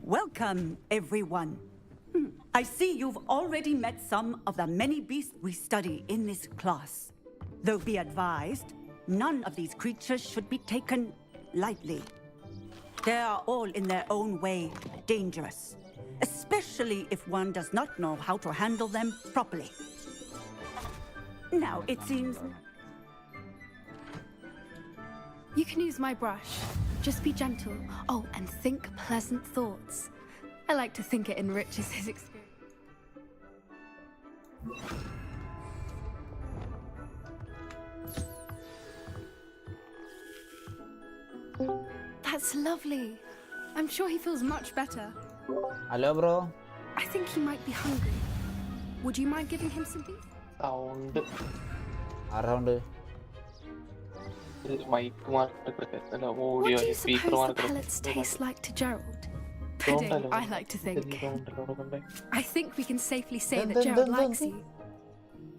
Welcome, everyone. I see you've already met some of the many beasts we study in this class. Though be advised, none of these creatures should be taken lightly. They are all in their own way dangerous, especially if one does not know how to handle them properly. Now, it seems... You can use my brush. Just be gentle. Oh, and think pleasant thoughts. I like to think it enriches his experience. That's lovely. I'm sure he feels much better. Hello, bro. I think he might be hungry. Would you mind giving him something? Sound. Around. Mic What do you suppose the pellets taste like to Gerald? Pudding, I like to think. I think we can safely say that Gerald likes you.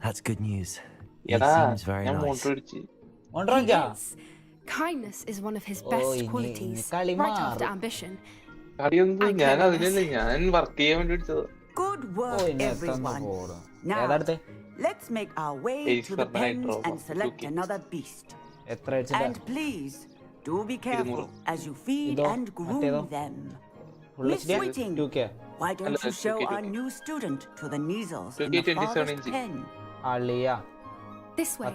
That's good news. He seems very nice. He is. Kindness is one of his best qualities, right after ambition. Good work, everyone. Now, let's make our way to the pens and select another beast. And please, do be careful as you feed and groom them. Miss Whiting, why don't you show our new student to the Neasels in the farthest pen? This way.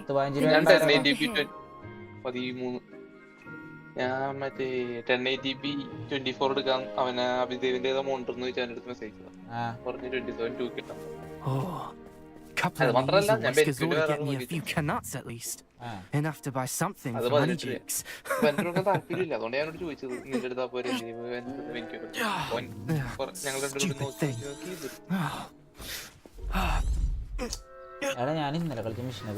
ഞാൻ മറ്റേ 1080p 24 എടുക്കാം അവന് അഭിദേവിന്റെ മോണിറ്റർന്ന് വെച്ചാൽ എൻ്റെ അടുത്ത് message പറഞ്ഞു 27 2 കിട്ടാം. Couple of whiskers ought to get me a few canuts at least. Enough to buy something for money jokes. എനിക്ക് താല്പര്യമില്ല, അതുകൊണ്ട് ഞാനോട് ചോദിച്ചത് നിന്റെ അടുത്താ പോരെ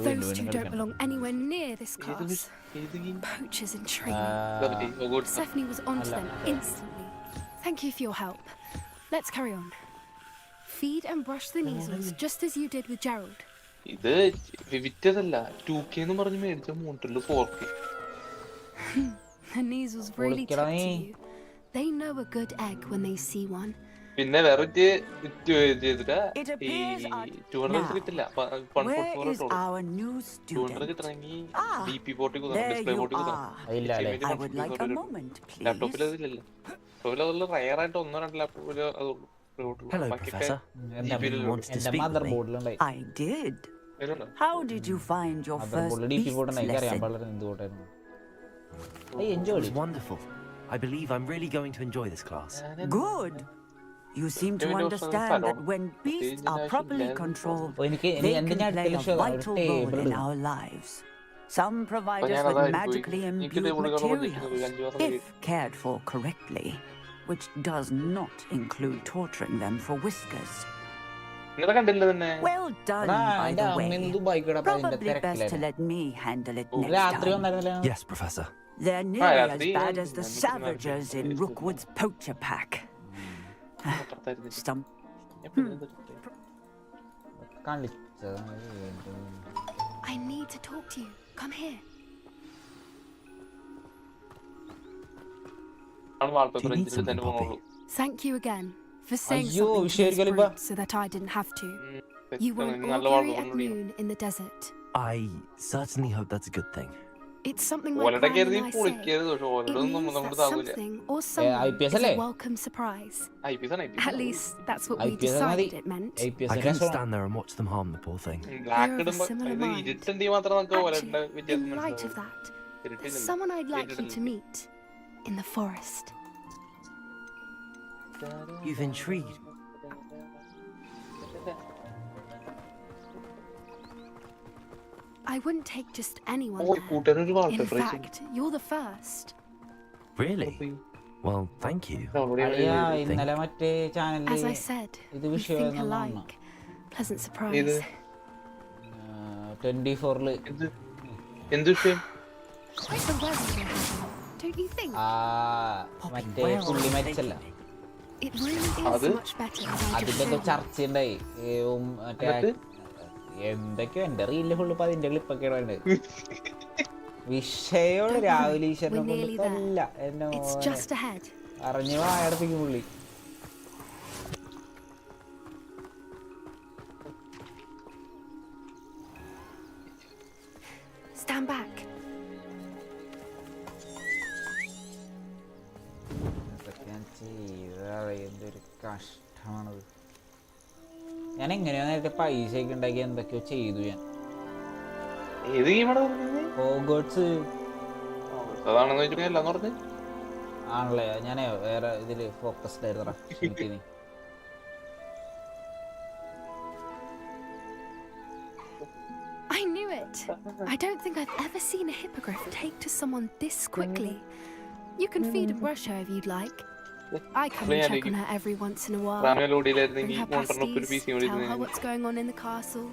Those two don't belong anywhere near this class. Poachers in training. Stephanie was onto them instantly. Thank you for your help. Let's carry on. Feed and brush the Neasels just as you did with Gerald. ഇത് വിറ്റതല്ല 2K എന്ന് പറഞ്ഞ് മേടിച്ച മോണിറ്ററിൽ 4K. The Neasels really took to you. They know a good egg when they see one. പിന്നെ വേറെ ചെയ്തിട്ടാ It ഈ appears 200 കിട്ടില്ല. Where is our new 200 student? കിട്ടണമെങ്കിൽ DP പോർട്ടിൽ There ഡിസ്പ്ലേ you പോർട്ടിൽ are. I would like a moment, ലാപ്ടോപ്പിൽ please. അതില്ലല്ലോ. ലാപ്ടോപ്പിൽ റയർ ആയിട്ട് 1-2 ലാപ്ടോപ്പിൽ അത് Hello, Professor. Wants to speak with me. I did. How did you find your first beast lesson? It was wonderful. I believe I'm really going to enjoy this class. Good. You seem to understand that when beasts are properly controlled, they can play a vital role in our lives. Some provide us with magically imbued materials, if cared for correctly, which does not include torturing them for whiskers. Well done, by the way. Probably best to let me handle it next time. Yes, Professor. They're nearly as bad as the savages in Rookwood's poacher pack. I need to talk to you. Come here. Thank you again for saying something to this brute so that I didn't have to. You won't ordinary at noon in the desert. I certainly hope that's a good thing. It's something like when I say. It means that something or someone is a welcome surprise. At least that's what we decided it meant. I couldn't stand there and watch them harm the poor thing. You're of a similar mind. Actually, in light of that, there's someone I'd like you to meet in the forest. You've intrigued. I wouldn't take just anyone there. In fact, you're the first. Really? Well, thank you. അളിയാ ഇന്നലെ മറ്റേ ചാനലിൽ As I said, ഇത് we വിഷയം think alike. Pleasant surprise. 24-ല് എന്ത് വിഷയം? Quite the weather we're having, don't you think? മറ്റേ പുള്ളി മരിച്ചല്ല It really is much better as I അതിന്റെ just ചർച്ച ഉണ്ടായി മറ്റേ എന്തൊക്കെയോ എന്റെ റീലില് ഫുള്ള് ഇപ്പൊ അതിന്റെ ക്ലിപ്പൊക്കെയാണ് വേണ്ടത് വിഷയോട് രാവിലെ ഈശ്വരനെ കൊണ്ടല്ല എന്നെ It's just ahead. അറിഞ്ഞു വായടപ്പിക്കും പുള്ളി. Stand back. എന്തൊരു കഷ്ടമാണത്. ഞാൻ എങ്ങനെയാ നേരത്തെ പൈസ ഒക്കെ ഉണ്ടാക്കി എന്തൊക്കെയോ ചെയ്തു ഞാൻ. ഹോഗ്വാർട്സ് ആണല്ലേ, ഞാനേ വേറെ ഇതില് focused ആയിരുന്നടാ. ക്ഷമിക്കുന്നേ. I knew it. I don't think I've ever seen a hippogriff take to someone this quickly. You can feed and brush her if you'd like. I come and check on her every once in a while. Bring her pasties, tell her what's going on in the castle.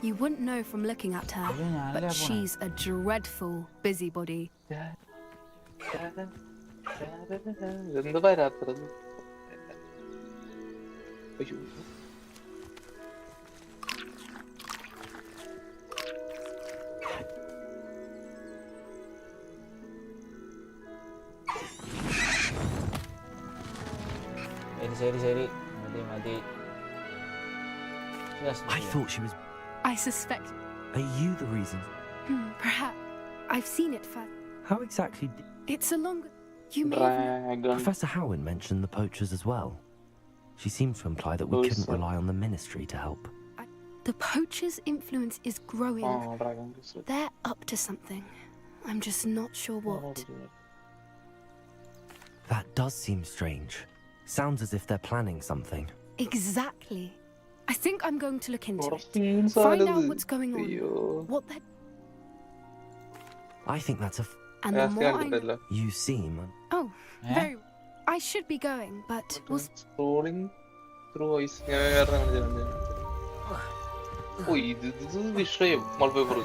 You wouldn't know from looking at her, but she's a dreadful busybody. I thought she was... I suspect... Are you the reason? Perhaps. I've seen it first. How exactly... It's a longer... You may have... Professor Howin mentioned the poachers as well. She seemed to imply that we couldn't rely on the ministry to help. The poachers' influence is growing. They're up to something. I'm just not sure what. That does seem strange. Sounds as if they're planning something. Exactly. I think I'm going to look into it. Find out what's going on. What that... I think that's a... And the more I... You seem... Oh, very... I should be going, but... Scrolling through voice. Oh, this is വിഷയം wallpaper.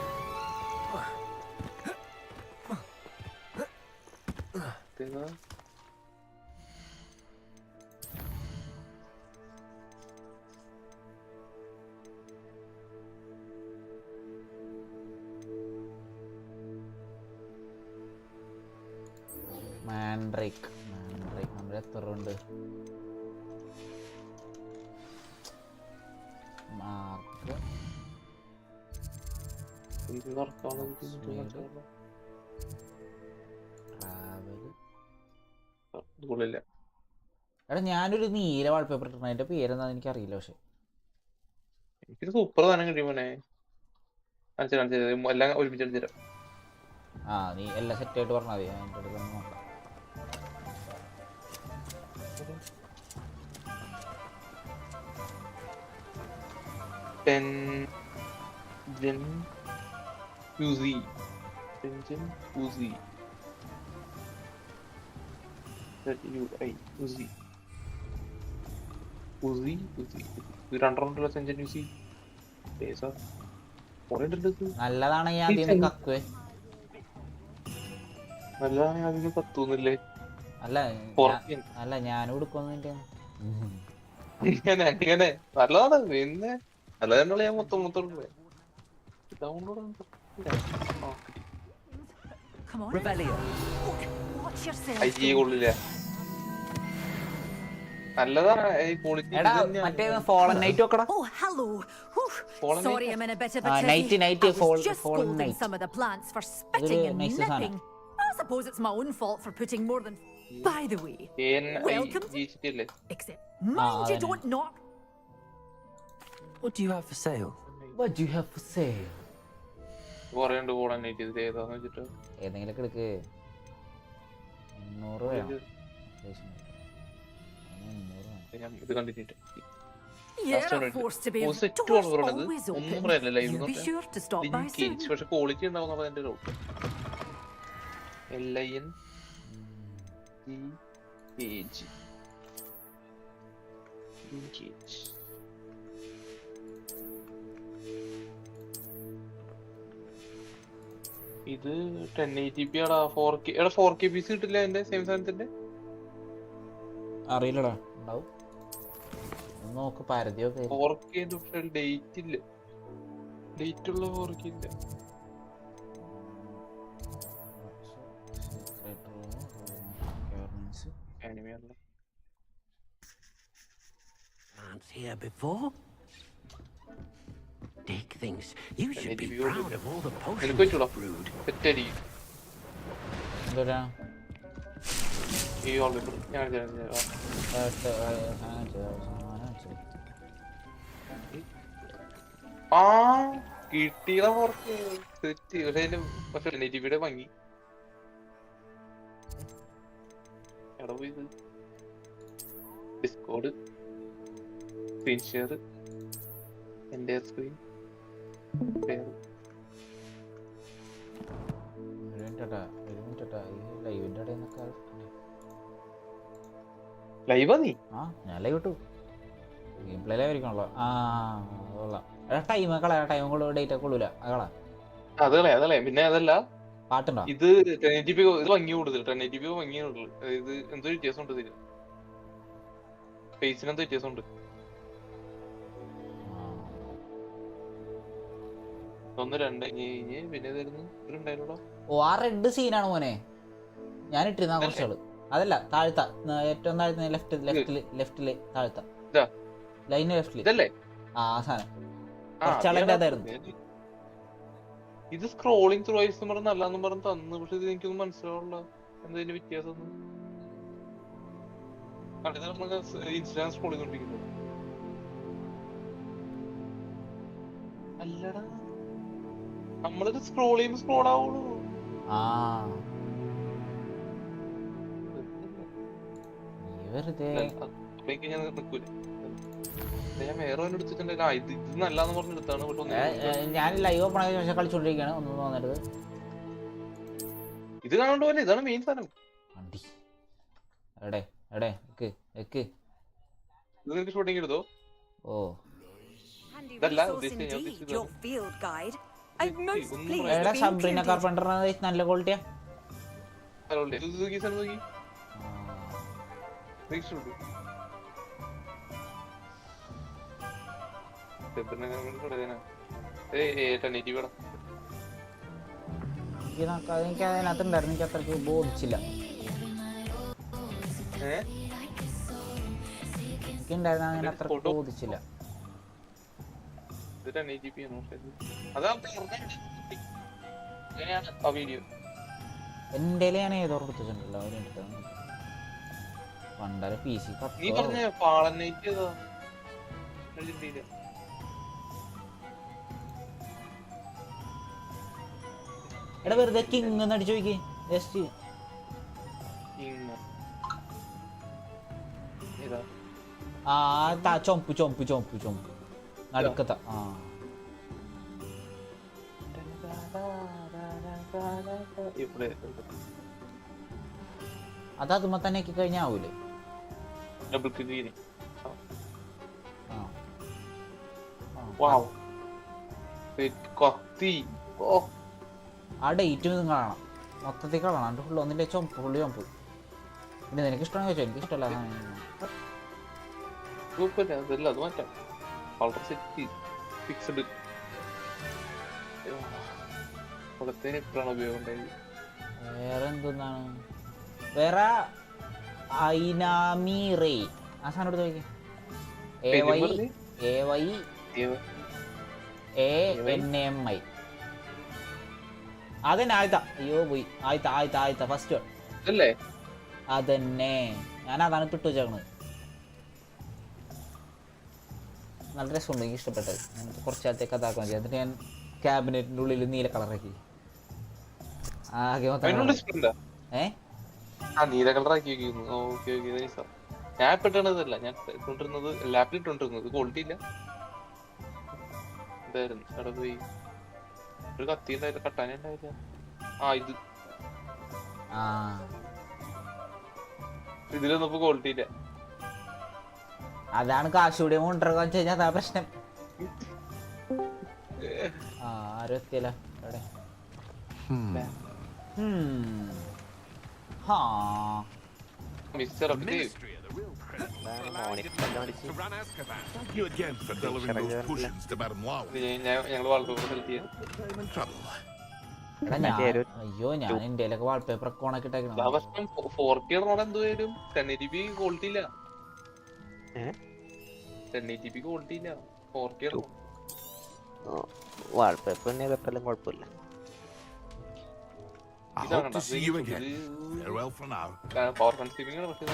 Mandrake നമ്മുടെ എത്ര ഉണ്ട്? Mark എടാ ഞാനൊരു നീല wallpaper ഇട്ടിട്ടുണ്ട്. അതിന്റെ പേരെന്താന്ന് എനിക്കറിയില്ല. പക്ഷെ എനിക്ക് സൂപ്പർ സാധനം കിട്ടി മോനെ. എല്ലാം ഒരുമിച്ച് തരാം. നീ എല്ലാം സെറ്റ് ആയിട്ട് പറഞ്ഞാൽ മതി. അതിൻ്റെ അടുത്തൊന്നും നോക്കാം. നല്ലതാണെങ്കിൽ ആദ്യം കക്കുവേ. കത്തൂന്നില്ലേ? അല്ല ഞാനും എടുക്കുന്നില്ല. ഇങ്ങനെ നല്ലതാണ്. പിന്നെ നല്ലതെന്നുള്ള ഞാൻ മൊത്തം കൊള്ളില്ല. നല്ലതാണ് ക്വാളിറ്റി. മറ്റേ ഫോളൻ നൈറ്റ് നോക്കടാ. Sorry, I'm in a bit of a night just scolding some of the plants for spitting and nipping. I suppose it's my own fault for putting more than... By the way, welcome to... Except, mind you don't knock... What do you have for sale? What do you have for sale? ഏതെങ്കിലും എടുക്ക്. 800 വേണം. ഇത് കണ്ടിട്ട് You're forced to be... Doors always open. You be sure to stop by soon. പക്ഷെ quality ഉണ്ടാവുന്ന എന്റെ doubt. LIN Cage. ഇത് 1080p ആടാ. 4K എടാ 4K പീസ് കിട്ടില്ല എന്റെ സെയിം സാധനത്തിന്റെ. അറിയില്ലടാ, ഉണ്ടാവും. നോക്ക് പരിധിയൊക്കെ. 4K ഡേറ്റ് ഇല്ല, ഡേറ്റ് ഉള്ള 4K ഇല്ല. Here before? Take things. You should be proud of all the potions you brewed. എന്തുരാ കിട്ടിയ 4K സെറ്റ്. പക്ഷെ 1080p ഭംഗി എടാ പോയി. ഡിസ്കോഡ് സ്ക്രീൻ ഷെയർ, എൻ്റെ സ്ക്രീൻ ലൈവാ നീ? ഞാൻ ലൈവ് ഇട്ടു. ഗെയിം പ്ലേ ലൈവായിരിക്കണല്ലോ. ടൈം കളയാ, ടൈം ഡേറ്റ് ഒക്കെ കൊള്ളൂല. അതല്ലേ. പിന്നെ അതല്ല, പാട്ടുണ്ടോ? ഇത് 1080p ഇത് ഭംഗി കൂടുതൽ. 1080p ഭംഗി കൂടുതൽ. ഇത് എന്തോ വ്യത്യാസം ഉണ്ട് ഇതിന്, ഫേസിനെന്തോ വ്യത്യാസമുണ്ട്. ഒന്ന് രണ്ട് കഴിഞ്ഞ് പിന്നെ ഇതുണ്ടായിരുന്നോ? ഓ, ആ റെഡ് സീനാണ് മോനെ ഞാൻ ഇട്ടിരുന്ന കുറച്ചുകള്. അതല്ല, താഴ്ത്ത ഏറ്റവും താഴ്ത്ത ലെഫ്റ്റില് താഴ്ത്ത ലൈന് ലെഫ്റ്റില് ആ സാധനം കുറച്ചാളെന്റെ അതായിരുന്നു. ഇത് സ്ക്രോളിംഗ് ത്രൂ ഐസ് പറഞ്ഞ് നല്ലാന്നും പറഞ്ഞ് തന്നു. പക്ഷെ ഇത് എനിക്കൊന്നും മനസ്സിലാവുള്ള എന്തതിന്റെ വ്യത്യാസം. ഇൻസ്റ്റാഗ്രാം സ്ക്രോൾ ചെയ്തോണ്ടിരിക്കുന്നത് അല്ലടാ, നമ്മളിത് സ്ക്രോൾ ചെയ്യുമ്പോ സ്ക്രോൾ ആവുള്ളൂ. ഞാൻ വേറെ എടുത്തിട്ടുണ്ടല്ലോ. ഇത് നല്ലാന്ന് പറഞ്ഞ് എടുത്താണ്. ഞാൻ ലൈവ് ഓപ്പൺ ആയ കളിച്ചോണ്ടിരിക്കുകയാണ്. ഒന്നും തോന്നരുത്. ഇത് കാണേണ്ട പോലെ ഇതാണ് മെയിൻ സാധനം. ഷൂട്ടിംഗ് എടുത്തോ? ഓ, സബ്രീന കാർപെൻറ്റർ നല്ല ക്വാളിറ്റിയാ. എനിക്ക് അതിനകത്തുണ്ടായിരുന്നു. എനിക്ക് അത്രക്ക് ബോധിച്ചില്ല. എനിക്കുണ്ടായിരുന്നു അങ്ങനെ അത്ര ബോധിച്ചില്ല. എന്റെ ഞാൻ ഏതോ കൊടുത്തിട്ടുണ്ടല്ലോ അവരെടുത്ത പണ്ടര PC. എടാ വെറുതെ കിങ് എന്ന് അടിച്ചു നോക്കി. ജസ്റ്റ് ചൊമ്പ് നടുക്കത്ത. അതുമ്പോ തന്നെ കഴിഞ്ഞ ആവൂലേ? ആ ഡേറ്റ് കാണണം, മൊത്തത്തിൽ കാണണം. അതിന്റെ ഫുള്ള് ഒന്നിന്റെ ഫുള്ള് ചൊമ്പ്. പിന്നെ നിനക്ക് ഇഷ്ടമാണെന്ന് വെച്ചോ, എനിക്ക് ഇഷ്ടമല്ല. അത് മാറ്റാം. ഫിക്സ്ഡ് ഉപയോഗം. വേറെ എന്താണ്? വേറെ ഐനാമി ആ സാധനം എടുത്ത് നോക്കി. AYANAMI. അതന്നെ ആദ്യത്തെ. അയ്യോ പോയി. ആദ്യത്തെ ഫസ്റ്റ് അല്ലേ? അതന്നെ, ഞാൻ അതാണ് ഇട്ട് വെച്ചേക്കണത്. നല്ല രസമുണ്ട്, എനിക്ക് ഇഷ്ടപ്പെട്ടത്. ഞാൻ കുറച്ച് കാലത്തേക്ക് അതാക്കാൻ ചെയ്യും. എന്നിട്ട് ഞാൻ ക്യാബിനറ്റിന്റെ ഉള്ളിൽ നീല കളറാക്കി. ആകെ നീല കളറാക്കി. ഞാൻ ഇപ്പിട്ടതല്ല, ഞാൻ ഇട്ടോണ്ടിരുന്നത് ലാപ്പിൽ ഇട്ടോണ്ടിരുന്നത്. ക്വാളിറ്റി ഇല്ല. എന്തായിരുന്നു അവിടെ പോയി ഒരു കത്തി ഉണ്ടായില്ല, കട്ടാന ഉണ്ടായില്ല. ഇത് ഇതിലൊന്നും ഇപ്പൊ ക്വാളിറ്റി ഇല്ല. അതാണ് കാശുകൂടി കൊണ്ടിറക്കാൻ കഴിഞ്ഞാൽ അതാ പ്രശ്നം. ആരും എത്തിയല്ല അവിടെ. മിസ്റ്റർ ഞങ്ങൾ വാൾപേപ്പർ സെലക്ട് ചെയ്യാം. അയ്യോ ഞാൻ ഇന്ത്യയിലൊക്കെ വാൾപേപ്പർ ഒക്കെ ഓണാക്കി ഇട്ടേക്കണം. 4K എന്തോ വരും. 1080p ക്വാളിറ്റി ഇല്ല. 1080p ക്വാളിറ്റി ഇല്ല. 4K വാൾപേപ്പർ തന്നെ തൊട്ടാലും കുഴപ്പമില്ല. പവർ കൺസ്യൂമിംഗ് ആണ്. പക്ഷെ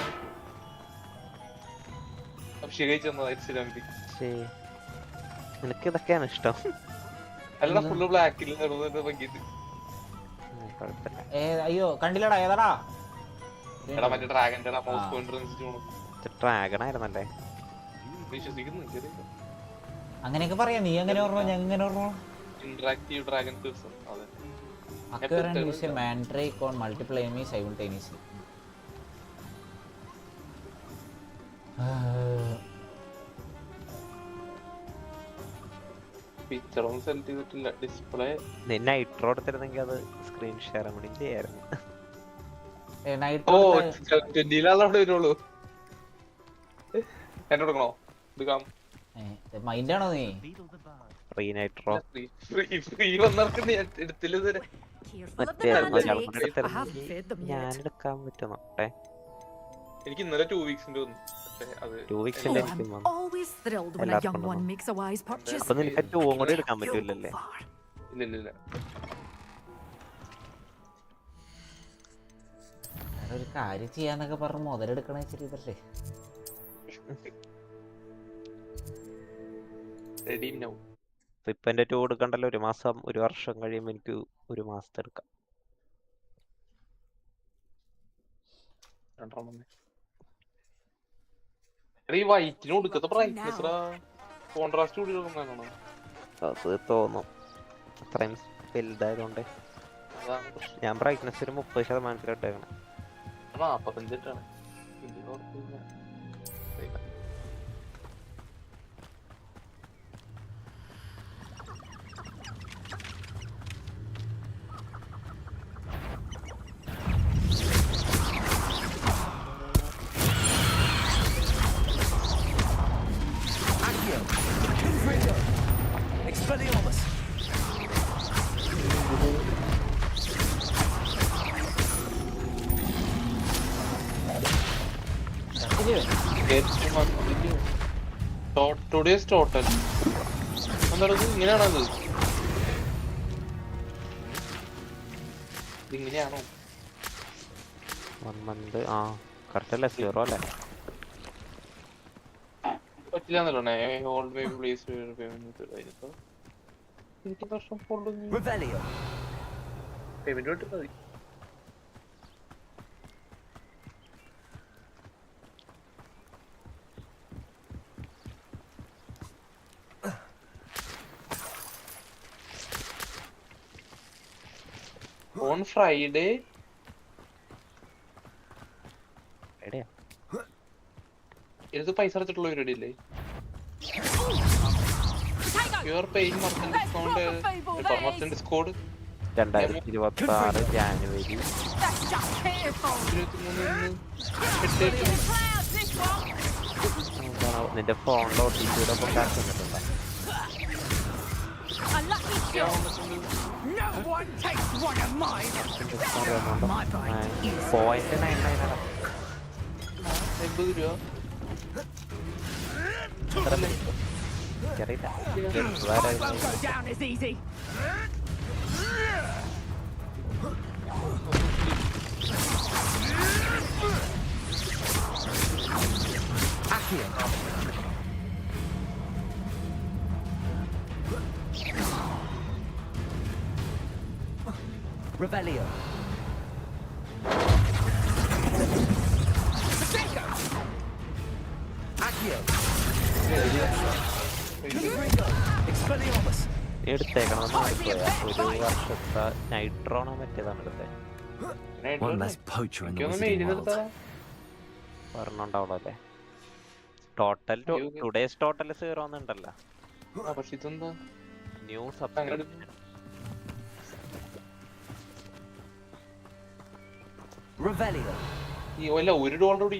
അഭിഷേകിച്ച് നിനക്ക് ഇതൊക്കെയാണ് ഇഷ്ടം. അല്ല ഫുള്ള് ബ്ലാക്കിൽ ഭംഗിയത്. അയ്യോ കണ്ടില്ലടാ ഏതാടാ മറ്റേ ഡ്രാഗന്റെ മൗസ് പോയിന്റർ ഡ്രാഗൺ ആയിരുന്നല്ലേ? വിശ്വസിക്കുന്നു. അങ്ങനെയൊക്കെ പറയാം. നീ എങ്ങനെ ഓർമ്മ ഞാൻ എങ്ങനെ ഓർമ്മ? Interactive dragon cues. അതെ. Occurrent use a mandrake on multiple enemies simultaneously. Picture ഒന്നും സെലക്ട് ചെയ്തിട്ടില്ല. ഡിസ്പ്ലേ നൈട്രോ എടുത്തിരുന്നെങ്കിൽ അത് സ്ക്രീൻ ഷെയർ കൂടി ചെയ്യായിരുന്നു. വരുള്ളൂ. എന്നെ കൊടുക്കണോ? മൈൻഡാണോ നീ? ഫ്രീ നൈട്രോ എടുത്തില്ല ഇതുവരെ. ഞാൻ എടുക്കാൻ പറ്റുന്നോട്ടെ. എനിക്ക് ഇന്നലെ 2 വീക്സിന്റെ വന്നു. 2 വീക്സിന്റെ അപ്പൊ നിനക്ക് 2 കൂടി എടുക്കാൻ പറ്റൂലല്ലേ? ഇല്ല. ഒരു കാര്യം ചെയ്യാന്നൊക്കെ പറഞ്ഞ് മുതലെടുക്കണ ശരിയല്ലേ? Ready now. ഇപ്പൊ എന്റെ 2 എടുക്കണ്ടല്ലോ. 1 മാസം 1 വർഷം കഴിയുമ്പോ എനിക്ക് 1 മാസത്തെ എടുക്കാം. ഈ വൈറ്റിന് കൊടുക്കത്ത ബ്രൈറ്റ്നസ് കോൺട്രാസ്റ്റ് കൂടി കൊടുക്കുന്നതാണോ? അത് തോന്നും അത്രയും വലുതായതുകൊണ്ട്. ഞാൻ ബ്രൈറ്റ്നസ് ഒരു 30% ഇട്ടേക്കണം. 45 ഇട്ടാണ്. ടുഡേസ് ടോട്ടൽ എന്താണ്? ഇങ്ങനെയാണത്? ഇങ്ങനെയാണോ? 1 month കറക്റ്റ് അല്ലേ? 0 അല്ലേ? പറ്റില്ലാന്നല്ലോ. പേയ്മെന്റ് മതി. ഓൺ ഫ്രൈഡേ ഇത് പൈസ അടച്ചിട്ടുള്ള പരിപാടി അല്ലേ? Your paying merchant discount 2026 January. നിന്റെ ഫോണിലോ ടിവിയുടെ ഒപ്പം കാശ് വന്നിട്ടുണ്ടോ? Revelio. എടുത്തേക്കണം. 1 വർഷത്തെ നൈട്രോണോ മറ്റേതാണ് എടുത്തത്. One less poacher in the Wizarding World. ഒരെണ്ണം ഉണ്ടാവുള്ളൂ അല്ലേ? Total today's total 0 എന്നുണ്ടല്ലോ. പക്ഷെ ഇതെന്താ ന്യൂ സബ്സ്ക്രിപ്ഷൻ. അല്ല $1 കൂടി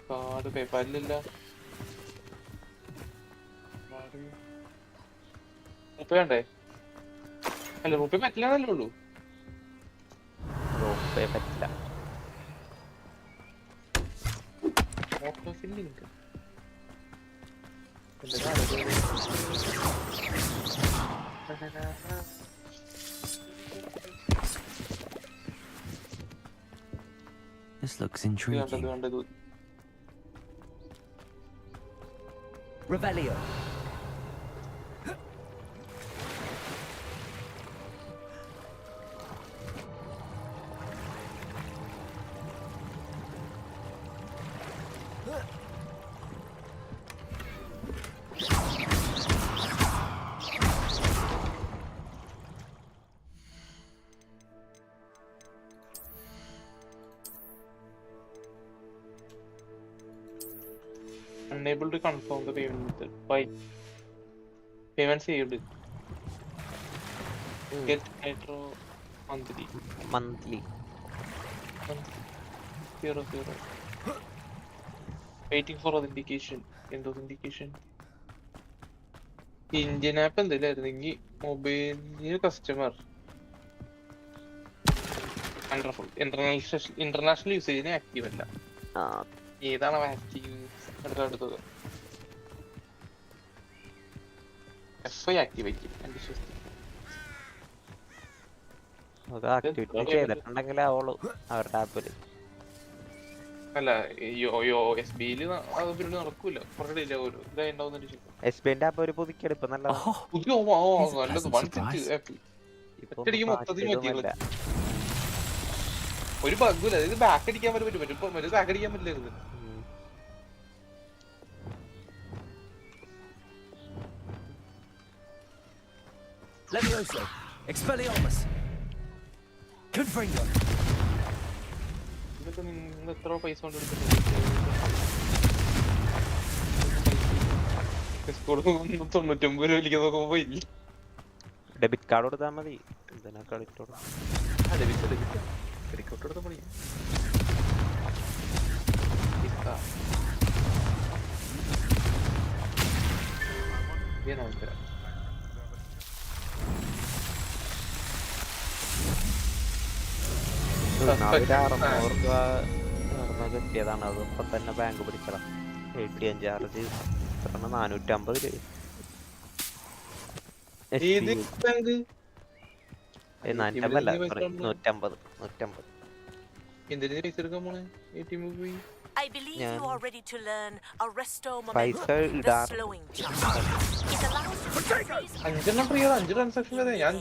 കാർഡ് പേപ്പാലില്ല. റുപ്പ വേണ്ടേ? അല്ല റുപ്പ പറ്റില്ലാന്നല്ലേ ഉള്ളൂ. പറ്റില്ല. Auto filling This looks intriguing. Revelio. Unable to confirm the payment method. Why? Payment saved. Get retro monthly. 0. Waiting for authentication. End authentication. Indian app എന്തിലായിരുന്നെങ്കിൽ മൊബൈലിൽ customer wonderful. International യൂസേജിന് active അല്ല. ഏതാണ് active? അടുത്തത് FI activate. ചെയ്തിട്ടുണ്ടെങ്കിലേ ആവുള്ളൂ അവരുടെ ആപ്പില്. അല്ല SBയിൽ അത് പിന്നെ നടക്കൂല. കുറേ ഡിലേ ഒരു ഇതായിണ്ടാവുന്ന. SBന്റെ ആപ്പ് ഒരു പുതുക്കിയെടുപ്പ് നല്ലതാണ്. ഒരു ബഗ്ഗില്ല. അതായത് ബാക്ക് അടിക്കാൻ പറ്റും. ബാക്ക് അടിക്കാൻ പറ്റില്ലായിരുന്നു. Levioso. Expelliarmus. Confringo. ഇതൊക്കെ നിങ്ങൾ എത്ര പൈസ കൊണ്ട് $99 ഡെബിറ്റ് കാർഡ് കൊടുത്താൽ മതി. എന്തിനാ ക്രെഡിറ്റ് കൊടുക്കും? ക്രെഡിറ്റ് കൊടുത്ത പണി. കിട്ടിയതാണ്. അത് ഇപ്പൊ തന്നെ ബാങ്ക് പിടിക്കണം. ATM ചാർജ് 450 രൂപ. 150. എന്തിനു പൈസ എടുക്കാൻ പോണേ? ATM പോയി I believe you are ready to learn Arresto പൈസ Momentum, the ഇടാൻ slowing charge. It allows you to freeze 5 free. 5 transaction വരെ ഞാൻ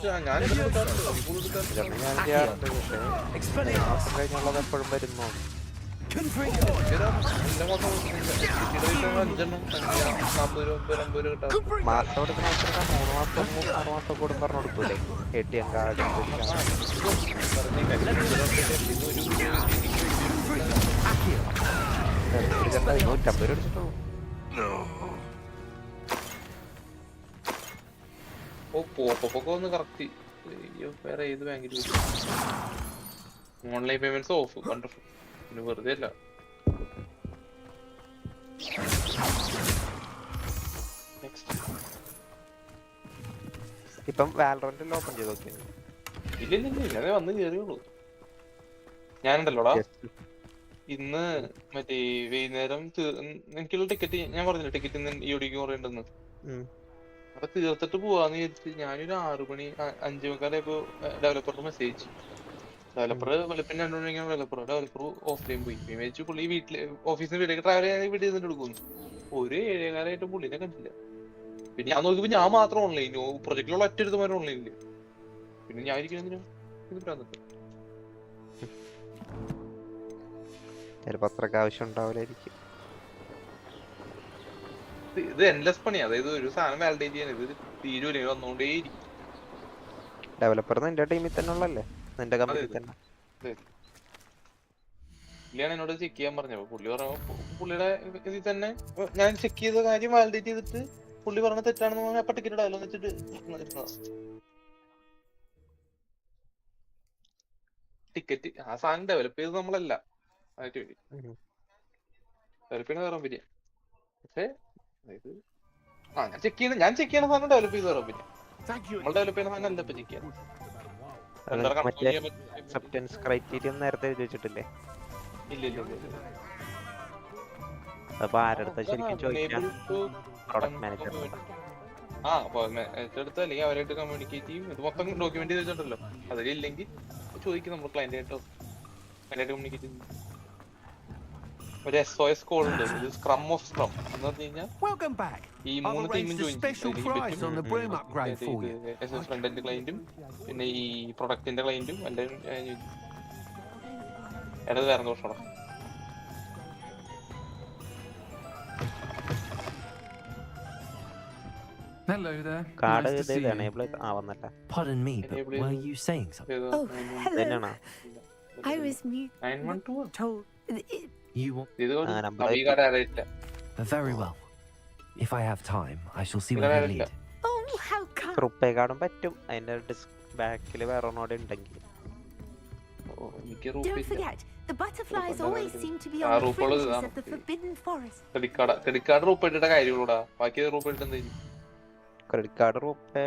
കഴിഞ്ഞുള്ളത് എപ്പോഴും വരുന്നു. മാസം കൊടുക്കുന്ന 3 മാസം 6 മാസം കൂടും പറഞ്ഞു കൊടുക്കൂലേ ATM കാർഡ്? 150 രൂപ അടിച്ചിട്ടുള്ളൂ. ഒന്ന് കറക്റ്റ്. വേറെ ഏത് ബാങ്കിൽ ഓൺലൈൻ പേയ്മെന്റ്സ് ഓഫ്. വണ്ടർഫുൾ. പിന്നെ വെറുതെ അല്ല. ഇപ്പം വാലറന്റ് ഓപ്പൺ ചെയ്ത് നോക്കി. ഇല്ല ഞാൻ വന്ന് കയറിയുള്ളൂ. ഞാനുണ്ടല്ലോടാ ഇന്ന് മറ്റേ വൈകുന്നേരം എനിക്കുള്ള ടിക്കറ്റ് ഞാൻ പറഞ്ഞില്ല. ടിക്കറ്റ് ഇന്ന് ഇവിടേക്ക് കുറേണ്ടെന്ന്. അപ്പൊ തീർത്തിട്ട് പോവാന്ന് വിചാരിച്ച് ഞാനൊരു 6 മണി 5 മണിക്കാരായപ്പോ ഡെവലപ്പറിന് മെസ്സേജ്. ഡെവലപ്പർ വെളുപ്പിന് 2 മണിക്കാണ് ഡെവലപ്പർ ഓഫ്ലൈൻ പോയി. വിചാരിച്ചു പുള്ളി വീട്ടില് ഓഫീസിന് വീട്ടിലേക്ക് ട്രാവൽ ചെയ്യാൻ വീട്ടിൽ നിന്നിട്ട് എടുക്കുന്നു. ഒരു 7:15 പുള്ളിനെ കണ്ടില്ല. പിന്നെ ഞാൻ നോക്കിയപ്പോ ഞാൻ മാത്രം ഓൺലൈൻ. പ്രൊജക്റ്റിലുള്ള ഒറ്റ എടുത്തമാരും ഓൺലൈനില്. പിന്നെ ഞാൻ ഇരിക്കുന്നതിനും ചിലപ്പോ അത്രക്ക് ആവശ്യം ഉണ്ടാവില്ലായിരിക്കും. ഇത് എൻലെസ് പണി. അതായത് ഒരു സാധനം വാലിഡേറ്റ് ചെയ്യാൻ ഇത് തീരൂല. വന്നോണ്ടേയിരിക്കും. ഡെവലപ്പർ നിന്റെ ടീമിൽ തന്നെ ഉള്ളല്ലേ? നിന്റെ കമ്പനി തന്നെ. പുള്ളിയാണ് എന്നോട് ചെക്ക് ചെയ്യാൻ പറഞ്ഞത്. പുള്ളി പുള്ളിയുടെ ഇതിൽ തന്നെ ഞാൻ ചെക്ക് ചെയ്ത കാര്യം വാലിഡേറ്റ് ചെയ്തിട്ട് പുള്ളി പറഞ്ഞ തെറ്റാണെന്ന് പറഞ്ഞാൽ അപ്പൊ ടിക്കറ്റ് ഇടാലോ എന്ന് വെച്ചിട്ട് ടിക്കറ്റ് ആ സാധനം ഡെവലപ്പ് ചെയ്ത് നമ്മളല്ല ഡെവലപ്പ് ചെയ്യുന്ന വേറെ കമ്പനിയാ. പക്ഷേ അതായത് ഞാൻ ചെക്ക് ചെയ്യണ സാധനം ഡെവലപ്പ് ചെയ്ത് വേറെ കമ്പനിയാ. നമ്മൾ ഡെവലപ്പ് ചെയ്യുന്ന സാധനം അല്ല ഇപ്പൊ ചെക്ക് ചെയ്യാൻ. അക്സെപ്റ്റൻസ് ക്രൈറ്റീരിയ നേരത്തെ എഴുതി വെച്ചിട്ടില്ലേ? ഇല്ല. അപ്പൊ ആരടുത്ത ശരിക്കും ചോദിക്കാം? പ്രൊഡക്റ്റ് മാനേജർ എടുത്ത് അല്ലെങ്കിൽ അവരായിട്ട് കമ്മ്യൂണിക്കേറ്റ് ചെയ്യും. ഇത് മൊത്തം ഡോക്യുമെന്റ് ചെയ്തിട്ടുണ്ടല്ലോ. അതിലില്ലെങ്കിൽ ചോദിക്കും നമ്മൾ ക്ലയന്റായിട്ടോ ക്ലയന്റായിട്ട് കമ്മ്യൂണിക്കേറ്റ് ചെയ്യും. ഒരു SOS കോൾ ഉണ്ട്. ഇത് സ്ക്രം ഓഫ് സ്ക്രം എന്ന് പറഞ്ഞു കഴിഞ്ഞാൽ ഈ 3 ടീമും ജോയിൻ ഫ്രണ്ട് ക്ലയന്റും പിന്നെ ഈ പ്രൊഡക്റ്റിന്റെ ക്ലയന്റും എല്ലാവരും എന്നത് വേറെ ദോഷമാണ്. Hello there. Card Nice to see you. Enable ആവുന്നല്ല. Pardon me, but were you saying something? Oh, hello. തന്നെയാണോ? I was mute. 912 Told. You want? ഇത് number ഈ കാർഡ് അറിയില്ല. Very well. If I have time, I shall see what you need. Oh, how kind. RuPay കാർഡും പറ്റും. അതിന്റെ ബാക്കിൽ വേറെ ഒന്നോടെ ഉണ്ടെങ്കിൽ. എനിക്ക് Don't റൂപ്പില്ല. forget, the butterflies always seem to be Ah, on the Rupal is fringes on. of the forbidden forest. Credit card റൂപ്പ് ഇട്ടിട്ട കാര്യങ്ങളൂടാ. ബാക്കി റൂപ്പ് ഇട്ടിട്ട് എന്താ ചെയ്യും? ക്രെഡിറ്റ് കാർഡ് റുപ്പേ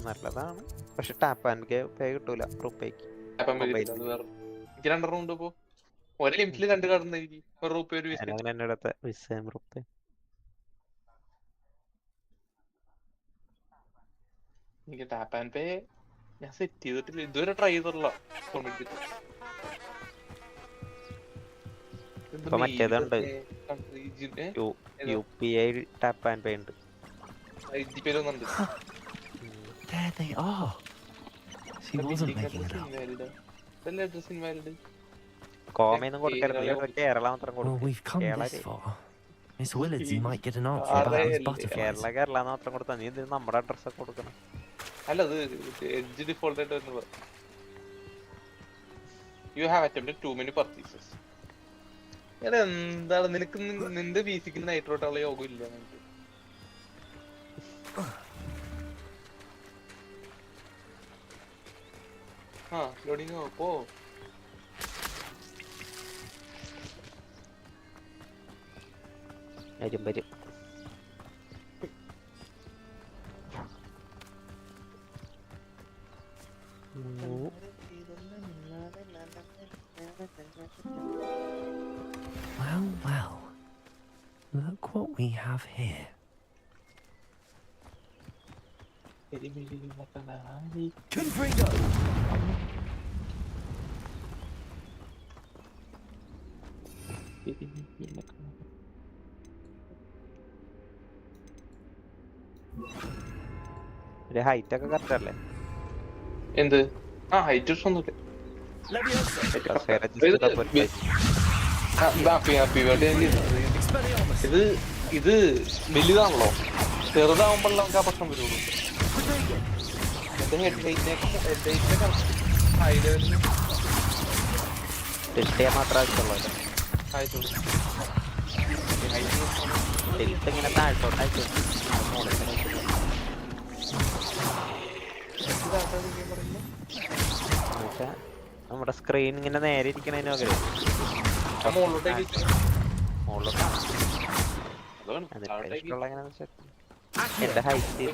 നല്ലതാണ്. പക്ഷെ ടാപ്പ് ആൻഡ് പേ കിട്ടൂല റുപ്പേക്ക്. അപ്പം എനിക്ക് 2 ഉണ്ട് ഇപ്പോ. ഒരു ലിമിറ്റില് 2 കാർഡ് ഉണ്ടായിരിക്കും. ഒരു റൂപ്പ് ഒരു വിസ. അങ്ങനെ എന്റെ അടുത്ത് വിസയും റുപ്പേ. എനിക്ക് ടാപ്പ് ആൻഡ് പേ ഞാൻ സെറ്റ് ചെയ്തിട്ടില്ല. ഇതുവരെ ട്രൈ ചെയ്തിട്ടില്ല. ഇപ്പൊ മറ്റേതുണ്ട്. UPI ടാപ്പ് ആൻഡ് പേ ഉണ്ട്. There they are. She wasn't making it up. കോമയൊന്നും കൊടുക്കരുത്. കേരള മാത്രം Well, കൊടുക്കും. we've come this far. Miss Willardsy might get an answer about these butterflies. Kerala മാത്രം കൊടുത്താൽ നീ എന്തിനും നമ്മുടെ അഡ്രസ് ഒക്കെ കൊടുക്കണം. അല്ല അത് എഡ്ജ് ഡിഫോൾട്ട് ആയിട്ട് വരുന്നത്. You have attempted too many purchases. എന്താണ് നിനക്ക് നിന്റെ ബേസിക്കൽ നൈട്രോട്ടുള്ള യോഗം ഇല്ല. നിനക്ക് ലോഡിങ് പോ. വരും. Well. Look what we have here. Confringo! Height ഒക്കെ കറക്റ്റ് അല്ലേ? എന്ത് ഹൈറ്റ് ഒന്നുമില്ല. ഇത് വലുതാണല്ലോ. ചെറുതാവുമ്പോൾ നമുക്ക് ആ പ്രശ്നം വരുള്ളൂ. മാത്രമേ ആവശ്യമുള്ളൂ. ഇങ്ങനെ താഴ്ത്തോട്ടായിട്ട് നമ്മുടെ സ്ക്രീൻ ഇങ്ങനെ നേരെ ഇരിക്കണതിന് പകരം എന്റെ ഹൈറ്റ്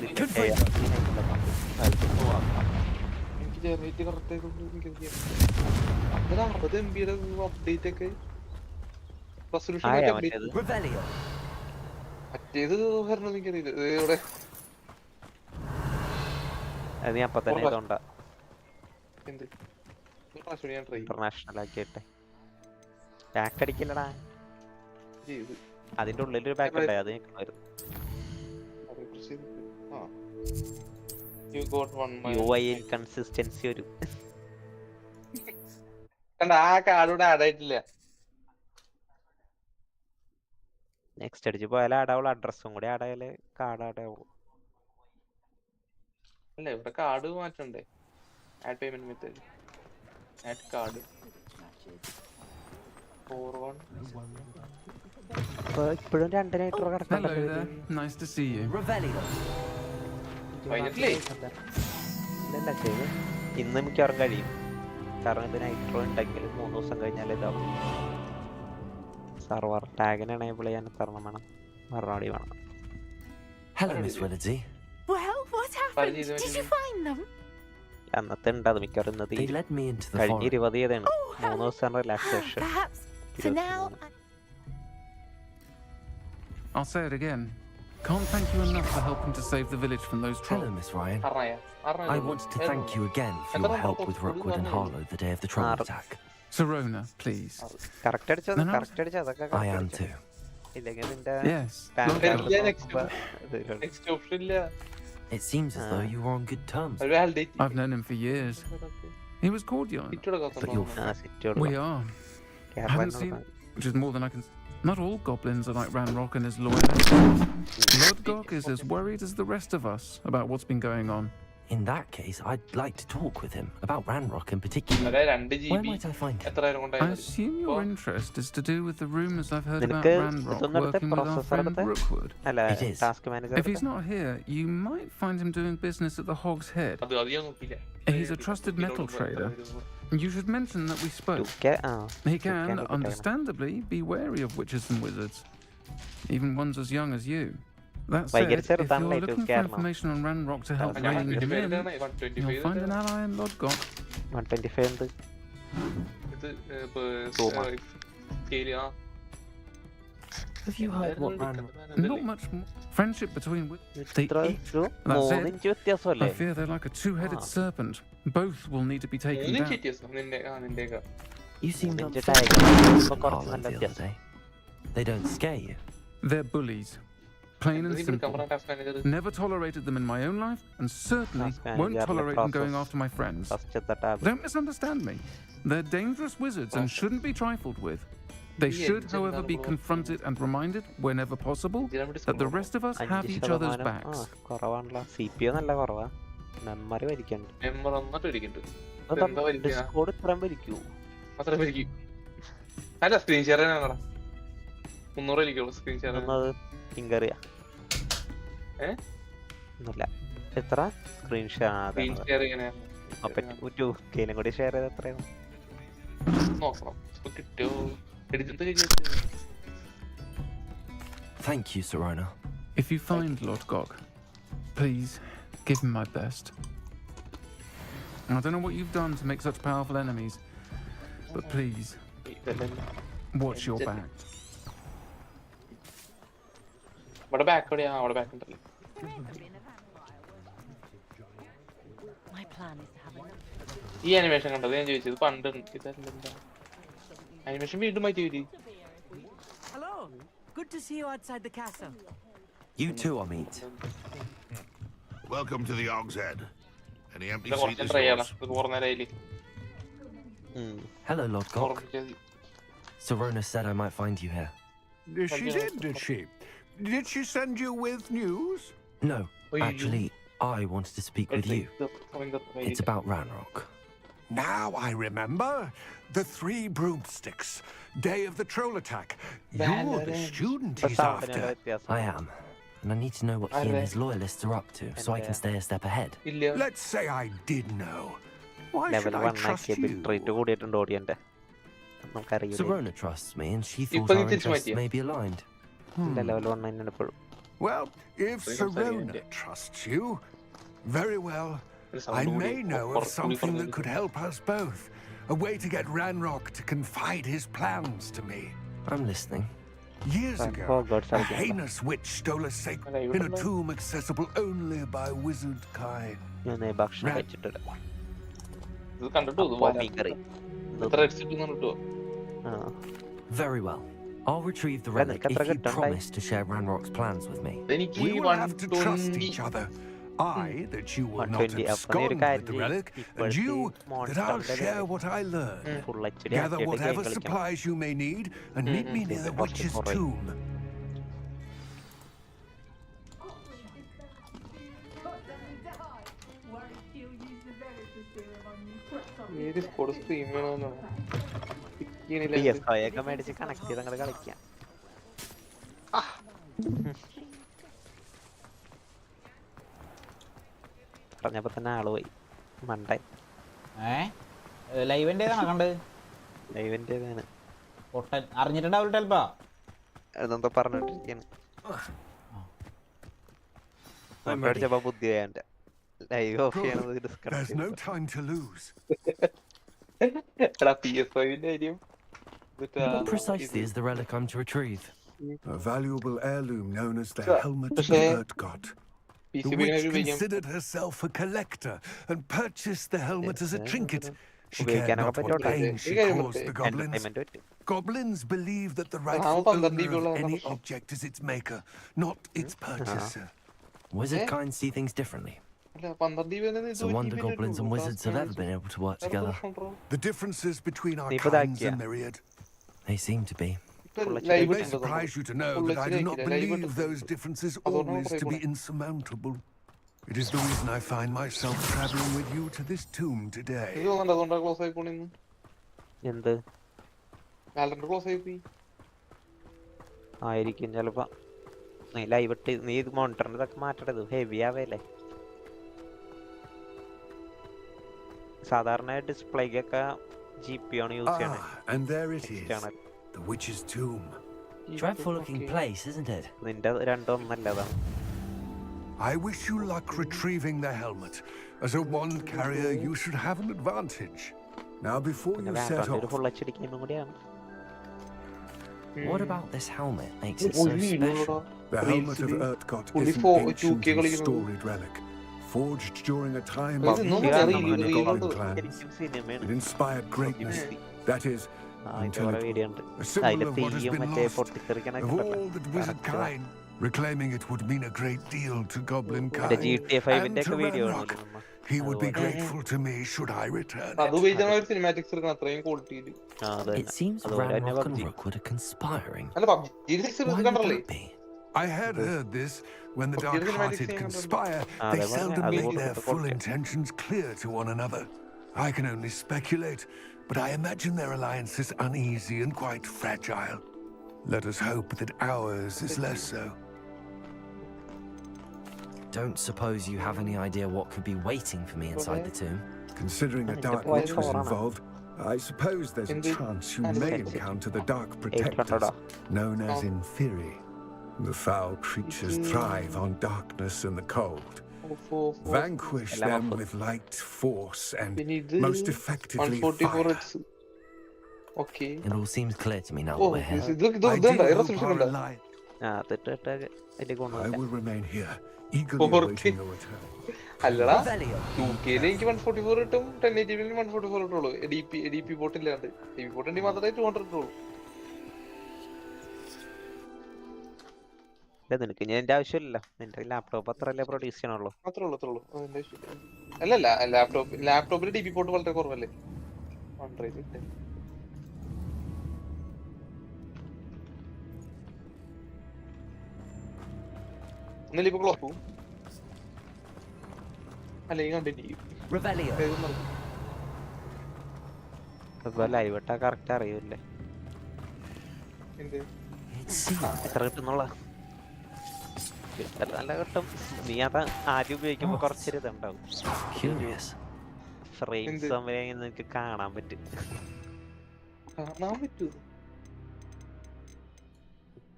മറ്റേത് ഇവിടെ അത് ഞാൻ അപ്പൊ തന്നെ ഇതുകൊണ്ടാ എന്ത് ഇന്റർനാഷണൽ ആക്കിയിട്ടെ. ബാക്ക് അടിക്കില്ലടാ. അതിന്റെ ഉള്ളിലൊരു ബാക്ക് ഉണ്ട്. അത് വരും. UI ഇൻകൺസിസ്റ്റൻസി വരും. ആ കാർഡ് ആഡ് ആയിട്ടില്ല. നെക്സ്റ്റ് അടിച്ച് പോയാലേ ആടാവുള്ളൂ. അഡ്രസ്സും കൂടി ആടായാലേ കാർഡ് ആടാവുള്ളൂ. അല്ല ഇവിടെ കാർഡ് മാറ്റണ്ടേ? Add payment method, add card. ഇപ്പോഴും 2 നൈറ്റർ Hello കിടക്കണ്ടല്ലോ there. Nice to see you. Finally. ഇല്ല ചെയ്ത് ഇന്ന് മിക്കവാറും കഴിയും. കാരണം ഇത് നൈട്രോ ഉണ്ടെങ്കിൽ 3 ദിവസം കഴിഞ്ഞാൽ ഇതാവും. സർവർ ടാഗിന് എനേബിൾ ചെയ്യാൻ എത്തണം വേണം, മറുപടി വേണം. Hello, Miss Willardsey. Well, what happened? Did you find them? അന്നത്തെ ഉണ്ട്, അത് മിക്കവാറും ഇന്ന് They led me into the കഴിഞ്ഞ forest. 20 തീയതിയാണ്. 3 ദിവസം relaxation. Perhaps for now. I'll say it again. Can't thank you enough for helping to save the village from those Hello, trolls. Miss Ryan. Arnaya. I wanted to thank you again for your help with Rookwood and Harlow the day of the troll attack. Serona, please. Correct അടിച്ചത്, No, no. Correct അടിച്ചത്, അതൊക്കെ I am too. ഇല്ലെങ്കിൽ നിന്റെ Yes. Pan Lord card God. Next option ഇല്ല. It seems as though you were on good terms. ഒരു validate. I've known him for years. He was cordial. ഇട്ടോടെ But കത്തുണ്ടോ? you're സിറ്റിയോട് We are. I haven't seen, which is more than I can. Not all goblins are like Ranrock and his loyalists. Lodgok is as worried as the rest of us about what's been going on. in that case, I'd like to talk with him about Ranrock in particular. അതെ 2 Where GB might I find him? എത്രയായിരം I കൊണ്ടായിരുന്നു? assume your interest is to do with the rumors I've heard about നിനക്ക് Ranrock ഇതൊന്നും എടുത്ത് working with our processor friend എടുത്ത്? Rookwood. അല്ല It is. Task manager If he's not here, you might find him doing business at the Hog's Head. അത് ഞാൻ നോക്കിയില്ല. He's a trusted metal trader. You should mention that we spoke. He can, okay. understandably, be wary of witches and wizards, even ones as young as you. That Why said, get if started you're on later, looking for care now. information on Ranrock to help ഞാൻ rein him 125 in, ആണ്, 125 you'll find an ally in Lodgok. 125 എന്ത് ഇത് Roma. Scale ആ Have you heard what Ranrock? Not much more. Friendship between they ഇത്ര each. ഒരു That's 3 it. Inch വ്യത്യാസമല്ലേ? I fear they're like a two-headed serpent. Both will need to be taken 3 down. വ്യത്യാസം നിന്റെയൊക്കെ. You seemed inch upset tag with കുറച്ച് Harlow നല്ല the other വ്യത്യാസം. day. They don't scare you. They're bullies. Plain and ഇതിൽ simple. കമറ task manager Never tolerated them in my own life, and certainly Task won't manager, tolerate them going process. after my friends. ഫസ്റ്റത്തെ tab Don't misunderstand me. They're dangerous wizards and shouldn't be trifled with. They should, however, be confronted and reminded, whenever possible, that the rest of us have each other's backs. കുറവാണല്ലോ. CPU നല്ല കുറവാ. Memory വലിക്കണ്ട്. Member ഒന്നിട്ട് ഇരിക്കുന്നുണ്ട്. Discord ഇത്രയും വലിക്കൂ. അത്ര പേരിക്കും. അല്ല screen share ചെയ്യാനാ 300 ഇരിക്കുള്ളൂ screen share. ഒന്നത് ഫിംഗറിയാ. ഒന്നുമില്ല. എത്ര സ്ക്രീൻ സ്ക്രീൻ ഷെയർ ചെയ്യാനാ കേലും കൂടി ഷെയർ ചെയ്ത് എത്രയാണ്? നോക്കണം. ഇപ്പൊ കിട്ടിയോ? എടുത്തിട്ട് Thank you, Serona. If you find Lodgok, please give him my best. I don't know what you've done to make such powerful enemies, but please, watch your back. ഇവിടെ back എവിടെയാ? അവിടെ ബാക്ക് ഉണ്ടല്ലോ. My plan is to have a ഈ animation കണ്ടത് ഞാൻ ചോദിച്ചത് പണ്ട് ഇതെന്താ അനിമേഷൻ വീണ്ടും മാറ്റി വരി. Hello. Good to see you outside the castle. You too, Amit. Welcome to the Hog's Head. Any empty ഇത് seat കുറച്ച് is ട്രൈ ചെയ്യണം. yours. ഇത് കുറേ നേരമായില്ലേ Hello, Lodgok. Serona said I might find you here. She did, did she? Did she send you with news? No, actually, I wanted to speak with you. It's about Ranrock. Now I remember. The 3 broomsticks. Day of the troll attack. You're the student he's after. I am. And I need to know what he and his loyalists are up to, so I can stay a step ahead. ഇല്ല. Let's say I did know. Why should level I 1 trust ആക്കിയ bit rate you? കൂടിയിട്ടുണ്ട് ഓടിയന്റെ. നമുക്കറിയില്ല. Serona trusts me, and she Ipo thought our ni interests tichu may be aligned. Level 1 തന്നെയാണ് ഇപ്പോഴും. Well, if Serona trusts you, very well. I may know of something that could help us both. A way to get Ranrock to confide his plans to me. I'm listening. Years ago, Hogwarts a heinous witch stole a sacred in a tomb accessible only by wizard kind. ഞാൻ ഭക്ഷണം കഴിച്ചിട്ടില്ല. ഇത് കണ്ടിട്ടു മീൻകറി. എത്ര exit കണ്ടിട്ടോ? Very well. I'll retrieve the Well, relic look at if you the promise to share Ranrock's plans with me. എനിക്ക് We will have to trust 120 each other. I, that you will not 120 abscond with the relic, and you, that I'll monster share what I learn. Full H Gather whatever supplies you may need, and meet me near the witch's tomb. ഏത് squad stream ചെയ്യണമെന്നാണ് PS5 ഒക്കെ മേടിച്ച് connect ചെയ്ത് അങ്ങോട്ട് കളിക്കാം. പറഞ്ഞപ്പോ തന്നെ ആള് പോയി മണ്ടായി. ലൈവിന്റെ കണ്ടത് ലൈവിന്റെ പൊട്ടൻ അറിഞ്ഞിട്ടുണ്ടാവില്ല ചിലപ്പോ അതെന്തോ പറഞ്ഞിട്ടിരിക്കാണ്. അടിച്ചപ്പോ ബുദ്ധി വേണ്ട ലൈവ് ഓഫ് ചെയ്യണത് There's no time to lose. What precisely is the relic I'm to retrieve? A valuable heirloom known as the helmet of Urtgott. The witch considered herself a collector and purchased the helmet as a trinket. She cared not what pain she caused the goblins. Goblins believe that the rightful owner of any object is its maker, not its purchaser. Wizard kind see things differently. It's a wonder goblins and wizards have ever been able to work together. The differences between our kinds are myriad. They seem to be. It may surprise you to know that I do not believe those differences always to be insurmountable. It is the reason I find myself traveling with you to this tomb today. എന്ത് ആയിരിക്കും ചിലപ്പോ. നീ live ഇട്ട് നീ ഇത് മോണിറ്ററിന്റെ ഇതൊക്കെ മാറ്റേണ്ടത് heavy ആവേല്ലേ. സാധാരണ ഡിസ്പ്ലേക്കൊക്കെ GPU ആണ് യൂസ് ചെയ്യണത്. And there it is, the witch's tomb. Dreadful looking place, isn't it? നിന്റെ രണ്ടൊന്നല്ലതാണ്. I wish you luck retrieving the helmet. As a wand carrier, you should have an advantage. Now, before you set off, full HD ഗെയിമും കൂടിയാണ്. What about this helmet makes it so special? the helmet of Urtgott is an ancient and storied relic, forged during a time of the Goblin clans. It inspired greatness. That is, until it a symbol of what has been lost, of all that wizard kind. Reclaiming it would mean a great deal to Goblin kind and to Ranrock. He would be grateful to me should I return it. It seems Ranrock and Rookwood are conspiring. Why would that be? I had heard this. When the dark-hearted conspire, they seldom make their full intentions clear to one another. I can only speculate, but I imagine their alliance is uneasy and quite fragile. Let us hope that ours is less so. Don't suppose you have any idea what could be waiting for me inside the tomb? Considering a dark witch was involved, I suppose there's a chance you may encounter the dark protectors, known as Inferi. The foul creatures thrive on darkness and the cold. Vanquish them with light, force, and most effectively fire. It all seems clear to me now that we're here. I do hope our alliance. I will remain here, eagerly awaiting your return. അല്ലടാ 2K-ല് എനിക്ക് 144 കിട്ടും, 1080-ല് 144 കിട്ടുള്ളൂ. ADP port ഇല്ലാണ്ട്. ADP port ഉണ്ടെങ്കിൽ മാത്രമേ 200 കിട്ടുള്ളൂ. നിനക്ക് ഞാൻ എന്റെ ആവശ്യമില്ല, നിന്റെ ലാപ്ടോപ്പ് അത്രല്ലേ പ്രൊഡ്യൂസ് ചെയ്യണുള്ളൂ. അത്രേ ഉള്ളൂ. അതിന്റെ ആവശ്യമില്ല. അല്ലല്ല ലാപ്ടോപ്പിൽ DP പോർട്ട് വളരെ കുറവല്ലേ. ഒന്നല്ലേ ഇപ്പൊ ക്ലോസ് പോവും, അല്ലെങ്കിൽ കണ്ടിന്യൂ ലൈവ് ഇട്ടാ കറക്റ്റ് അറിയൂല്ലേ എത്ര കിട്ടുന്നുള്ള. നല്ല കിട്ടും. നീ അത് ആദ്യം ഉപയോഗിക്കുമ്പോ കുറച്ചൊരു ഇതുണ്ടാവും. ഫ്രെയിംസ് തമ്മിൽ നിനക്ക് കാണാൻ പറ്റും.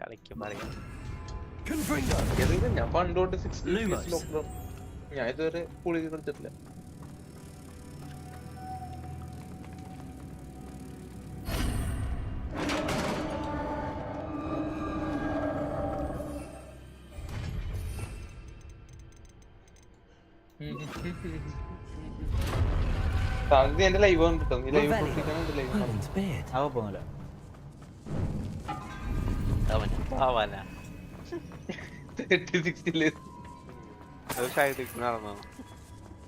കളിക്കുമ്പോ ഞാൻ പണ്ടോട്ട് 60 ഞാൻ ഇതുവരെ കൂടി കളിച്ചിട്ടില്ല. എന്റെ ലൈവ് കണ്ടിട്ടോ, നീ ലൈവ് അവ പോകുന്നില്ല.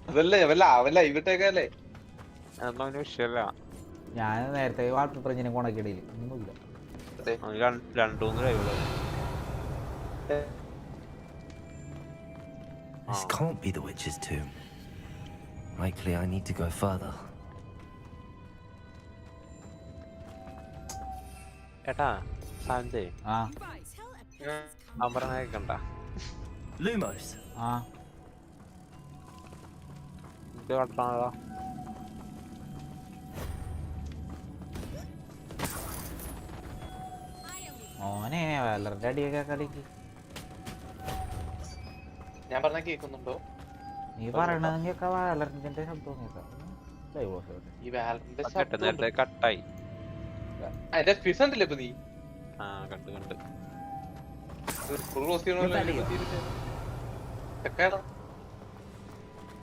അതല്ലേ അവൻ ലൈവ് ഇട്ടേക്കല്ലേ. അതൊന്നും വിഷയമല്ല. ഞാൻ നേരത്തെ വാൾപേപ്പർ ഇങ്ങനെ കൊണക്കിടയിൽ ഒന്നുമില്ല. 2-3 live. This can't be the witch's tomb. Likely I need to go further. ഏട്ടാ സാന്ത് ആ അവൻ പറഞ്ഞ കേക്കണ്ട. Lumos. ആ ഇത് കട്ടാണല്ലോ. ഓനെ വളരുടെ അടിയൊക്കെ കളിക്ക്. ഞാൻ പറഞ്ഞ കേൾക്കുന്നുണ്ടോ? നീ പറയണതൊക്കെ വളറിന്റെ ശബ്ദം കേൾക്കാം. ഈ വാലറിന്റെ കട്ട് നേരത്തെ കട്ടായി. അതിന്റെ ഫിസ് ഉണ്ടല്ലേ ഇപ്പൊ നീ ആ കണ്ട് ക്ലോസ് ചെയ്യണല്ലോ.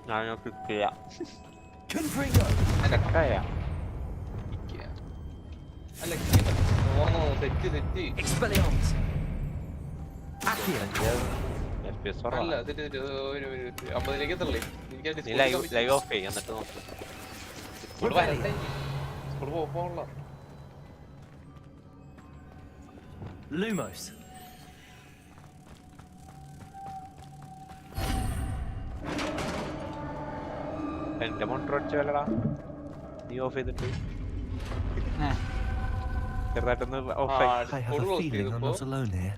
ഞാൻ ക്ലിക്ക് ചെയ്യാം. Confringo. കട്ടായ അല്ല തെറ്റ് Expelliarmus. Accio. FPS അല്ല കുറവാ. തെറ്റ് ഒരു 50ലേക്ക് എത്തല്ലേ. നീ ലൈവ് ഓഫ് ചെയ്യ് എന്നിട്ട് നോക്ക്. പോകാനുള്ള Lumos. എന്റെ മോട്ടർ അടിച്ചു വല്ലടാ. നീ ഓഫ് ചെയ്തിട്ട് ചെറുതായിട്ടൊന്ന് ഓഫ് ആയി. I have a feeling I'm not alone here.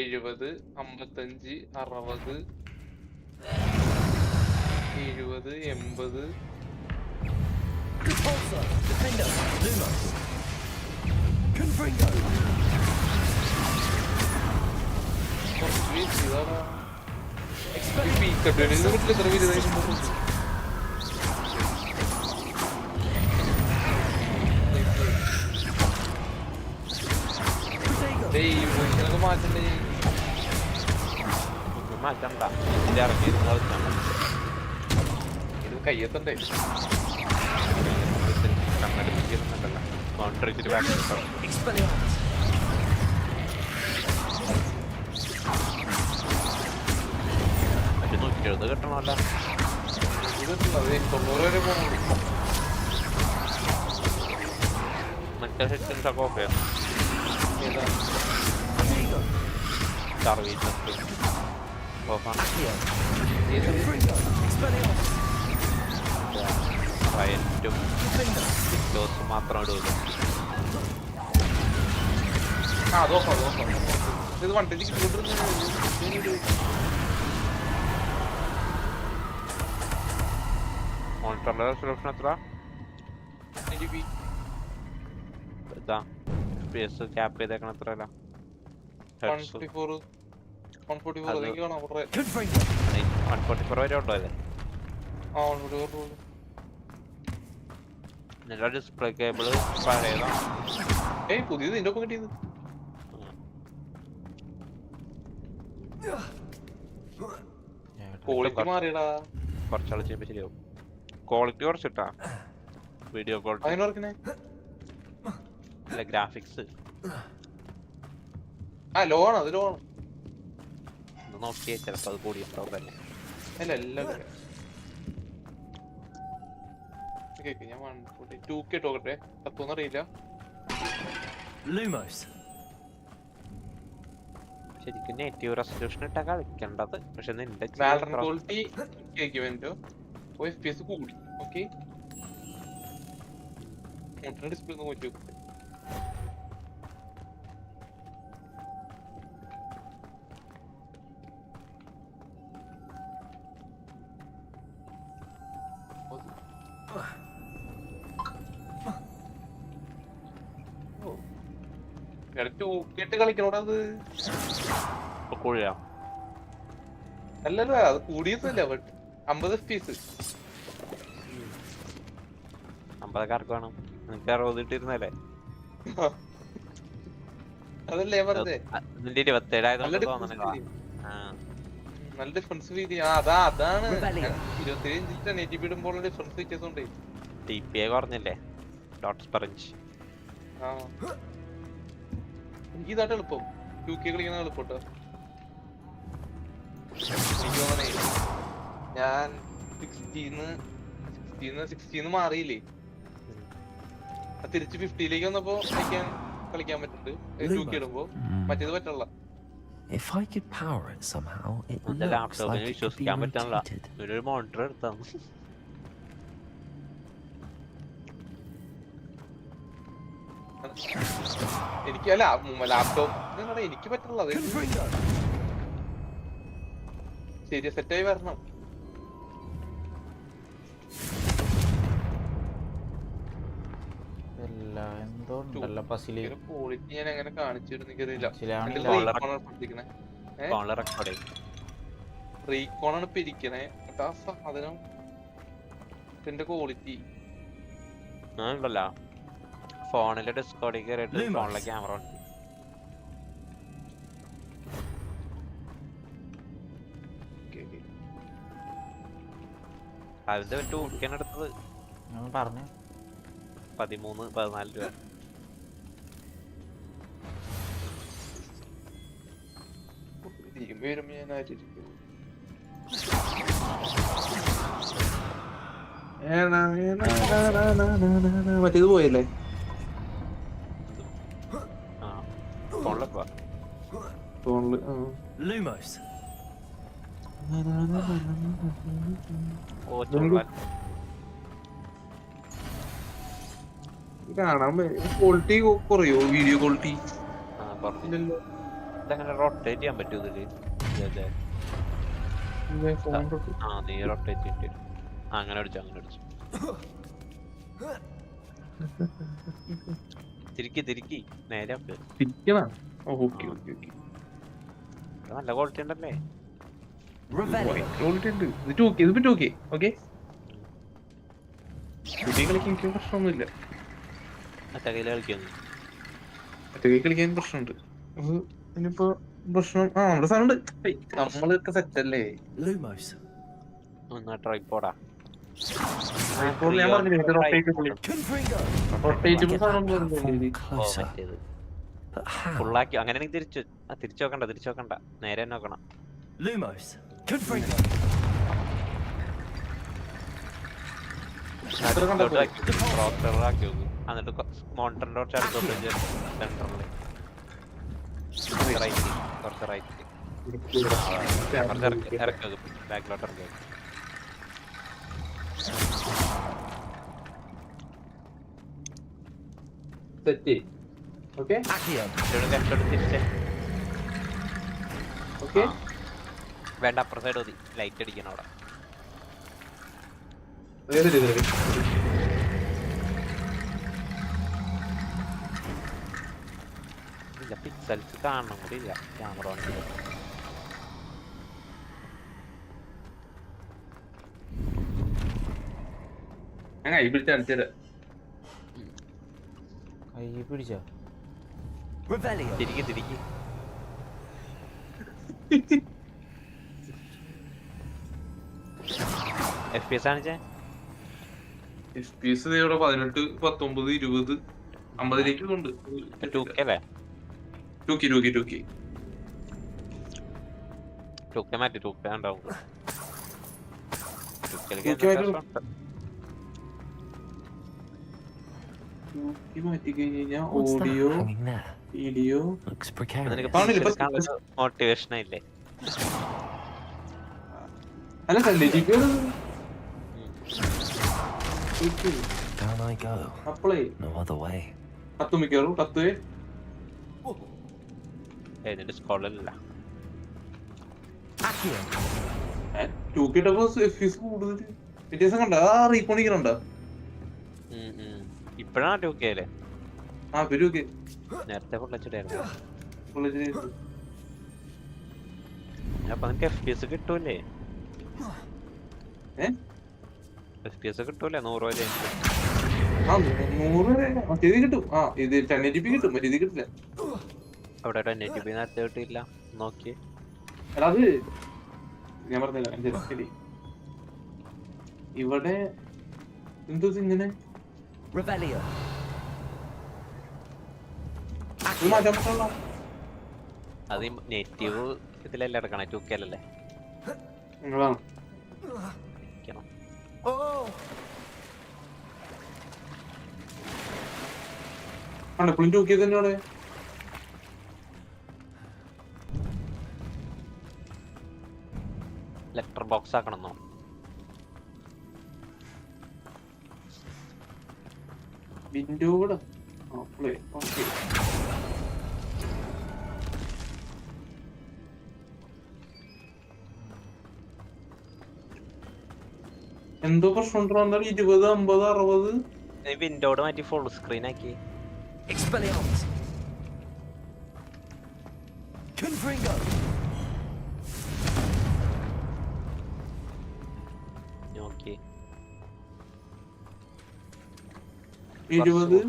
70, 55, 60, 70, 80. Repulsor. Defender. Lumos. Confringo. മാറ്റണ്ടേ മാറ്റണ്ട. ഇത് ഇറക്കി ഇത് കയ്യെത്തണ്ടേ? കണ്ണടിപ്പിക്കുന്നുണ്ടല്ലോ. കൗണ്ടർ ഇച്ചിരി ബാക്ക് Expelliarmus. മറ്റേ 170 കിട്ടണമല്ലോ. ഇത് 90 വരെ പോകുന്നു. മറ്റേ സെക്ഷൻസ് ഒക്കെ ഓഫ് ചെയ്യാം. ഏതാ സർവീസ് ഓഫാണ്. Confringo. Expelliarmus. റയറ്റും വിൻഡോസും മാത്രം ഇടുള്ളൂ. അത് നോക്കാം. ഇത് 120 കിലോമീറ്റർ മോണിറ്ററിന്റെ റെസൊല്യൂഷൻ എത്ര? ഇതാ FPS ക്യാപ്പ് ചെയ്തേക്കണ എത്ര അല്ല 144 അതൊക്കെ കാണാം. Confringo. 144 വരെ ഉണ്ടോ അല്ലേ? ആ 144. നിന്റെ ഡിസ്പ്ലേ കേബിള് പഴയതാ. പുതിയത് നിന്റെ ഒപ്പം കിട്ടിയത്. ക്വാളിറ്റി മാറിയടാ. കുറച്ചാൾ ചെയ്യുമ്പോ ശരിയാവും. ക്വാളിറ്റി കുറച്ചിട്ടാ വീഡിയോ ക്വാളിറ്റി അതിന് വർക്കണേ. അല്ല ഗ്രാഫിക്സ് ലോ ആണ്. അത് ലോ ആണ്. നോക്കിയേ ചിലപ്പോ അത് കൂടിയിട്ടുണ്ടാവും തന്നെ. അല്ല എല്ലാം ഞാൻ 2K നോക്കട്ടെ. തത്വം അറിയില്ല. Lumos. ശരിക്കും നെഗറ്റീവ് റെസൊല്യൂഷൻ ഇട്ടാ കളിക്കേണ്ടത്. പക്ഷെ നിന്റെ ക്വാളിറ്റി FPS കൂടി. ഓക്കെ ഡിസ്പ്ലേ ഒന്ന് നോക്കി നോക്കട്ടെ. കേട്ട് കളിക്കണോടാ അത്. കൂടിയാ അല്ലല്ല അത് കൂടിയൊന്നുമില്ല. ബട്ട് 50 FPS 50 വേണം. നിനക്ക് 60 ഇട്ടിരുന്നല്ലേ? അതല്ലേ ഞാൻ പറഞ്ഞേ. നിന്റെ 27 ആയതുകൊണ്ട് തോന്നണ. നല്ല ഡിഫറൻസ് ഫീൽ ചെയ്യാം. അതാണ് 27 ഇഞ്ചിന്റെ 1080p ഇടുമ്പോൾ ഡിഫറൻസ് വ്യത്യാസമുണ്ട്. DPI കുറഞ്ഞില്ലേ? Dots per inch. എനിക്ക് ഇതായിട്ട് എളുപ്പം 2K കളിക്കുന്ന എളുപ്പട്ടോ. ഞാൻ 60 മാറിയില്ലേ? തിരിച്ച് 50ലേക്ക് വന്നപ്പോ കളിക്കാൻ പറ്റുന്നുണ്ട് 2K ഇടുമ്പോ. മറ്റേത് പറ്റുള്ള. If I could power it somehow, it എന്റെ looks ലാപ്ടോപ്പിന് like it could be വിശ്വസിക്കാൻ പറ്റാനുള്ള rotated. ഒരു മോണിറ്റർ എടുത്താണ്. എനിക്കല്ല ലാപ്ടോപ്പ് എനിക്ക് പറ്റുള്ളത് ശരി സെറ്റായി വരണം. ക്വാളിറ്റി ഞാൻ എങ്ങനെ കാണിച്ചിരുന്നു എനിക്കറിയില്ല. റീകോണാണ് ഇപ്പൊ ഇരിക്കണേ. ആ സാധനം ഇതിന്റെ ക്വാളിറ്റി ഉണ്ടല്ലോ ഫോണിലെ ഡിസ്കോഡിൽ കയറിയിട്ട് ഫോണിലെ ക്യാമറ ഉണ്ട്. അതിന്റെ 2K എടുത്തത് പറഞ്ഞു 13-14 രൂപ. മറ്റേത് പോയല്ലേ ഫോണില് Lumos. കാണാൻ ക്വാളിറ്റി കുറയോ വീഡിയോ ക്വാളിറ്റി? ഇതങ്ങനെ റൊട്ടേറ്റ് ചെയ്യാൻ പറ്റും ഇതില്. നീ റൊട്ടേറ്റ് ചെയ്തിട്ട് അങ്ങനെ അടിച്ചു തിരിക്കി നേരെ നല്ല ക്വാളിറ്റി ഉണ്ടല്ലേ. കളിക്കാൻ പ്രശ്നമൊന്നുമില്ല. മറ്റേ കയ്യിൽ കളിക്കുന്നു കളിക്കാൻ പ്രശ്നമുണ്ട്. ഇനിയിപ്പോ പ്രശ്നം നമ്മുടെ സാധനം നമ്മളൊക്കെ സെറ്റ് അല്ലേ. ട്രൈപോഡാ ഫുള്ളാക്കി. അങ്ങനെ തിരിച്ചു നോക്കണ്ട നേരെ നോക്കണം. എന്നിട്ട് മോണിറ്ററിന്റെ കുറച്ച് അടുത്തോട്ട് സെന്ററില് കുറച്ച് റൈറ്റ് ഇറക്കി ബാക്കിലോട്ട് ഇറക്കി. വേണ്ട അപ്പുറ സൈഡ് മതി. ലൈറ്റ് അടിക്കണം അവിടെ. പിക്സൽസ് കാണണം കൂടി ഇല്ല ക്യാമറ വണ്ടി. കൈ പിടിച്ചോ തിരികെ FPS കാണിച്ചേ. FPS ഇവിടെ 18, 19, 20, 50 ഉണ്ട്. 2K അല്ലേ? 2K മാറ്റി 2K ഉണ്ടാവും. ഓഡിയോ വീഡിയോ മോട്ടിവേഷൻ ഇല്ലേ? അല്ല Down I go. No other way. 10 മിക്കവാറും 10 എന്നിട്ട് സ്കോളല്ല 2K FPS കൂടുതൽ വ്യത്യാസം കണ്ട. ആ റീകോണിക്കണുണ്ടോ? ഇപ്പഴാണ് 2K അല്ലേ? നേരത്തെ പൊള്ളച്ചിട്ടായിരുന്നു. അപ്പൊ നിനക്ക് FPS കിട്ടൂലേ? FPS കിട്ടൂലേ 100 രൂപ? 100 കിട്ടും. ഇത് 1080p കിട്ടും. ഇത് കിട്ടില്ല. അവിടെ 1080p നേരത്തെ കിട്ടിയില്ല. നോക്കിയേ അത് ഞാൻ പറഞ്ഞില്ല. ശരി ഇവിടെ എന്തോ ഇങ്ങനെ അത് നെറ്റീവ് ഇതിലല്ലേ എടുക്കണേ? 2K അല്ലേ? Letter box ആക്കണമെന്നോ? വിൻഡോ കൂടെ എന്തോ പ്രശ്നം 20, 50, 60. വിൻഡോട് മാറ്റി ഫുൾ സ്ക്രീൻ ആക്കി. Expelliarmus. Confringo. ഓക്കെ 20,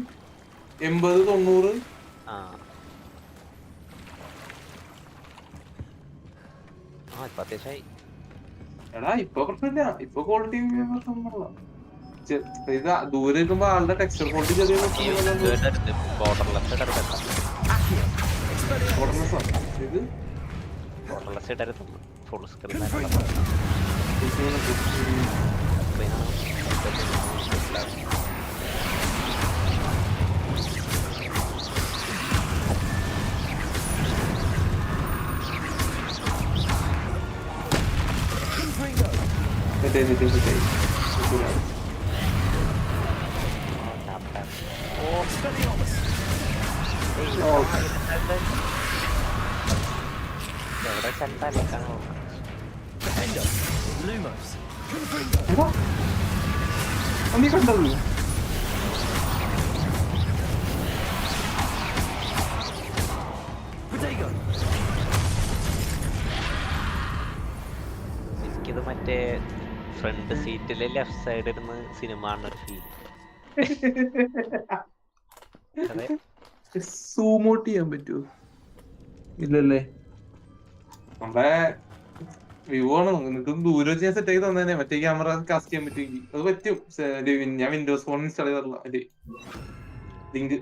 80, 90. ഇപ്പൊ അത്യാവശ്യമായി. എടാ ഇപ്പൊ പ്രശ്നമില്ല, ഇപ്പൊ ക്വാളിറ്റി പ്രശ്നമൊന്നുമില്ല. ഇത് ദൂരെ നിൽക്കുമ്പോ ആളുടെ ടെക്സ്ചർ ക്വാളിറ്റി ചെറിയ ബോർഡർലെസ് ഇത് ഇടരുത് ഫുൾ സ്ക്രീൻ. എവിടെ കണ്ടാലോ Lumos. നീ കണ്ടത് എനിക്കിത് മറ്റേ ഫ്രണ്ട് സീറ്റിലെ ലെഫ്റ്റ് സൈഡിൽ ഇരുന്ന് സിനിമ കാണുന്നൊരു ഫീൽ. സൂമോട്ട് ചെയ്യാൻ പറ്റുമോ? ഇല്ലല്ലേ. നമ്മുടെ വ്യൂ ആണ്. നിനക്ക് ദൂരെ വെച്ച് ഞാൻ സെറ്റ് ആക്കി തന്നെ മറ്റേ ക്യാമറ കാസ്റ്റ് ചെയ്യാൻ പറ്റുമെങ്കിൽ അത് പറ്റും. ഞാൻ വിൻഡോസ് ഫോൺ ഇൻസ്റ്റാൾ ചെയ്തിട്ടുള്ള അല്ലേ ലിങ്ക്.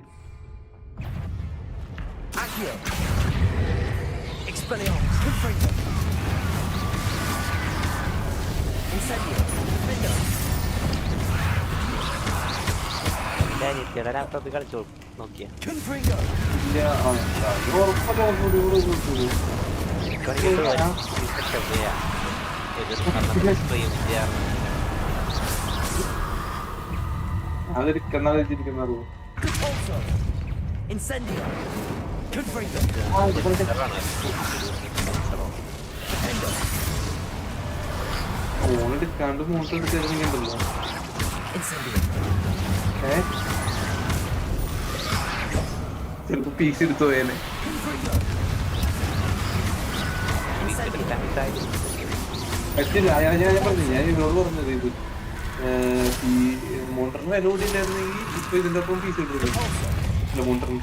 ലാപ്ടോപ്പിൽ കളിച്ചോ നോക്കിയാ അതൊരിക്കുന്നറിയോ? ഫോണെടുക്കാണ്ട് മോട്ടെടുത്തിരുന്നുണ്ടല്ലോ. ചിലപ്പോ പീസ് എടുത്തു പോയേനെ. പറ്റില്ല. ഞാൻ പറഞ്ഞു, ഞാൻ ഇവരോട് പറഞ്ഞത് ഇത് ഈ മോണ്ടറിന് വില കൂടിയില്ലായിരുന്നെങ്കിൽ ഇപ്പൊ ഇതിന്റെ ഒപ്പം പീസ് എടുത്തില്ല. മോണ്ടറിന്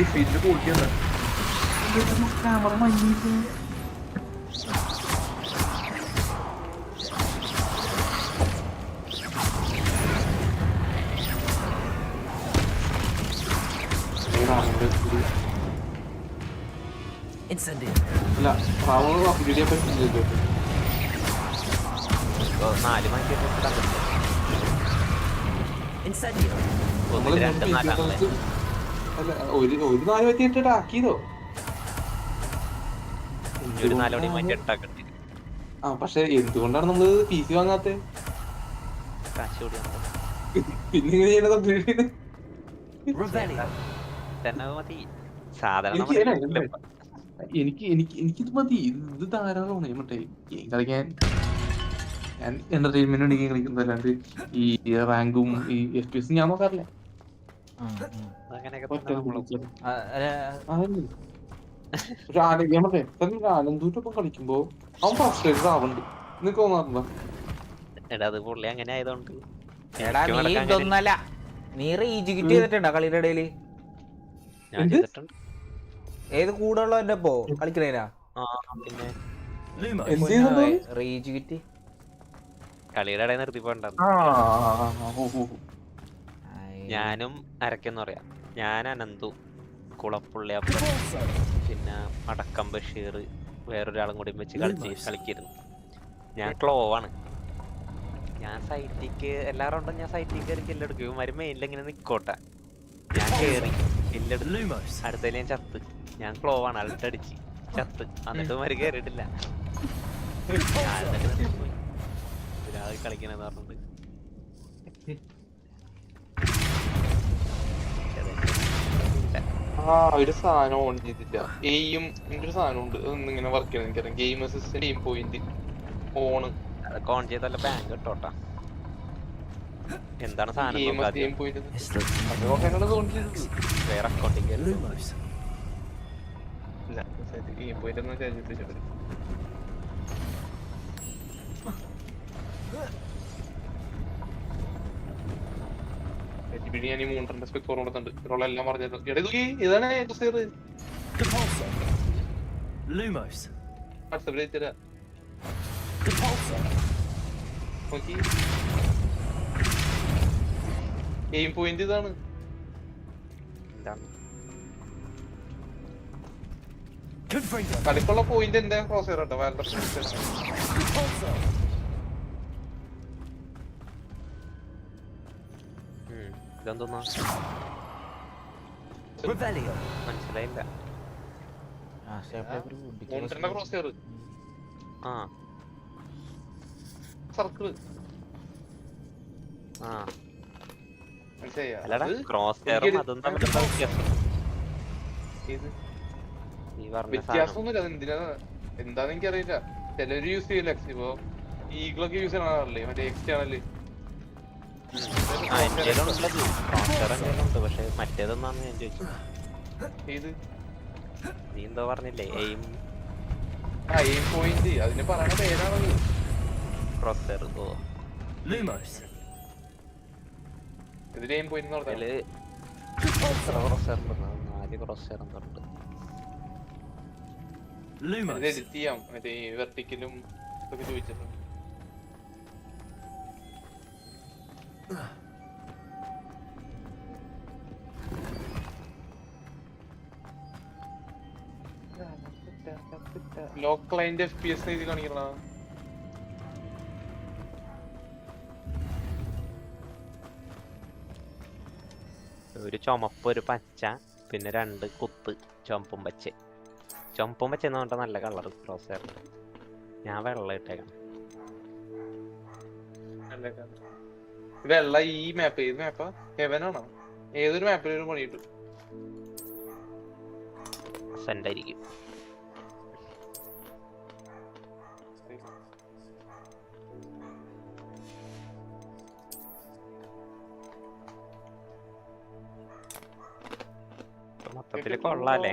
ഡിഫീറ്റിന്റെ ക്വാളിറ്റി ക്യാമറ മഞ്ഞിട്ട് അല്ല റാവണ അപ്ഗ്രേഡ് ചെയ്യാൻ പറ്റില്ലല്ലോ. 4 മണിക്കൂർ അല്ല ഒരു 4 പറ്റിയിട്ടാ ആക്കിയതോ. പക്ഷെ എന്തുകൊണ്ടാണ് നമ്മള് പി സി വാങ്ങാത്ത? പിന്നെ ഇങ്ങനെ ചെയ്യണത് അപ്ഗ്രേഡ് ചെയ്യുന്നത്? എനിക്കിത് മതി. ഇത് ധാരാളമാണ്. മറ്റേ ഗെയിം കളിക്കാൻ ഞാൻ എന്റർടൈൻമെന്റ് വേണ്ടി ഗെയിം കളിക്കുന്നത്. അല്ലാണ്ട് ഈ റാങ്കും ഈ FPS ഞാൻ നോക്കാറില്ല. പക്ഷെ ആനന്ദൂറ്റൊപ്പം കളിക്കുമ്പോ അവൻ ഫ്രസ്ട്രേറ്റഡ് ആവുന്നുണ്ട്. നിനക്ക് തോന്നാറുണ്ടോ? അങ്ങനെ ആയതുകൊണ്ട് നീ റീജിഗിറ്റ് ചെയ്തിട്ടുണ്ടോ കളിയുടെ ഇടയില്? ഏത് കൂടെ ഉള്ളവന്റെ ഇപ്പോ കളിക്കണേനാ? റീജിഗിറ്റ് കളിയുടെ ഇടയിൽ നിർത്തിപ്പോണ്ട. ഞാനും അരക്കെന്ന് പറയാം. ഞാൻ അനന്തു, കുളപ്പുള്ളി അപ്പൻ, പിന്നെ അടക്കം ബഷീർ, വേറൊരാളും കൂടി വെച്ച് കളിക്കിരുന്നു. ഞാൻ ക്ലോവാണ്. ഞാൻ സൈറ്റിക്ക് എല്ലാ റൗണ്ടും ഞാൻ സൈറ്റിൽ കയറി കില്ലെടുക്കും. ഇവന്മാര് മെയിനിൽ ഇങ്ങനെ നിക്കോട്ടെ. ഞാൻ കയറി കില്ലെടുത്തു. അടുത്തതിൽ ഞാൻ ചത്ത്. ഞാൻ ക്ലോവാണ്. അൾട്ടടിച്ച് ചത്ത്. എന്നിട്ട് ഇവന്മാര് കയറിയിട്ടില്ല. കളിക്കണെന്ന് പറഞ്ഞിട്ട്. ഒരു സാധനം ഓൺ ചെയ്തില്ല. എയും ഒരു സാധനം ഉണ്ട്, അതൊന്നും ഇങ്ങനെ വർക്ക് ചെയ്യണം. എനിക്കറിയാം game assistant aim point on. അതൊക്കെ ഓൺ ചെയ്തല്ല ബാങ്ക് കിട്ടോട്ടാ. എന്താണ് സാധനം എയിം പോയിന്റ് വേറെ അക്കൗണ്ടിങ് ഇല്ല. എയിം പോയിന്റ് ഒന്നും ചെയ്തിട്ടില്ല. ഞാൻ ഈ 3 സ്പെക്ടർ കൊടുത്തുണ്ട്. ഇവരെല്ലാം പറഞ്ഞത് ഇതാണ് Lumos. എയിം പോയിന്റ് ഇതാണ്. കളിക്കുള്ള പോയിന്റ് എന്റെ ക്രോസ് ചെയ്യട്ടോ. ഇതെന്തോന്നാ മനസ്സിലായില്ല. ക്രോസ് ചെയ്യറ് ആ സർക്കിള് ആ മനസ്സിലായോ? അല്ലടാ ക്രോസ് ഹെയറും അതും തമ്മിലുള്ള വ്യത്യാസം. ഈ പറഞ്ഞ വ്യത്യാസമൊന്നുമില്ല. അതെന്തിനാ എന്താന്ന് എനിക്കറിയില്ല. ചിലര് യൂസ് ചെയ്യില്ല. ഇപ്പൊ ഈഗിളൊക്കെ യൂസ് ചെയ്യണല്ലേ മറ്റേ എക്സ്റ്റേണല്. പക്ഷെ മറ്റേതൊന്നാന്ന് ഞാൻ ചോദിച്ചു. ഏത് നീ എന്തോ പറഞ്ഞില്ലേ എയിം എയിം പോയിന്റ്, അതിന് പറയുന്ന പേരാണത്. Cross hair. ഓ Lumos. ഇതിൽ aim point cross hair 4 cross hair എന്തുണ്ട്. Lumos. എഡിറ്റ് ചെയ്യാം. മറ്റേ വെർട്ടിക്കലും ഇതൊക്കെ ചോദിച്ചിട്ടുണ്ട്. ലോക്ക് ക്ലൈന്റ് FPS എഴുതി കാണിക്കണ. ഒരു ചുമപ്പ് ഒരു പച്ച പിന്നെ 2 കുത്ത് ചുമപ്പും പച്ച. ചുമപ്പും പച്ച എന്ന് പറഞ്ഞാൽ നല്ല കളർ ക്രോസ് ഹെയർ. ഞാൻ വെള്ളം ഇട്ടേക്കണം. വെള്ള ഈ മാപ്പ് ഏത് മാപ്പാ? ഹെവനാണോ? ഏതൊരു മാപ്പിൽ പണി കിട്ടും. സെന്റായിരിക്കും. മൊത്തത്തില് കൊള്ളാല്ലേ?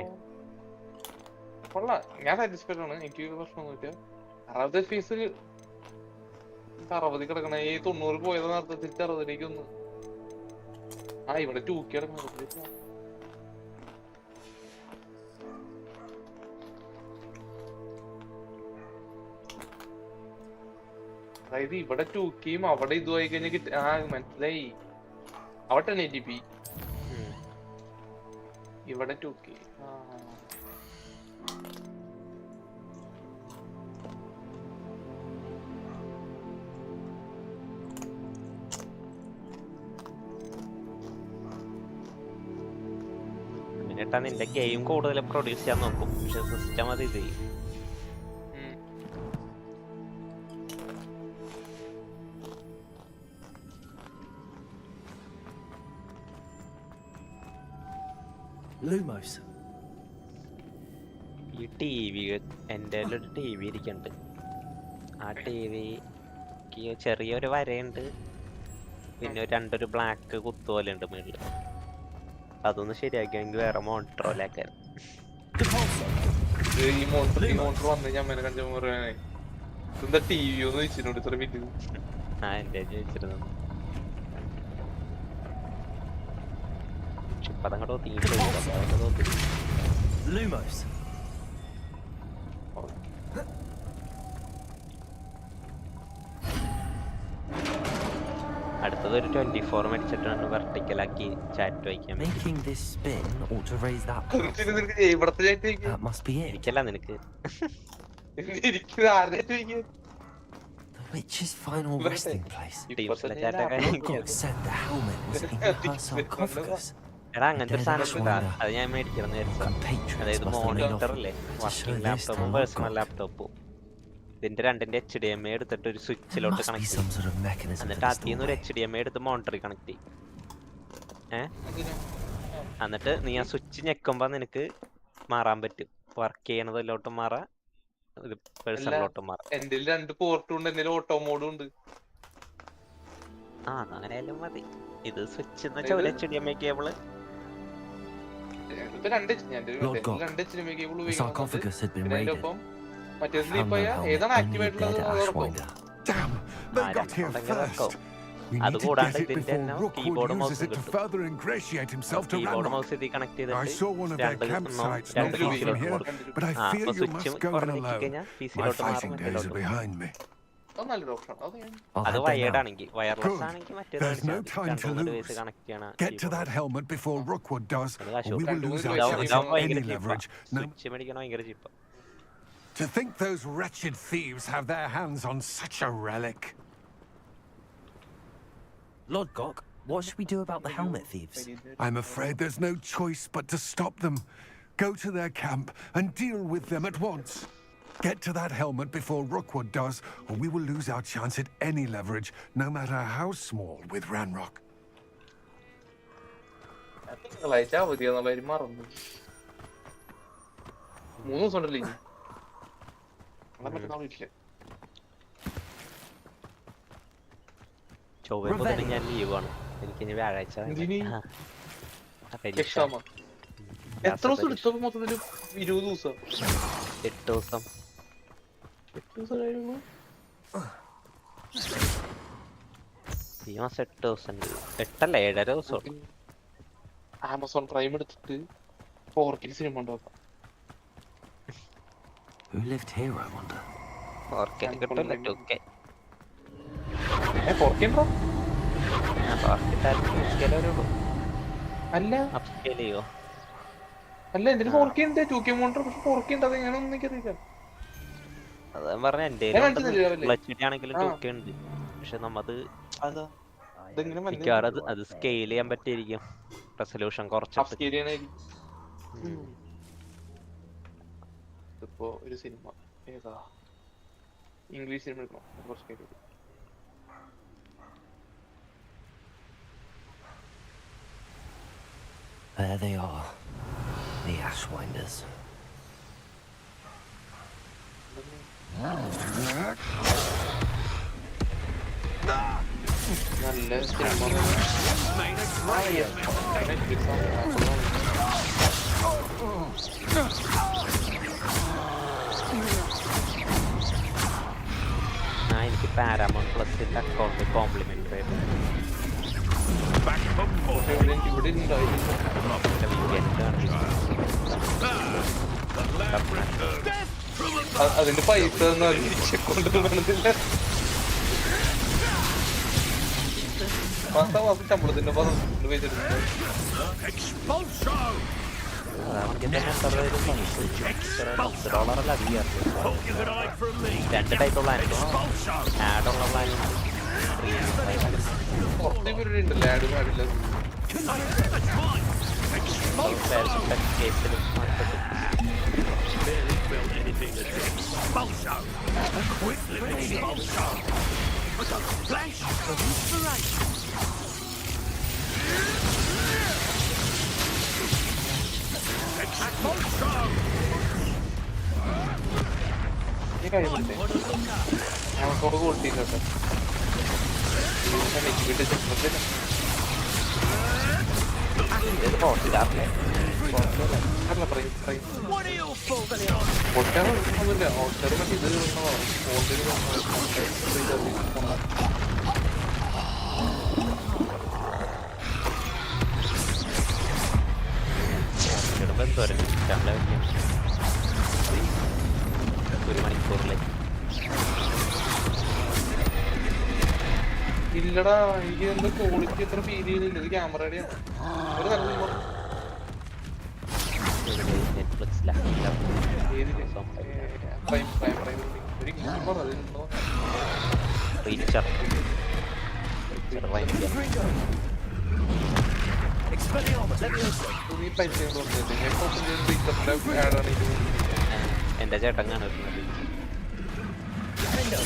കൊള്ളാം. ഞാൻ സാറ്റിസ്ഫൈഡ് ആണ്. എനിക്ക് പ്രശ്നമൊന്നുമില്ല. 60 ഫീസ് 60 കിടക്കണ. ഈ 90 പോയത് നടത്തി 60ലേക്ക് ഒന്ന്. ഇവിടെ 2K കിടക്കണം. അതായത് ഇവിടെ 2Kയും അവിടെ ഇതുമായി കഴിഞ്ഞ മനസ്സിലായി. അവിടെ 1080p, ഇവിടെ 2K. എന്നിട്ടാ നിന്റെ ഗെയിം കൂടുതൽ പ്രൊഡ്യൂസ് ചെയ്യാൻ നോക്കും. പക്ഷെ സിസ്റ്റം അത് ഇത് ചെയ്യും. Lumos. ഈ ടി വി എൻ്റെ ഒരു ടി വി ഇരിക്കുന്നുണ്ട്. ആ ടി വിക്ക് ചെറിയൊരു വരയുണ്ട്. പിന്നെ 2 ബ്ലാക്ക് കുത്തു പോലെ ഉണ്ട് മുകളിൽ. അതൊന്ന് ശരിയാക്കിയെങ്കിൽ വേറെ മോണിറ്ററിലാക്കാൻ. ഈ മോണിറ്റർ വന്ന് ഞാൻ കണ്ട എന്താ ടി വി ഒന്ന് വെച്ചിട്ടുണ്ട് ഇത്ര മിനിറ്റ്. എൻ്റെ ചോദിച്ചിരുന്നു. പക്ഷെ ഇപ്പം അതങ്ങോട്ട് തീറ്റ. Lumos. അടുത്തത് ഒരു 24 മേടിച്ചിട്ടാണ് വെർട്ടിക്കലാക്കി ചാറ്റ് വയ്ക്കാൻ. Making this spin ought to raise that. That must be it. എനിക്കല്ല നിനക്ക്. The witch's final resting place. ടീംസിലെ ചാറ്റൊക്കെ God said the helmet was in her sarcophagus. എടാ അങ്ങനത്തെ സാധനം അത് ഞാൻ മേടിക്കണം വിചാരിച്ചു. അതായത് മോണിറ്റർ അല്ലേ, വർക്കിംഗ് ലാപ്ടോപ്പും പേഴ്സണൽ ലാപ്ടോപ്പും ഇതിന്റെ രണ്ടിന്റെ HDMI എടുത്തിട്ട് ഒരു സ്വിച്ചിലോട്ട് കണക്ട് ചെയ്യും. എന്നിട്ട് അതിൽ നിന്ന് ഒരു HDMI എടുത്ത് മോണിറ്ററിൽ കണക്ട് ചെയ്യും. എന്നിട്ട് നീ ആ സ്വിച്ച് ഞെക്കുമ്പോ നിനക്ക് മാറാൻ പറ്റും. വർക്ക് ചെയ്യണതിലോട്ടും മാറാം, പേഴ്സണലോട്ടും മാറാം. എന്റെ 2 പോർട്ടും ഉണ്ട്, എന്റെ ഓട്ടോ മോഡും ഉണ്ട്. അങ്ങനെയായാലും മതി. ഇത് സ്വിച്ച് എന്ന് വെച്ചാൽ ഒരു HDMI cable. Lord God, the sarcophagus had been raided. ഏതാണ് ആക്റ്റീവ് ആയിട്ടുള്ളത്? Damn, they got here first. We need to get it before Rookwood uses it to further ingratiate himself to Ranrock. I saw one of their campsites not far from here, but I fear you must go in alone. My fighting days are behind me. അത് wired ആണെങ്കിൽ, wireless ആണെങ്കിൽ There's no time to lose. Get to that helmet before Rookwood does, or we will lose our chance of any leverage. Switch മേടിക്കണ ഭയങ്കര ചീപ്പാ. To think those wretched thieves have their hands on such a relic. Lord Gok, what should we do about the helmet thieves? I'm afraid there's no choice but to stop them. Go to their camp and deal with them at once. Get to that helmet before Rookwood does, or we will lose our chance at any leverage, no matter how small, with Ranrock. ചൊവ്വ മുതൽ ഞാൻ ലീവാണ്. എനിക്കിനി വ്യാഴാഴ്ച എത്ര ദിവസം എടുത്തു? മൊത്തത്തില് 20 ദിവസം, 8 ദിവസം. 8 ദിവസം കഴിയുമ്പോ ഈ മാസം 8 ദിവസം, 8 അല്ല 7.5 ദിവസം. ആമസോൺ പ്രൈം എടുത്തിട്ട് 4K സിനിമ ഉണ്ടാക്കാം. Who lived here, I wonder? 4K കിട്ടില്ല, 2K. 4K ഉണ്ടോ? 4K അപ്സ്കെയിൽ ചെയ്യോ? അല്ല, എന്തിന് 4K ഉണ്ട്? 2K മോണിറ്റർ, പക്ഷെ 4K ഉണ്ട്. അത് എങ്ങനെയാണെന്ന് എനിക്കറിയില്ല. അതാ പറഞ്ഞ എന്റെ ആണെങ്കിലും 2K ഉണ്ട്. പക്ഷെ നമ്മത് മിക്കവാറും അത് സ്കെയിൽ ചെയ്യാൻ പറ്റിയിരിക്കും, റെസൊല്യൂഷൻ കുറച്ചിട്ട്. ഇപ്പോ ഒരു സിനിമ ഏതാ, ഇംഗ്ലീഷ് സിനിമ എടുക്കണം, കുറച്ച് There they are, the Ashwinders. നല്ല സിനിമ. എനിക്ക് പാരാമൗണ്ട് പ്ലസിന്റെ അക്കൗണ്ട് കോംപ്ലിമെന്ററി ആയിട്ട് അതിന്റെ പൈസ കൊണ്ടുവന്നില്ല. മാസം ശമ്പളത്തിന്റെ $10 അധികം. 2 ടൈപ്പ് പ്ലാനുണ്ടോ? ആഡുള്ള പ്ലാനും ഉണ്ടല്ലേ, ആഡ് പാടില്ല. കേസിലും ഞങ്ങൾക്കോട് കൊടുത്തില്ല. ഒരു മണിക്കൂറിലേക്ക് ഇല്ലടാ, എനിക്ക് എന്താ ക്വാളിറ്റി എത്ര ഫീൽ ചെയ്യുന്നില്ല. ഇത് ക്യാമറയുടെ ഒരു നല്ല എന്റെ ചേട്ടങ്ങാണ് Defender.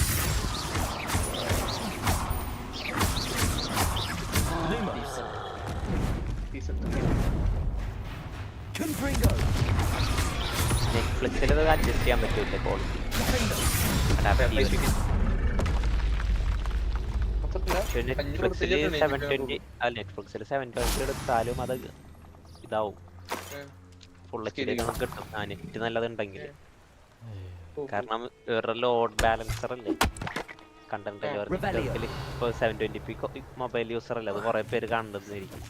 Lumos. Confringo. നെറ്റ്ഫ്ലിക്സിൽ അത് അഡ്ജസ്റ്റ് ചെയ്യാൻ പറ്റൂല ക്വാളിറ്റി. നെറ്റ്ഫ്ലിക്സിൽ 720 നെറ്റ്ഫ്ലിക്സിൽ 720 എടുത്താലും അത് ഇതാവും. ഫുൾ എച്ച് ഡി നമുക്ക് കിട്ടും നെറ്റ് നല്ലതുണ്ടെങ്കിൽ. കാരണം വേറെ ലോഡ് ബാലൻസർ അല്ലേ കണ്ടന്റ് ഡെലിവറി. ഇപ്പോൾ 720p മൊബൈൽ യൂസർ അല്ലേ, അത് കുറേ പേര് കാണുന്നതായിരിക്കും.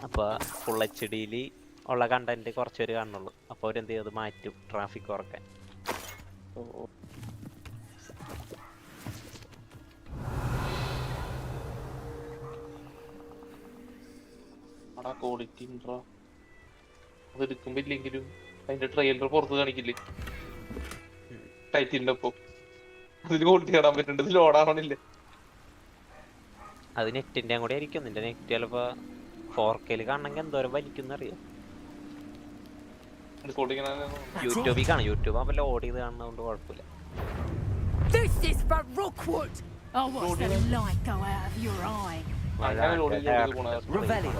അപ്പോൾ ഫുൾ എച്ച് ഡിയിൽ ഉള്ള കണ്ടന്റ് കുറച്ച് പേര് കാണുന്നുള്ളൂ. അപ്പോൾ അവരെന്ത് ചെയ്യും, അത് മാറ്റും ട്രാഫിക് കുറക്കാൻ. ക്വാളിറ്റി അത് എടുക്കുമ്പോ ഇല്ലെങ്കിലും അതിന്റെ ട്രെയിലർ പുറത്ത് കാണിക്കില്ലേ ടൈറ്റിലിന്റെ ഒപ്പം, അതിൽ ക്വാളിറ്റി കാണാൻ പറ്റുന്നുണ്ട്, ലോഡാവണില്ല. അത് നെറ്റിന്റെ കൂടെ ആയിരിക്കും. നിന്റെ നെറ്റ് ചിലപ്പോ 4K കാണണമെങ്കിൽ എന്തോരം വലിക്കും അറിയാം. യൂട്യൂബിൽ കാണാം, യൂട്യൂബ് ആകുമ്പോൾ ലോഡ് ചെയ്ത് കാണുന്നതുകൊണ്ട് കുഴപ്പമില്ല. This is for Rookwood. Oh, what's the light go out of your eye? Revelio.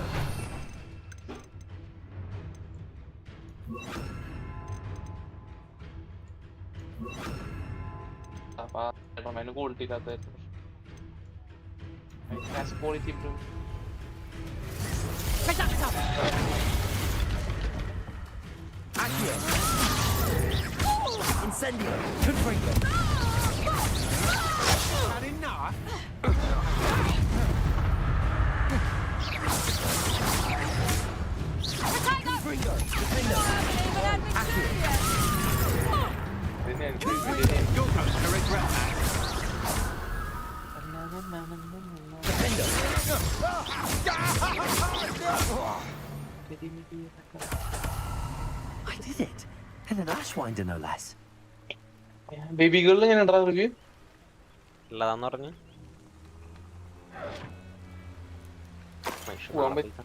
Quality ഇല്ലാത്ത quality improve. Incendio. Confringo. Not enough. Confringo. Defender. You're going to regret that. Defender. I did it. And an Ashwinder, no less. Baby ഗേളിൽ ഞാൻ ഉണ്ടാ review ഉള്ളതാന്ന് പറഞ്ഞു. പോവാൻ പറ്റില്ല.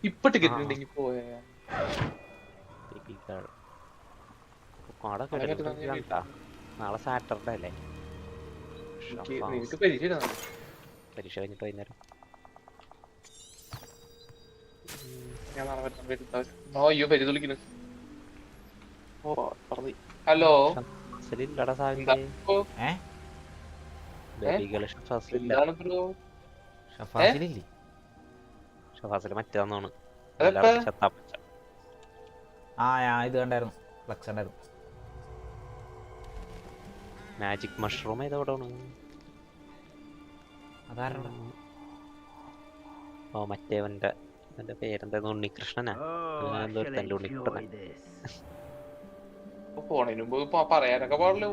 ഇപ്പൊ ticket ഉണ്ടെങ്കിൽ പോയാ നാളെ സാറ്റർഡേ അല്ലേ? നിനക്ക് പരീക്ഷ പരീക്ഷ കഴിഞ്ഞിട്ട് വൈകുന്നേരം. ഞാൻ നാളെ അയ്യോ പരി വിളിക്കുന്നു. ഹലോ ഷഫാസില് മറ്റേതാന്നാണ്. ഇത് കണ്ടായിരുന്നു, ഫ്ലക്സ് ഉണ്ടായിരുന്നു. മാജിക് മഷ്റൂം ഏതോടാണ്? അതാരാണ്? ഓ മറ്റേവന്റെ എന്റെ പേരെന്തായിരുന്നു? ഉണ്ണികൃഷ്ണനാ? എന്തോ ഉണ്ണികൃഷ്ണൻ. പോണതിന് മുമ്പ് പറയാനൊക്കെ പാടില്ല.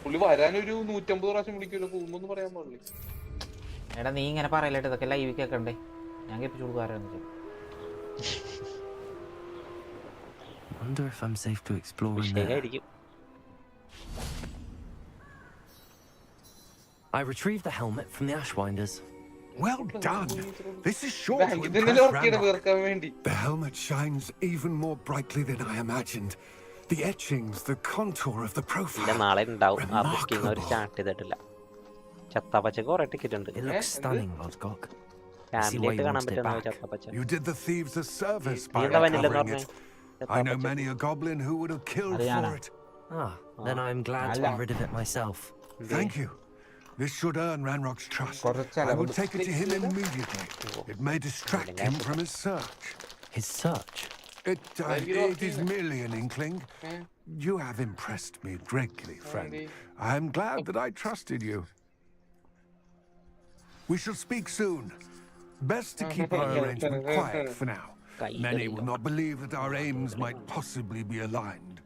പുള്ളി വരാനൊരു 150 പ്രാവശ്യം വിളിക്കൂല്ലോ, പോകുമ്പോന്ന് പറയാൻ പാടില്ല. എടാ നീ ഇങ്ങനെ പറയല്ലേട്ട്, ഇതൊക്കെ ലൈവ് കേൾക്കണ്ടേ? ഞാൻ കേൾപ്പിച്ചു കൊടുക്കാറുണ്ട്. Wonder if I'm safe to explore in there. I retrieved the helmet from the Ashwinders. Well done. This is sure to impress Ranrock. The helmet shines even more brightly than I imagined. The etchings, the contour of the profile. It looks stunning, Lodgok. You did the thieves a service by recovering it. I know many a goblin who would have killed for it. Then I'm glad to be rid of it myself. Thank you. This should earn Ranrock's trust. I will take it to him immediately. It may distract him from his search. His search? It is merely an inkling. You have impressed me greatly, friend. I am glad that I trusted you. We shall speak soon. Best to keep our arrangement quiet for now. Many will not believe that our aims might possibly be aligned.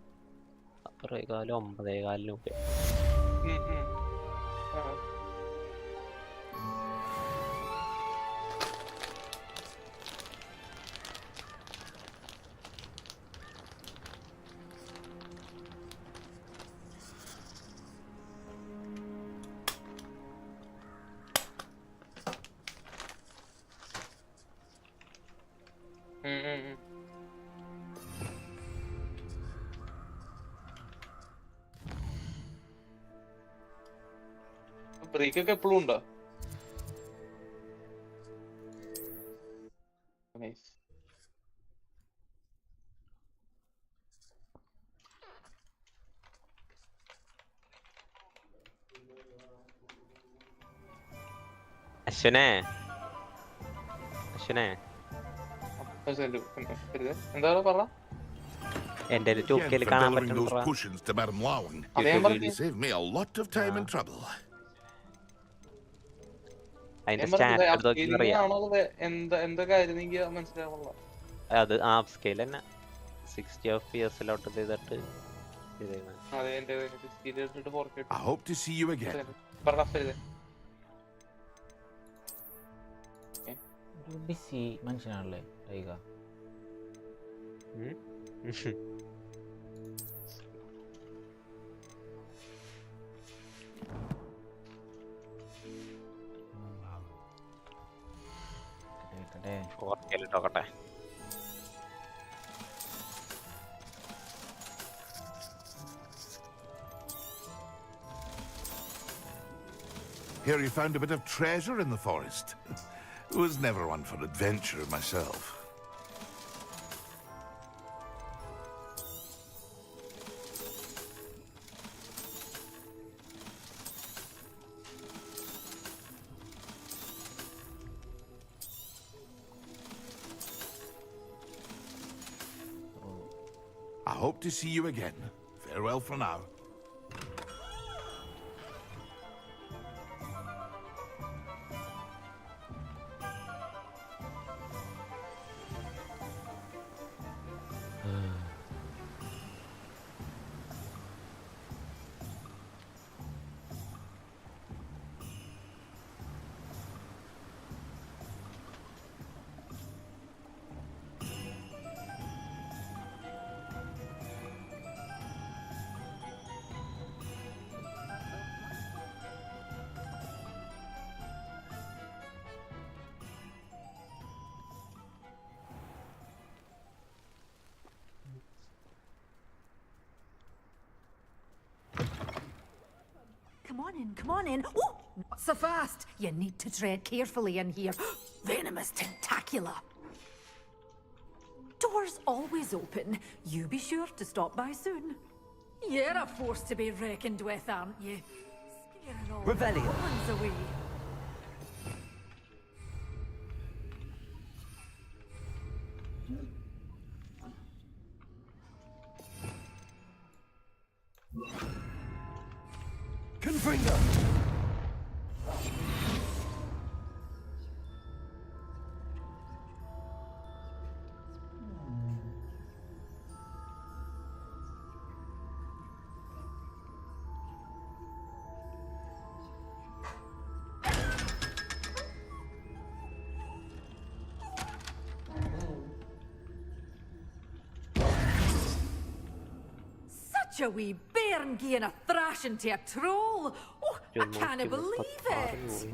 ട്രീക്കൊക്കെ എപ്പോഴും ഉണ്ടോ? Nice. അശ്വനെ എന്താ പറഞ്ഞ? എന്റെ ഒരു ടൂക്കയിൽ കാണാൻ പറ്റുന്നുണ്ടോ? അതിന്റെ standard നോക്കി അറിയാം. എന്താ കാര്യം എനിക്ക് മനസ്സിലാവുള്ള. അത് ഹാഫ് സ്കെയിൽ തന്നെ 60 FPS ചെയ്തിട്ട് I hope to see you again. Busy മനുഷ്യനാണല്ലേ ടൈഗ. ഓർക്കലിട്ടോക്കട്ടെ. Here you found a bit of treasure in the forest. Was never one for adventure myself. I hope to see you again. Farewell for now. Come on in. Oh, not so fast. You need to tread carefully in here. Venomous tentacula. Doors always open. You be sure to stop by soon. You're a force to be reckoned with, aren't you? Scaring all the villains away. Confringo! Such a wee bairn giving a thrashing to a troll. Oh, I can't believe it.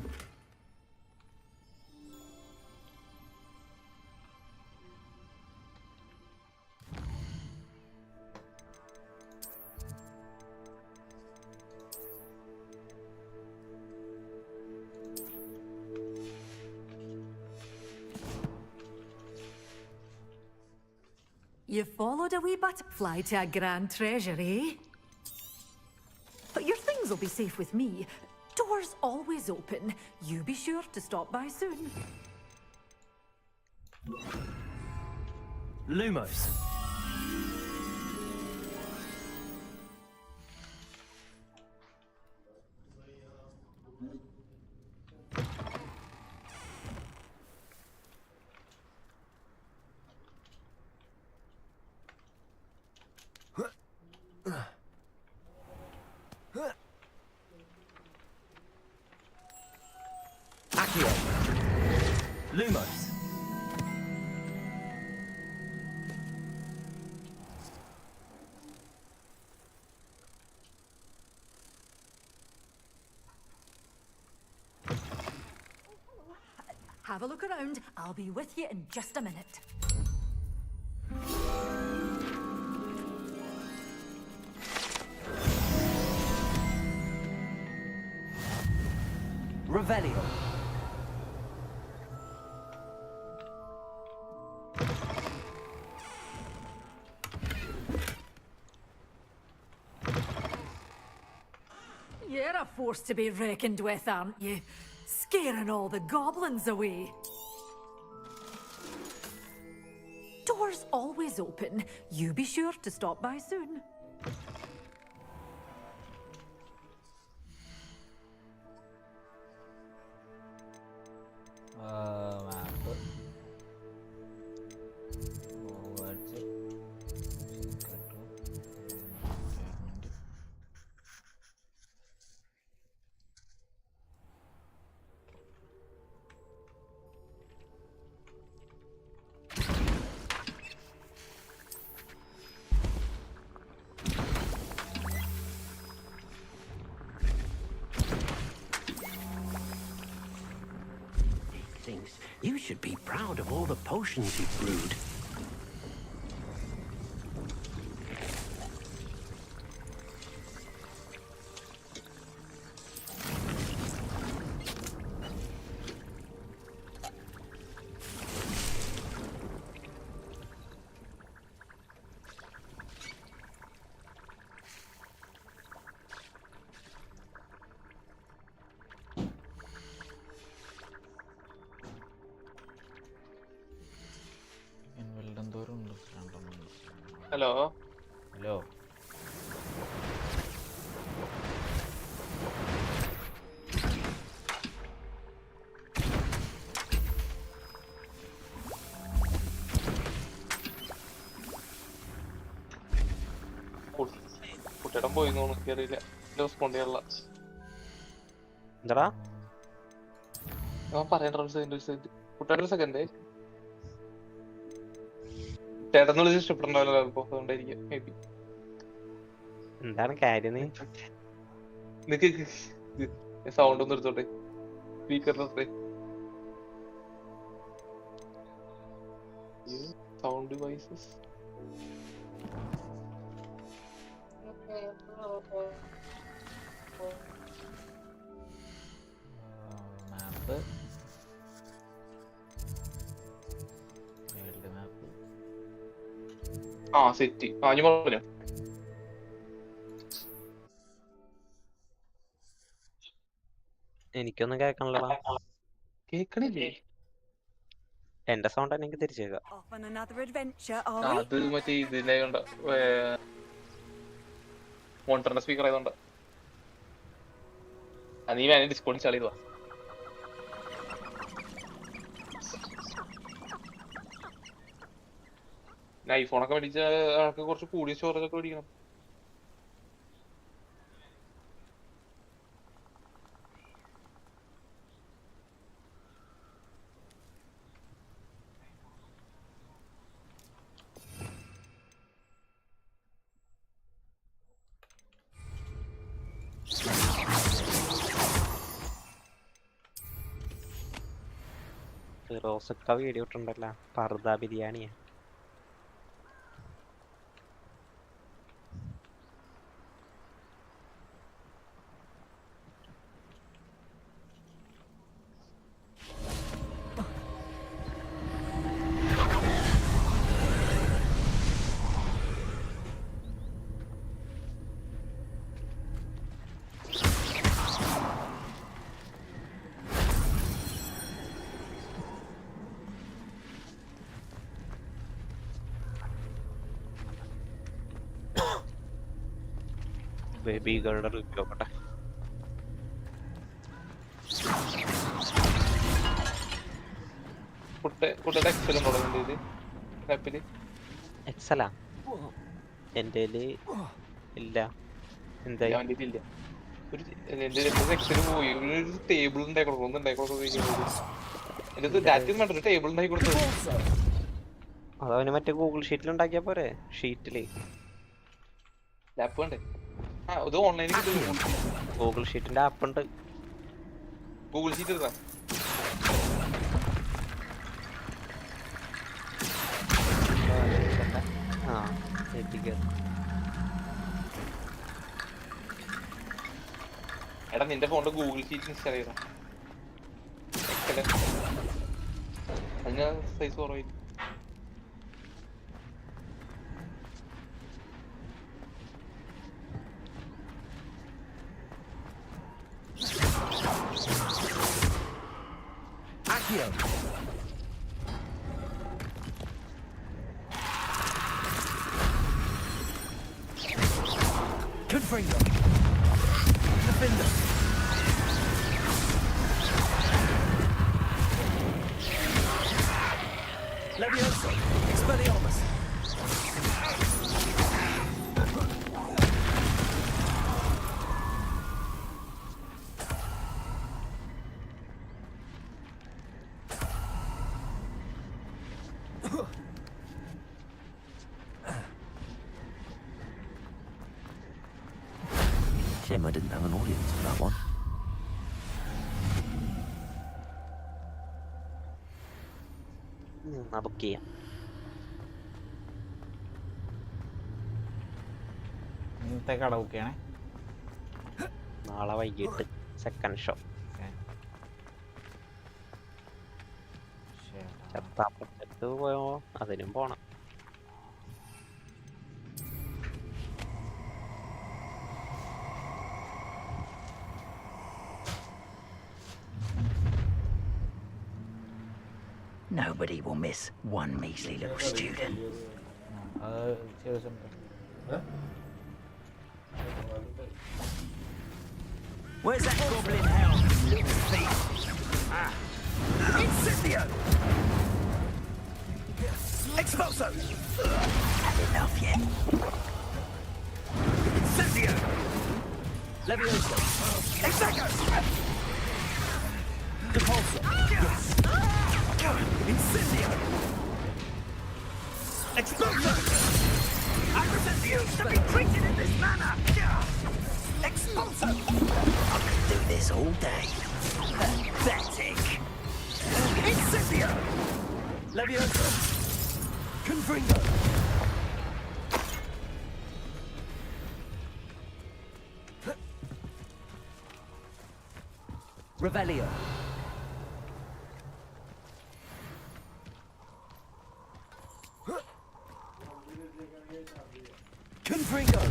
You followed a wee butterfly to a grand treasure, eh? But your things will be safe with me. Doors always open. You be sure to stop by soon. Lumos. Accio. Lumos. Have a look around. I'll be with you in just a minute. Revelio. You're a force to be reckoned with, aren't you? Scaring all the goblins away. Doors always open. You be sure to stop by soon. You should be proud of all the potions you've brewed. Hello hello കുട്ടിയുടെ പോയി അറിയില്ല respond ചെയ്യാനുള്ള എന്താടാ പറയണ്ട കുട്ടിയുടെ second ചേട്ടന്ന് വിളിച്ച് ഇഷ്ടപ്പെട്ടുണ്ടാവില്ല ചിലപ്പോ അതുകൊണ്ടായിരിക്കും മേ ബി. എന്താണ് കാര്യം? നിനക്ക് സൗണ്ട് ഒന്ന് എടുത്തോട്ടെ സ്പീക്കറിനകത്തെ സൗണ്ട് ഡിവൈസസ്. മാപ്പ് സെറ്റ് ഞാൻ പറഞ്ഞു. എനിക്കൊന്നും കേൾക്കണല്ലോടാ. കേക്കണില്ലേ? എന്റെ സൗണ്ട് എനിക്ക് തിരിച്ചേക്കാം. അത് മറ്റേ ഇതിനെ കൊണ്ട് മോണിറ്ററിന്റെ സ്പീക്കർ ആയതുകൊണ്ട് നീ വേണേ ഡിസ്കൗണ്ട് ഇൻസ്റ്റാൾ ചെയ്തു. ഐഫോണൊക്കെ മേടിച്ച ആൾക്ക് കുറച്ച് കൂടിയ സ്റ്റോറേജ് ഒക്കെ മേടിക്കണം. ഫിറോസൊക്കെ വീഡിയോ ഇട്ടുണ്ടല്ലോ, പർദ ബിരിയാണിയാ. ബേബി ഗേളുടെ റിവ്യൂ നോക്കട്ടെ. എക്സലാ എന്റെ ഇല്ല. എന്താ പോയി ഒരു ടേബിൾ ഉണ്ടായി കൊടുക്കും. അതവന് മറ്റേ ഗൂഗിൾ ഷീറ്റിൽ ഉണ്ടാക്കിയാ പോരെ? ഷീറ്റില് ലാപ്പ് വേണ്ടേ? ഇത് ഓൺലൈനിൽ കിട്ടും. ഗൂഗിൾ ഷീറ്റിന്റെ ആപ്പ് ഉണ്ട്. ഗൂഗിൾ ഷീറ്റ് എടുക്കാം. എടാ നിന്റെ ഫോണിൽ ഗൂഗിൾ ഷീറ്റ് ഇൻസ്റ്റാൾ ചെയ്താ മേലെ അതിന് സൈസ് കുറവായിരിക്കും. Confringo. Defender. Levioso. Expelliarmus. Shame I didn't have an audience for that one. Book ചെയ്യാം. ഇന്നത്തെ കട ബുക്ക് ചെയ്യണേ. നാളെ വൈകിട്ട് സെക്കൻഡ് ഷോ. ചത്താപ്പറ്റത്ത് പോയോ? അതിനും പോണം. Nobody will miss one measly little student. Where's that goblin hell, you little thief? Incendio! Expulso! Had enough yet? Incendio! Levioso! Exacto! Depulso! Yes! Incendio! Expulso! I refuse to be treated in this manner! Expulso! I could do this all day. Pathetic! Incendio! Levioso! Confringo! Revelio! Confringo!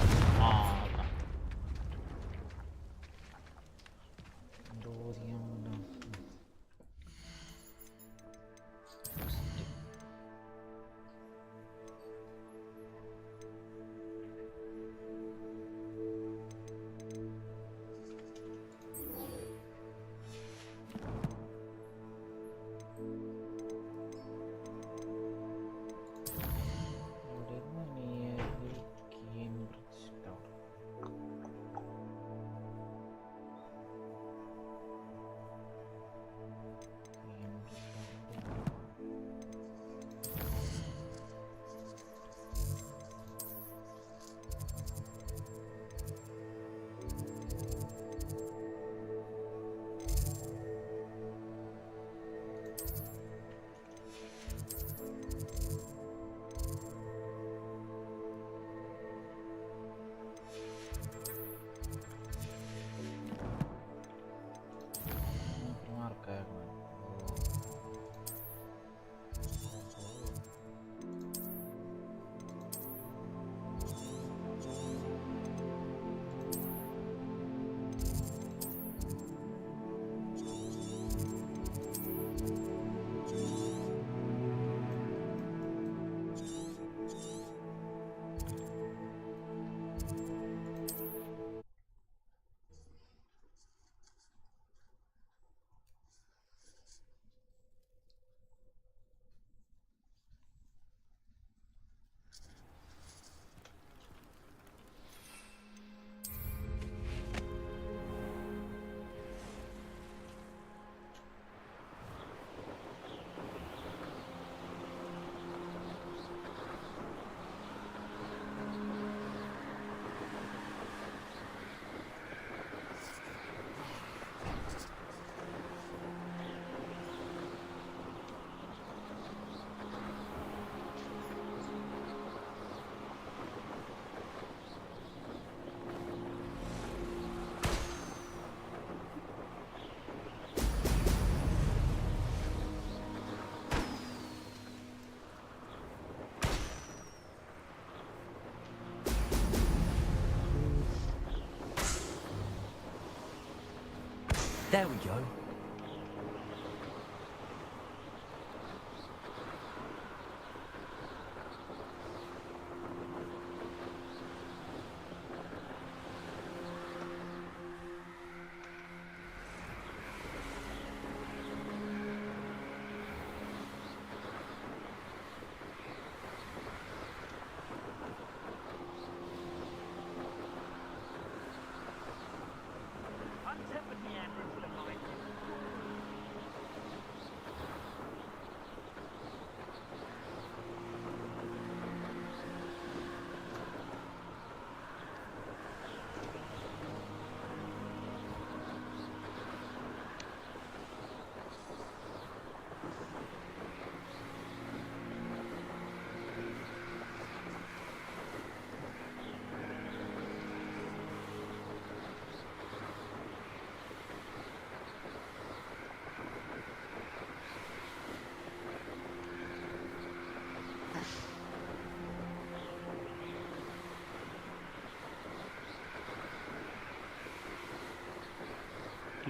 There we go.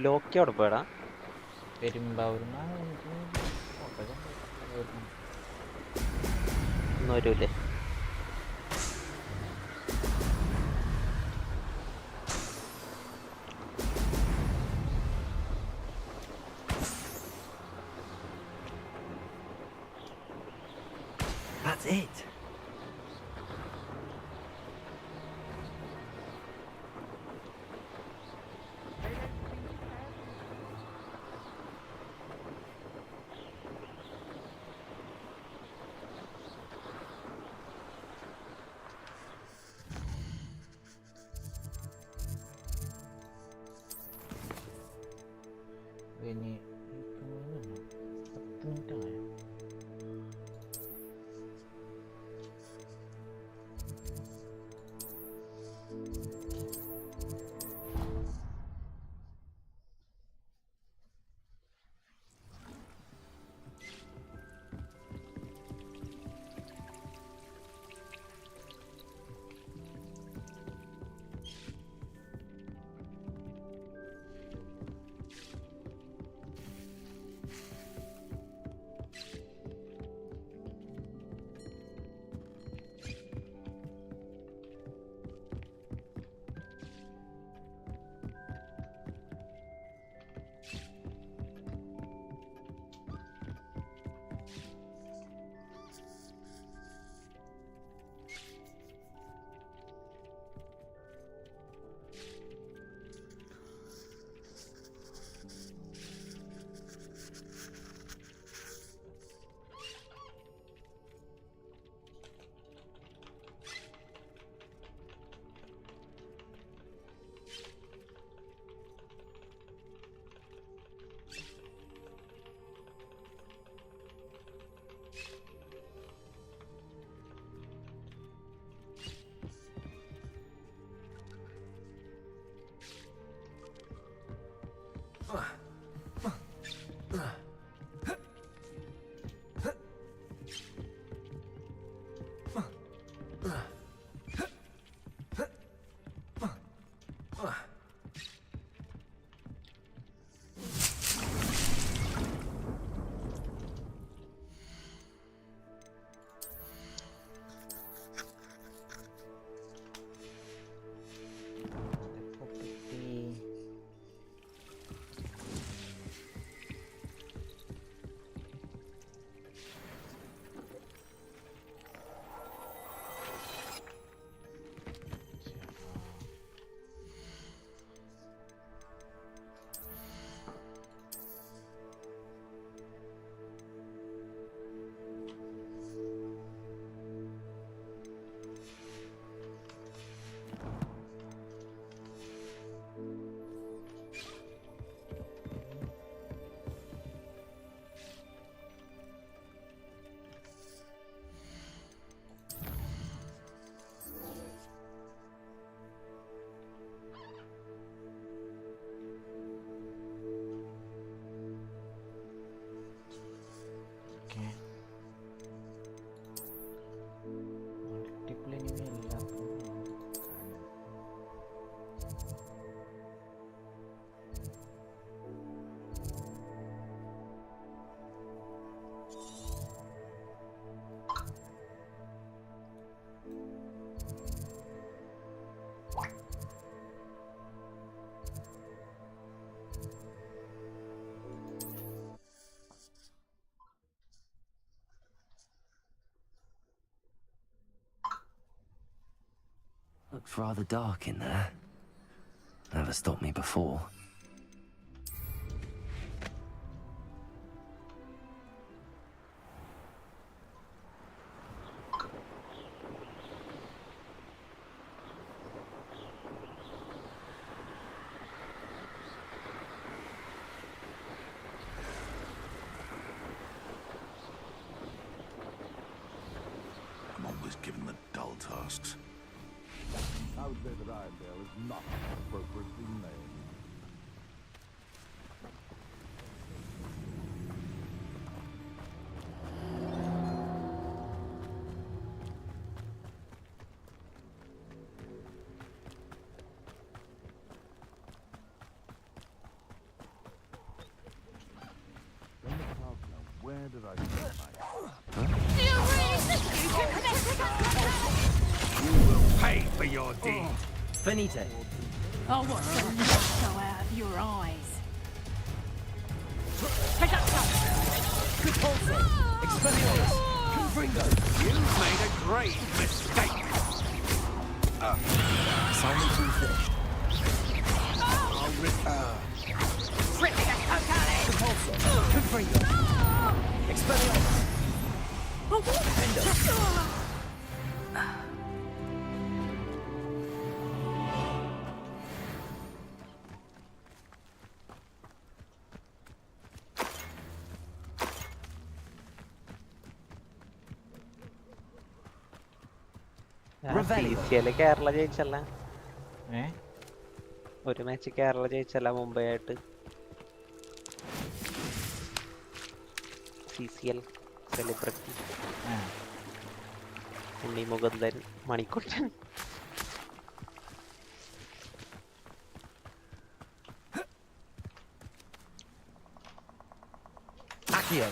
Loki അവിടെ പോയടാ. പെരുമ്പാവൂർന്ന് ഒന്നും വരൂലേ? That's it. ഇനി 10 minute ആയോ? Looks rather dark in there. Never stopped me before. I'm always given the dull tasks. I would say that Irondale is not appropriately named. Where did I put my... You will pay for your deed. Finite. Oh, what's the look go out of your eyes? Take that Repulsor. Expelliarmus. Confringo. You've made a great mistake. Assignment finished. I'll return. Repulsor. Confringo. Expelliarmus. Defender. Kerala ജയിച്ചല്ല, ഒരു match Kerala ജയിച്ചല്ല Mumbai ആയിട്ട്. CCL celebrity Unni Mukundan, Manikuttan. Accio.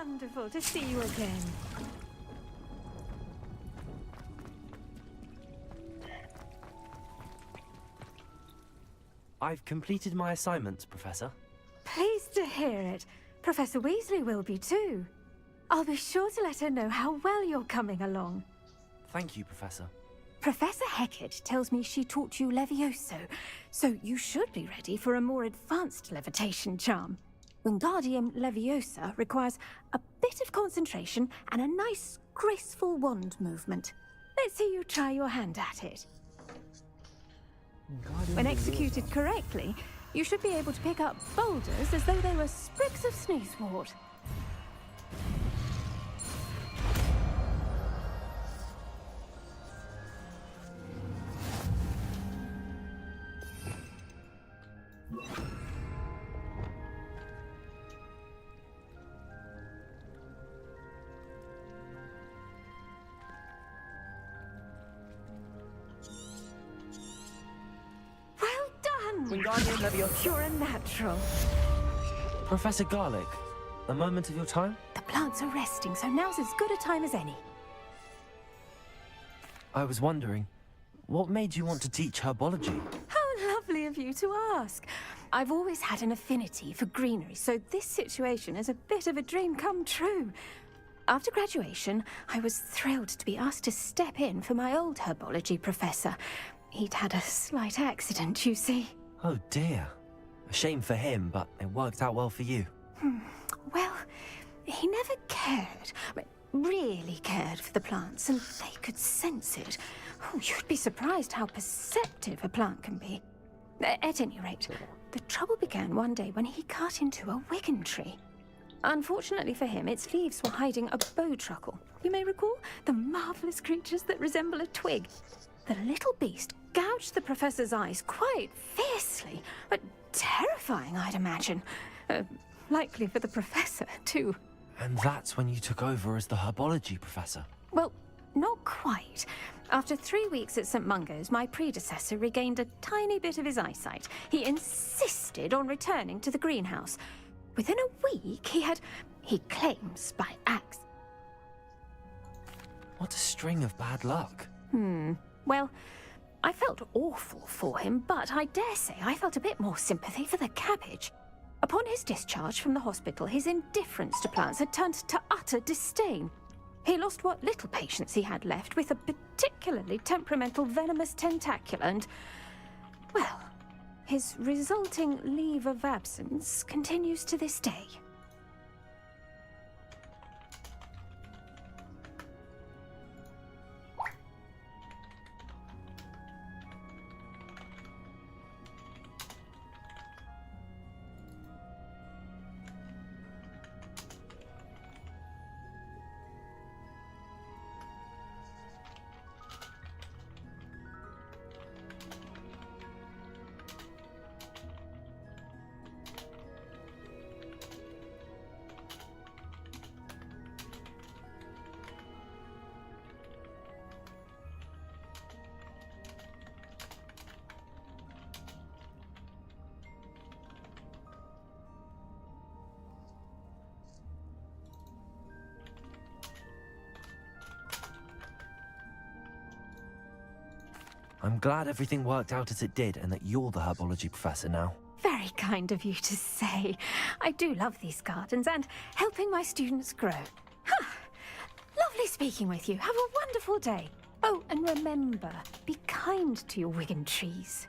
Wonderful to see you again. I've completed my assignments, Professor. Pleased to hear it. Professor Weasley will be too. I'll be sure to let her know how well you're coming along. Thank you, Professor. Professor Hecat tells me she taught you Levioso, so you should be ready for a more advanced levitation charm. Wingardium Leviosa requires a bit of concentration and a nice, graceful wand movement. Let's see you try your hand at it. When executed correctly, you should be able to pick up boulders as though they were sprigs of sneezewort. Wingardium Leviosa. You're a natural. Professor Garlick, a moment of your time? The plants are resting, so now's as good a time as any. I was wondering, what made you want to teach herbology? How lovely of you to ask. I've always had an affinity for greenery, so this situation is a bit of a dream come true. After graduation, I was thrilled to be asked to step in for my old herbology professor. He'd had a slight accident, you see. Oh dear. A shame for him, but it worked out well for you. Well, he never cared, really cared for the plants, and they could sense it. Oh, you'd be surprised how perceptive a plant can be. At any rate, the trouble began one day when he cut into a wigan tree. Unfortunately for him, its leaves were hiding a bowtruckle. You may recall the marvelous creatures that resemble a twig. The little beast gouged the professor's eyes quite fiercely, but terrifying, I'd imagine. Likely for the professor, too. And that's when you took over as the herbology professor? Well, not quite. After 3 weeks at St. Mungo's, my predecessor regained a tiny bit of his eyesight. He insisted on returning to the greenhouse. Within a week, he claims by axe. What a string of bad luck. Well, I felt awful for him, but I dare say I felt a bit more sympathy for the cabbage. Upon his discharge from the hospital, his indifference to plants had turned to utter disdain. He lost what little patience he had left with a particularly temperamental venomous tentacula and, well, his resulting leave of absence continues to this day. I'm glad everything worked out as it did and that you're the herbology professor now. Very kind of you to say. I do love these gardens and helping my students grow. Lovely speaking with you. Have a wonderful day. Oh, and remember, be kind to your wigan trees.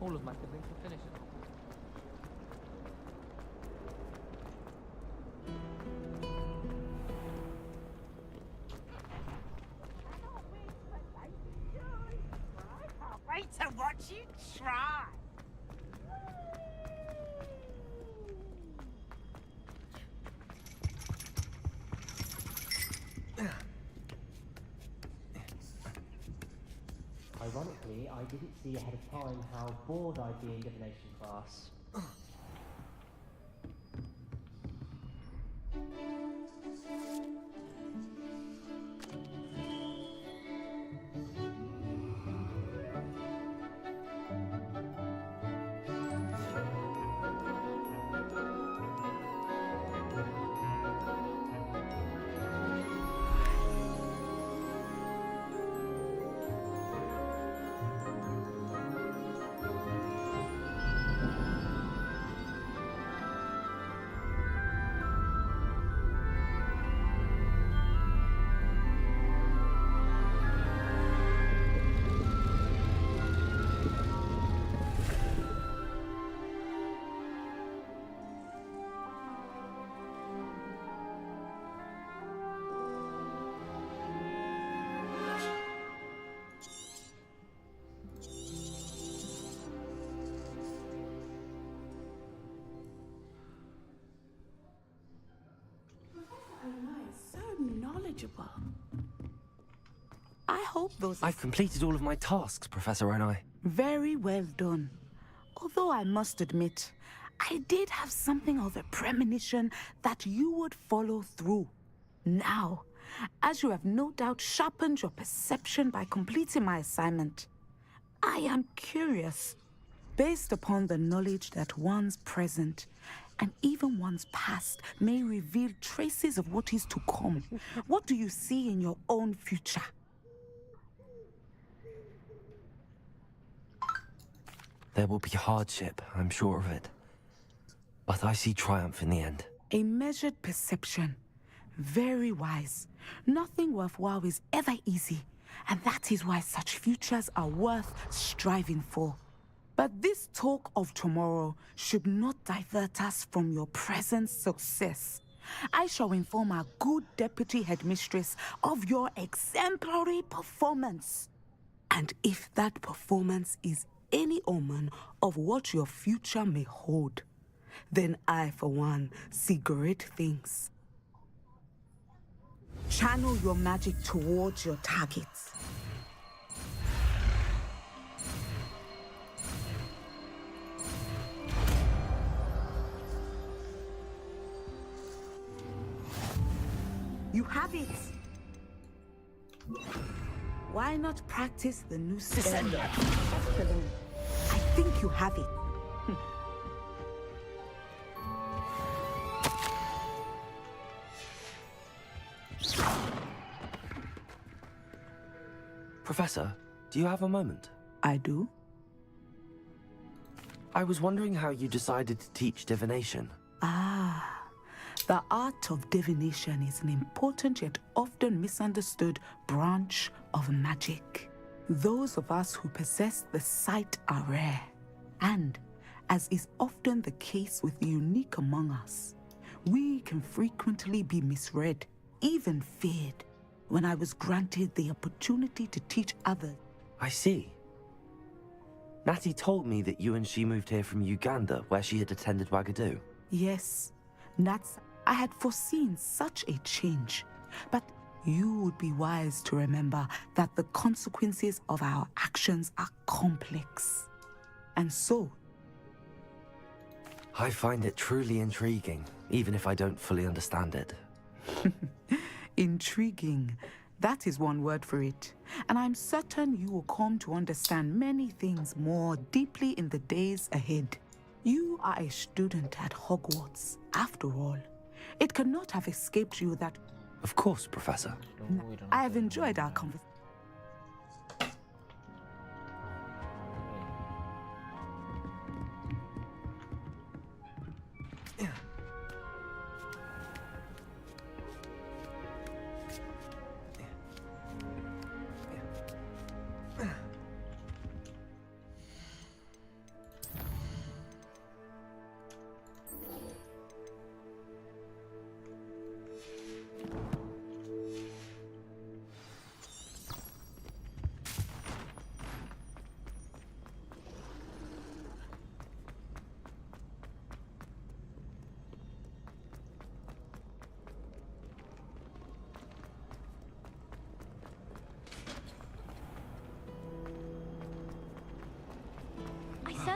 All of my siblings are finished. Wait to watch you try. I Ironically, I didn't see ahead of time how bored I'd be in divination class. Knowledgeable. I hope those... I've completed all of my tasks, Professor Onai. Very well done. Although I must admit, I did have something of a premonition that you would follow through. Now, as you have no doubt sharpened your perception by completing my assignment, I am curious, based upon the knowledge that one's present and even one's past may reveal traces of what is to come. What do you see in your own future? There will be hardship, I'm sure of it. But I see triumph in the end. A measured perception. Very wise. Nothing worthwhile is ever easy, and that is why such futures are worth striving for. But this talk of tomorrow should not divert us from your present success. I shall inform our good deputy headmistress of your exemplary performance. And if that performance is any omen of what your future may hold, then I, for one, see great things. Channel your magic towards your targets. You have it. Why not practice the new spell? I think you have it. Professor, do you have a moment? I do. I was wondering how you decided to teach divination. The art of divination is an important yet often misunderstood branch of magic. Those of us who possess the sight are rare, and, as is often the case with the unique among us, we can frequently be misread, even feared. When I was granted the opportunity to teach others. I see. Natty told me that you and she moved here from Uganda, where she had attended Wagadu. Yes, I had foreseen such a change, but you would be wise to remember that the consequences of our actions are complex. And so... I find it truly intriguing, even if I don't fully understand it. Intriguing. That is one word for it. And I'm certain you will come to understand many things more deeply in the days ahead. You are a student at Hogwarts, after all. It cannot have escaped you that... Of course, Professor. I have enjoyed our conversation.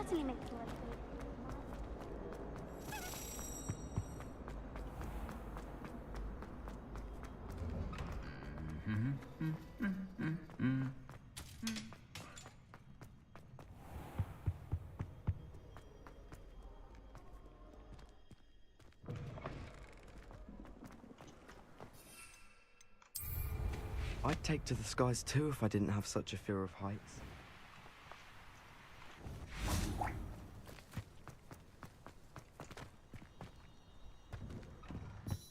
certainly makes life I'd take to the skies too if I didn't have such a fear of heights.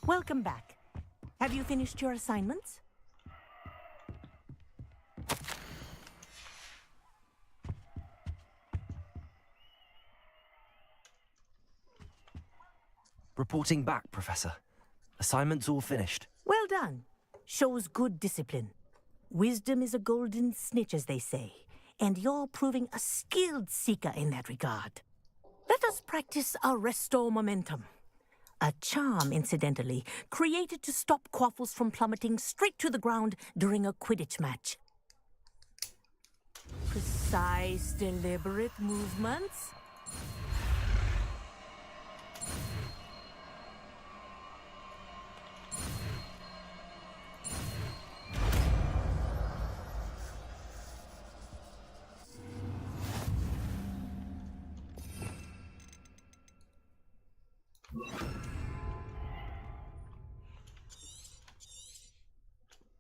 Welcome back. Have you finished your assignments? Reporting back, Professor. Assignments all finished. Well done. Shows good discipline. Wisdom is a golden snitch, as they say, and you're proving a skilled seeker in that regard. Let us practice our Restore Momentum. A charm, incidentally, created to stop quaffles from plummeting straight to the ground during a Quidditch match. Precise, deliberate movements.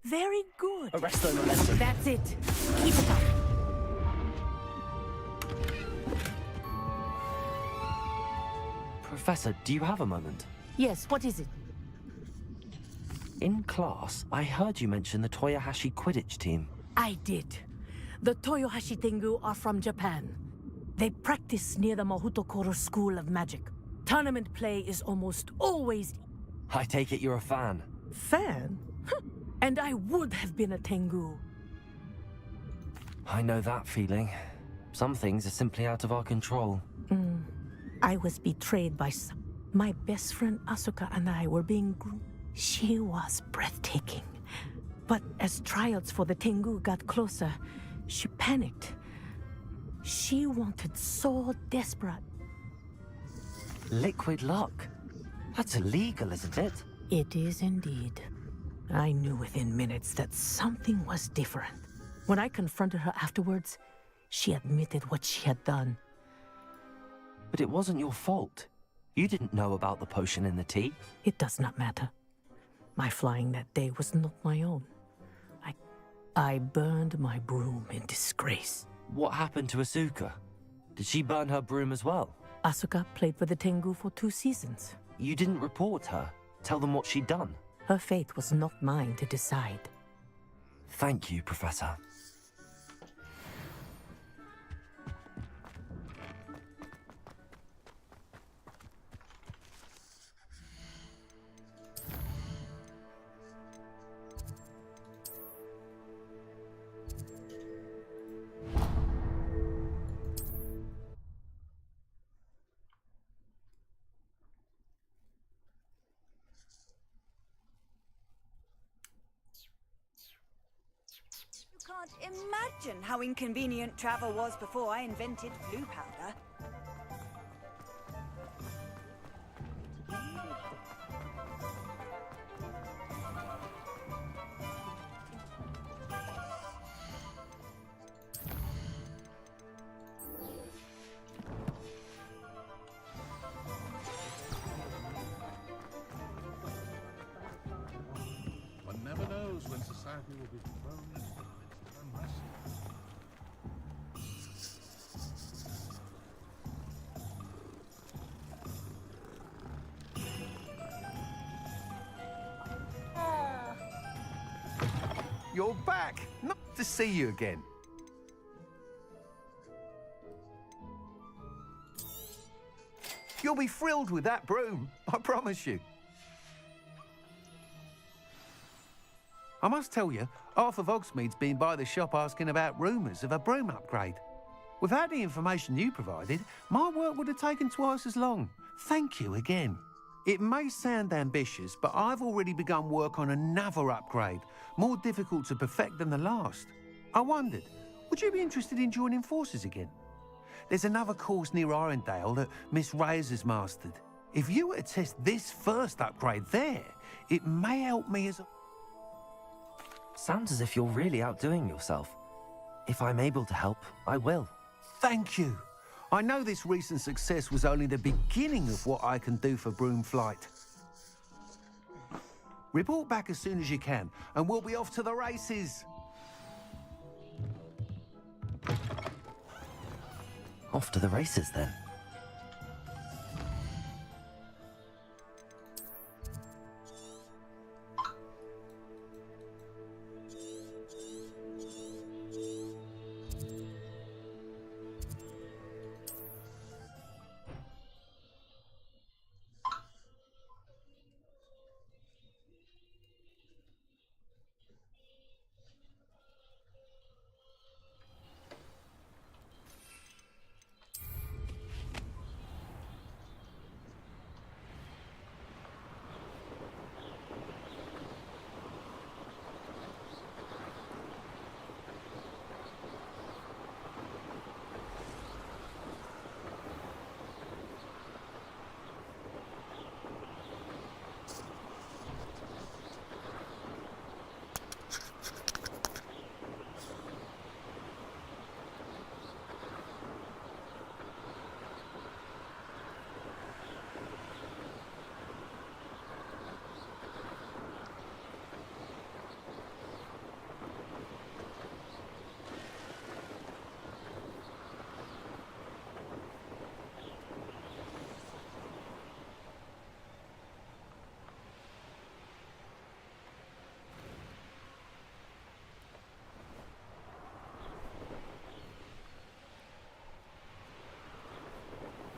Very good. Arrest the momentum. That's it. Keep it up. Professor, do you have a moment? Yes, what is it? In class, I heard you mention the Toyohashi Quidditch team. I did. The Toyohashi Tengu are from Japan. They practice near the Mahutokoro School of Magic. Tournament play is almost always... I take it you're a fan. Fan? And I would have been a Tengu. I know that feeling. Some things are simply out of our control. I was betrayed by my best friend Asuka and I were being groomed. She was breathtaking. But as trials for the Tengu got closer, she panicked. She wanted so desperate. Liquid luck? That's illegal, isn't it? It is indeed. I knew within minutes that something was different. When I confronted her afterwards, she admitted what she had done. But it wasn't your fault. You didn't know about the potion in the tea. It does not matter. My flying that day was not my own. I burned my broom in disgrace. What happened to Asuka? Did she burn her broom as well? Asuka played for the Tengu for 2 seasons. You didn't report her? Tell them what she'd done? Her fate was not mine to decide. Thank you, Professor. Can't imagine how inconvenient travel was before I invented blue powder. One never knows when society will be thrown into the midst of unrest. You're back! Nice to see you again. You'll be thrilled with that broom, I promise you. I must tell you, half of Hogsmeade's been by the shop asking about rumours of a broom upgrade. Without the information you provided, my work would have taken twice as long. Thank you again. It may sound ambitious, but I've already begun work on another upgrade, more difficult to perfect than the last. I wondered, would you be interested in joining forces again? There's another course near Arendale that Miss Reyes has mastered. If you were to test this first upgrade there, it may help me as a... Sounds as if you're really outdoing yourself. If I'm able to help, I will. Thank you. I know this recent success was only the beginning of what I can do for Broomflight. Report back as soon as you can, and we'll be off to the races. Off to the races, then.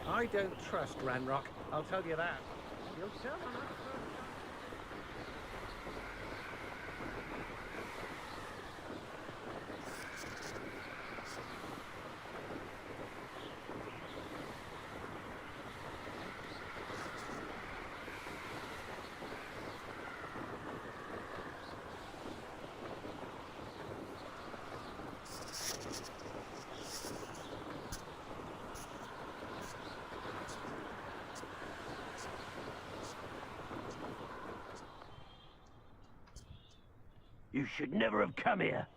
I don't trust Ranrock, I'll tell you that. You'll tell him. You should never have come here.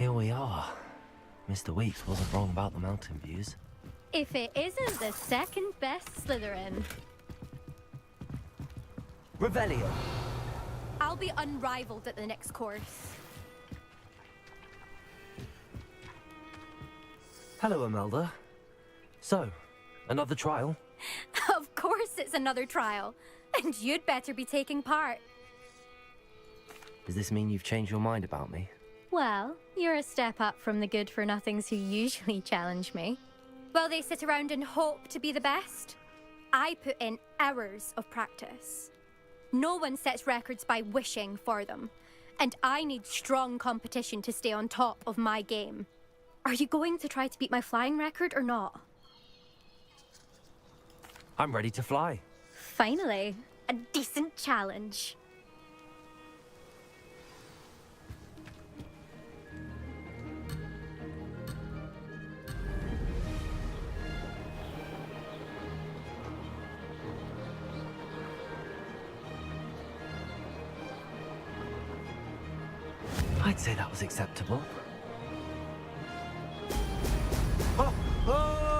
Here we are. Mr. Weeks wasn't wrong about the mountain views. If it isn't the second best Slytherin. Revelio. I'll be unrivaled at the next course. Hello, Imelda. So, another trial? Of course it's another trial. And you'd better be taking part. Does this mean you've changed your mind about me? Well, you're a step up from the good-for-nothings who usually challenge me. While they sit around and hope to be the best, I put in hours of practice. No one sets records by wishing for them, and I need strong competition to stay on top of my game. Are you going to try to beat my flying record or not? I'm ready to fly. Finally, a decent challenge. I'd say that was acceptable. Oh! Oh!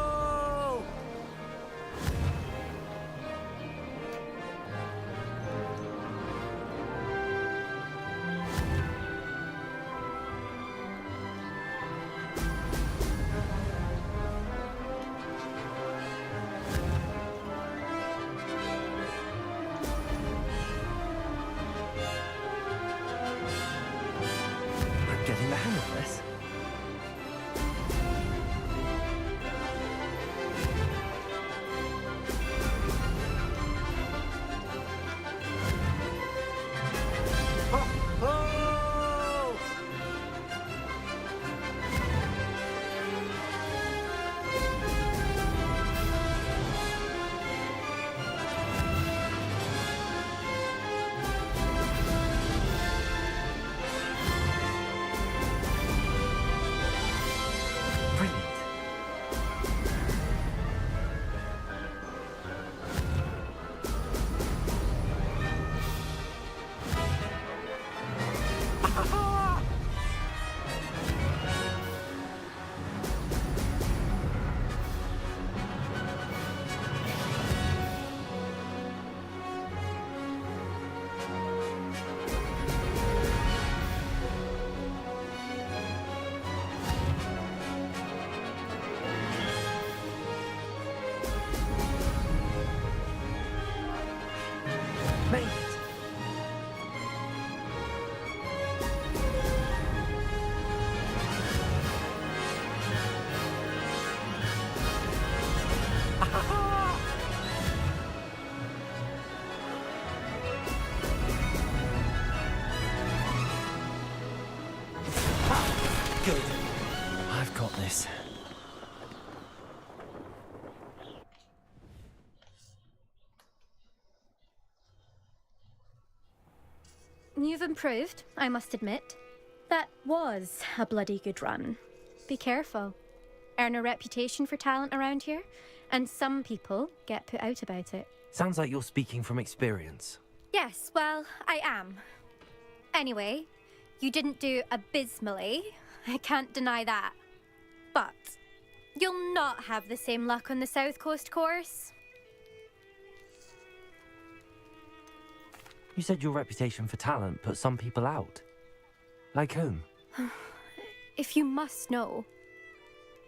you've improved, I must admit. That was a bloody good run. Be careful. Earn a reputation for talent around here, and some people get put out about it. Sounds like you're speaking from experience. Yes, well, I am. Anyway, you didn't do abysmally. I can't deny that. But you'll not have the same luck on the South Coast course. You said your reputation for talent put some people out. Like whom? If you must know,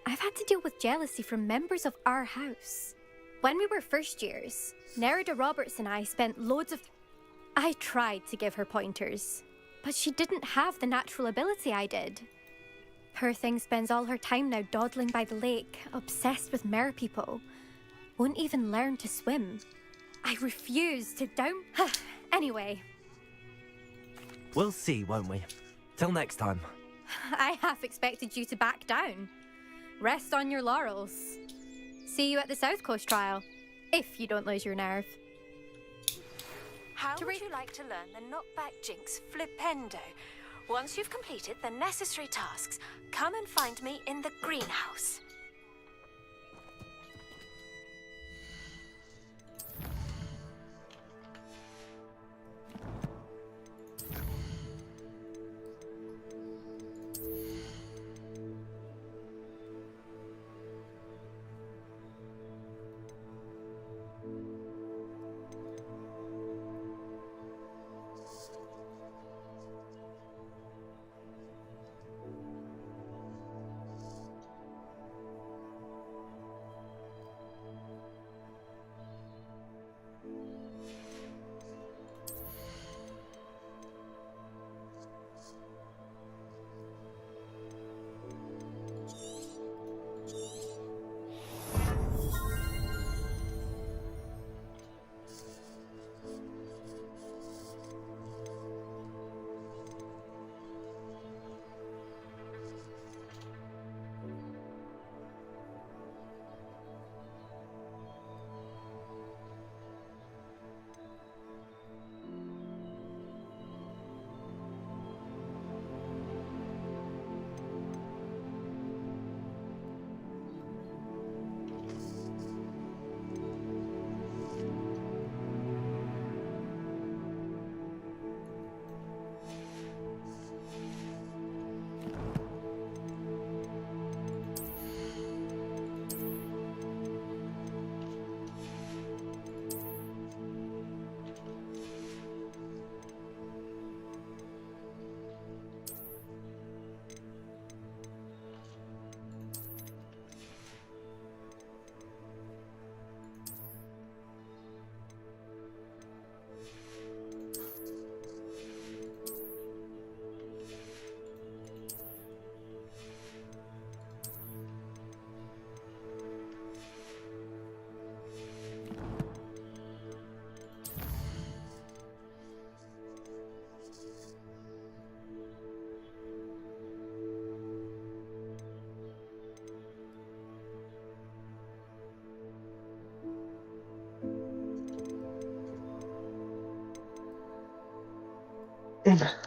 I've had to deal with jealousy from members of our house. When we were first years, Nerida Roberts and I spent loads of... I tried to give her pointers, but she didn't have the natural ability I did. Poor thing spends all her time now dawdling by the lake, obsessed with mer people. Won't even learn to swim. I refuse to down... Anyway. We'll see, won't we? Till next time. I half expected you to back down. Rest on your laurels. See you at the South Coast trial, if you don't lose your nerve. How would you like to learn the knockback jinx flipendo? Once you've completed the necessary tasks, come and find me in the greenhouse.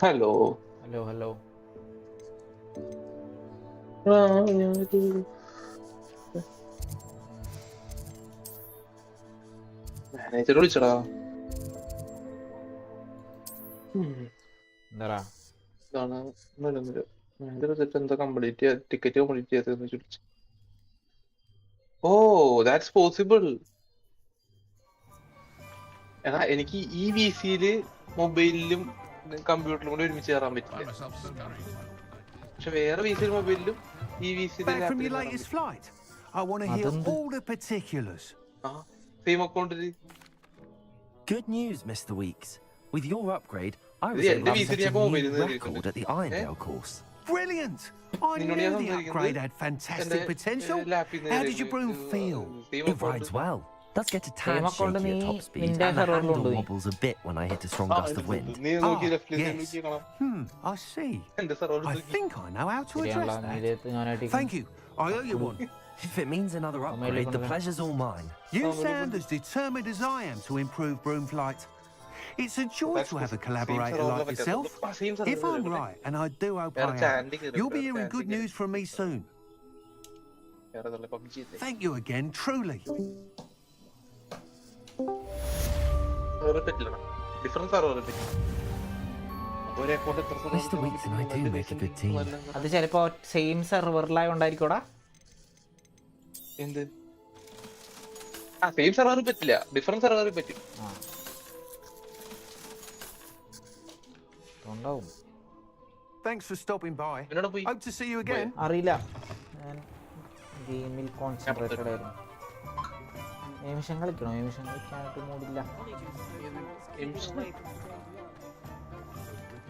Hello. Hello. Manager വിളിച്ചടാ. എന്താ ഇതാണ് manager എന്താ complete ticket complete ചെയ്തെന്ന് ചോദിച്ചു. Oh that's possible. എടാ എനിക്ക് ഈ വിസിയില് മൊബൈലിലും കമ്പ്യൂട്ടറിലും കൂടെ ഒരുമിച്ച് കയറാൻ പറ്റില്ല. പക്ഷെ വേറെ വിസിയിൽ മൊബൈലിലും ഈ വിസി സെയിം അക്കൗണ്ടില്. Good news, Mr. Weeks. With your upgrade, I was able to set a new record at the Irondale course. Brilliant! I knew the upgrade had fantastic potential. How did your broom feel? It rides well. Does get a tad shaky at top speed, and the handle wobbles a bit when I hit a strong gust of wind. Yes. I see. I think I know how to address that. Thank you. I owe you one. If it means another upgrade, the pleasure's all mine. You sound as determined as I am to improve broom flight. It's a joy to have a collaborator like yourself. If I'm right, and I do hope I am, you'll be hearing good news from me soon. Thank you again, truly. Mr. Weeks and I do make a good team. അത് ചിലപ്പോ same സെർവറിലായോണ്ടായിരിക്കോടാ. എന്ത്? Same സെർവറിൽ പറ്റില്ല, different സെർവറിൽ പറ്റും. Thanks for stopping by. Hope to see you again. അറിയില്ല, ഞാൻ ഗെയിമിൽ കോൺസെൻട്രേറ്റഡ് ആയിരുന്നു. നിമിഷം കളിക്കണോ? നിമിഷം കളിക്കാനായിട്ട് മൂടില്ല.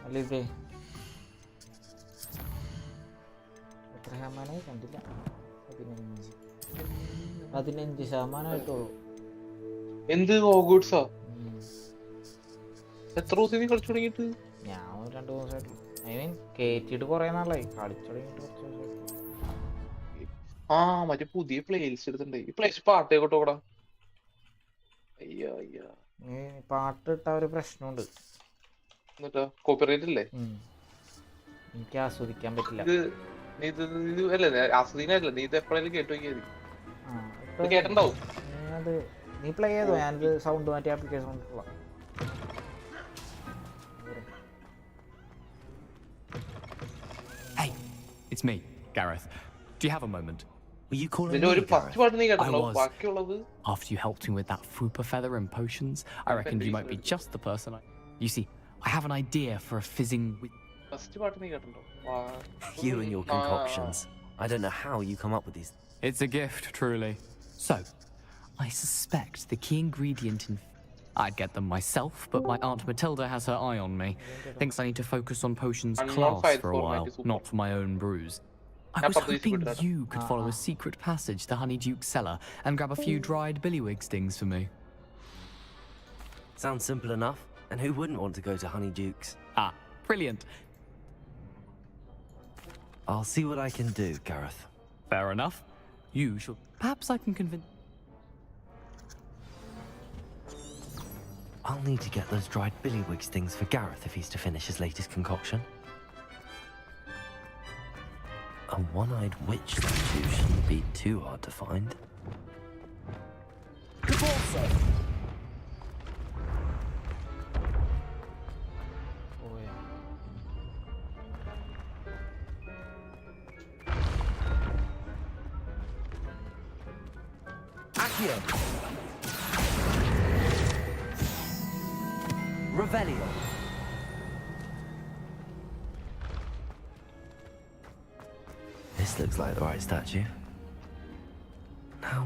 അല്ലേ എത്ര ശതമാനമായി കണ്ടില്ല. 15% എന്ത് ഹോഗ്വാർട്ട്സോ? എത്ര ദിവസം നീ കളിച്ചു തുടങ്ങിയിട്ട്? ഞാൻ 2 ദിവസമായിട്ട്, ഐ മീൻ കേറ്റിട്ട് കുറെ നാളായി, കളിച്ചു തുടങ്ങിയിട്ട് കുറച്ച് ദിവസമായിട്ട്. മറ്റേ പുതിയ പ്ലേലിസ്റ്റ് എടുത്തിട്ടുണ്ട്. ഈ പ്ലേലിസ്റ്റ് പാട്ടേക്കോട്ടോടാ. പാട്ട് ഇട്ട ഒരു പ്രശ്നമുണ്ട്. എന്നിട്ടോ കോപ്പിറൈറ്റ് അല്ലേ? എനിക്ക് ആസ്വദിക്കാൻ പറ്റില്ല. ആസ്വദിക്കാനല്ല, നീ ഇത് എപ്പോഴായാലും കേട്ടു നോക്കിയാൽ മതി. കേട്ടിട്ടുണ്ടാവും. അത് നീ പ്ലേ ചെയ്തോ? ഞാനത് സൗണ്ട് മാറ്റി ആപ്ലിക്കേഷൻ കൊണ്ടുള്ള. Hey, it's me, Gareth. Do you have a moment? Were you calling me Gareth? I was. After you helped me with that Fupa feather and potions, I reckoned you might be just the person You see, I have an idea for a fizzing... You and your concoctions. I don't know how you come up with these. It's a gift, truly. So, I suspect the key ingredient in... I'd get them myself, but my Aunt Matilda has her eye on me. Thinks I need to focus on potions class for a while, not for my own brews. I was hoping you could follow a secret passage to Honeyduke's cellar and grab a few dried billywig stings for me. Sounds simple enough. And who wouldn't want to go to Honeyduke's? Brilliant. I'll see what I can do, Gareth. Fair enough. You should... Perhaps I can convince... I'll need to get those dried billywig stings for Gareth if he's to finish his latest concoction. A one-eyed witch statue shouldn't be too hard to find. Accio. Revelio. This looks like the right statue. Now,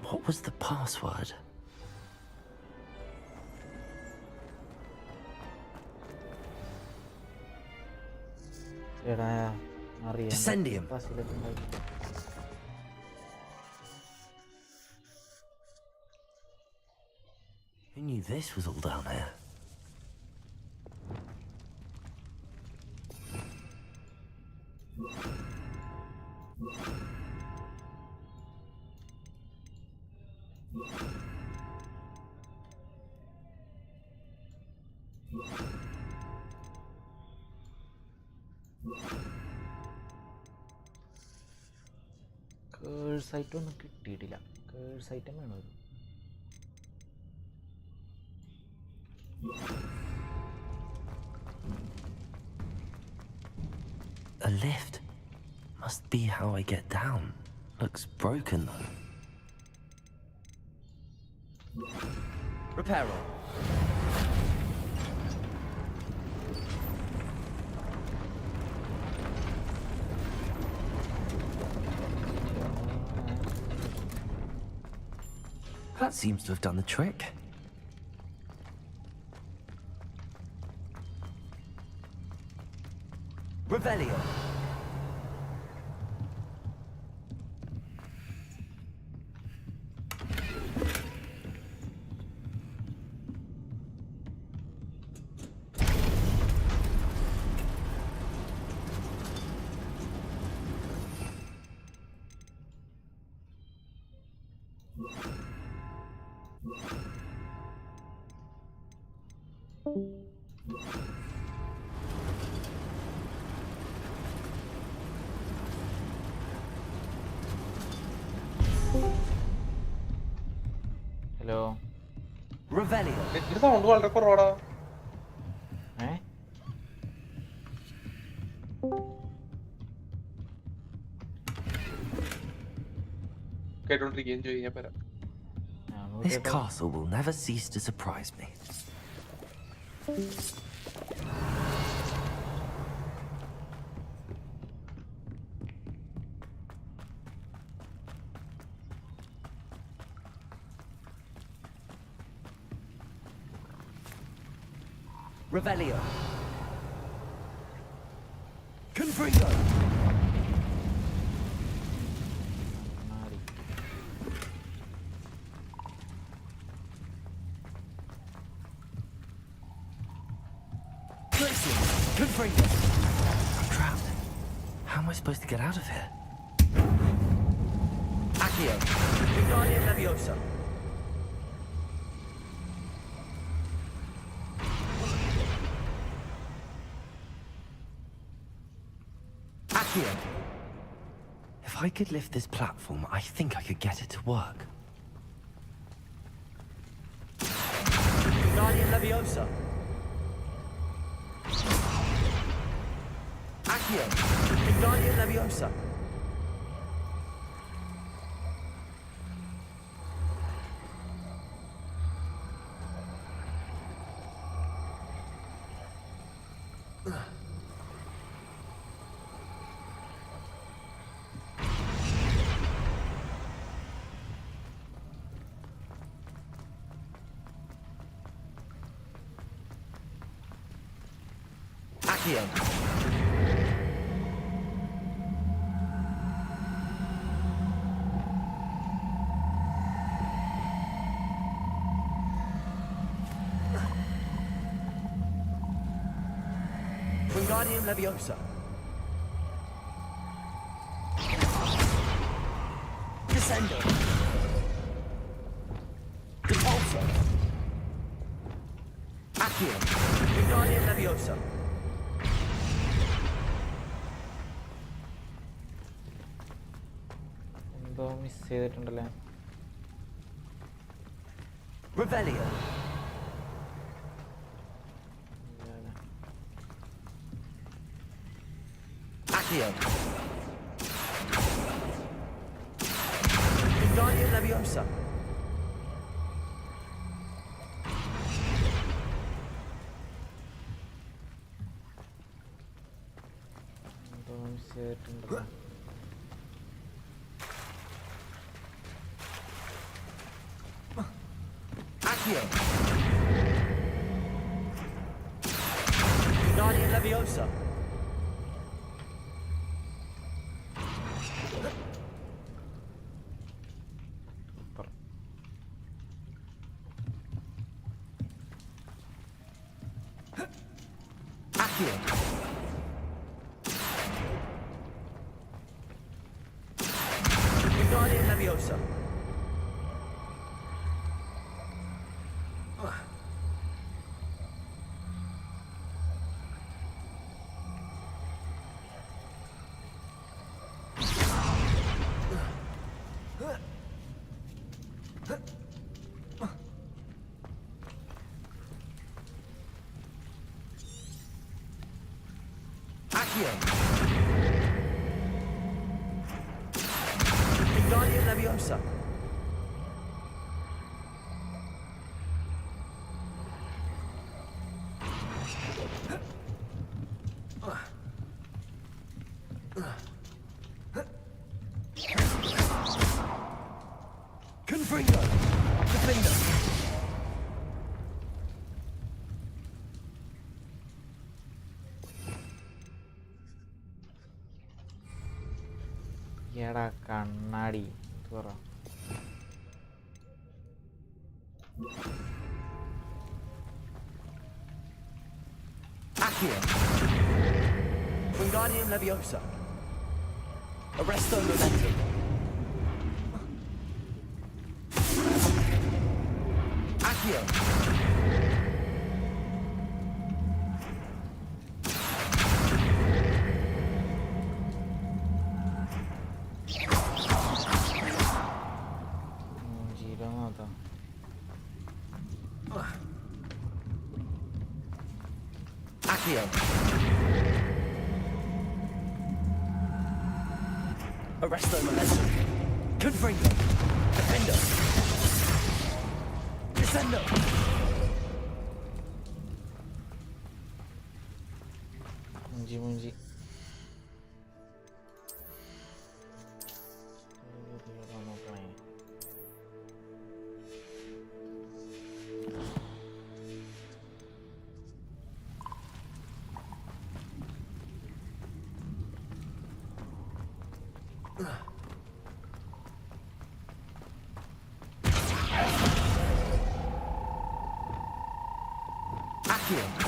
what was the password? Descendium. Who knew this was all down here? Curse item ഒന്നും കിട്ടിയിട്ടില്ല. Curse item വേണോ? A lift. Must be how I get down. Looks broken though. Reparo. That seems to have done the trick. Revelio. Hello Revelio. ഇതിന്റെ sound വളരെ കുറവാടാ. കേട്ടോണ്ടിരിക്കുകയും ചെയ്യാൻ പറ്റാം. This castle will never cease to surprise me. Revelio. Confringo. Confringo. I'm trapped. How am I supposed to get out of here? Accio. Wingardium Leviosa. Accio. If I could lift this platform, I think I could get it to work. Wingardium Leviosa. Accio. Wingardium Leviosa. Accio. Wingardium Leviosa. Descendo. Repulso. Accio. Wingardium Leviosa. എന്തോ miss ചെയ്തിട്ടുണ്ടല്ലേ. Revelio. Accio. Wingardium Leviosa. എന്തോ miss ചെയ്തിട്ടുണ്ടല്ലോ. Accio. Wingardium Leviosa. Accio. Wingardium Leviosa. Accio. Wingardium Leviosa. Confringo. Defender. എടാ കണ്ണാടി തുറ. Accio. Wingardium Leviosa. Arresto Momentum. Accio. Accio. Arresto momentum. Confringo. Defendo. Descendo. Mungi. Accio.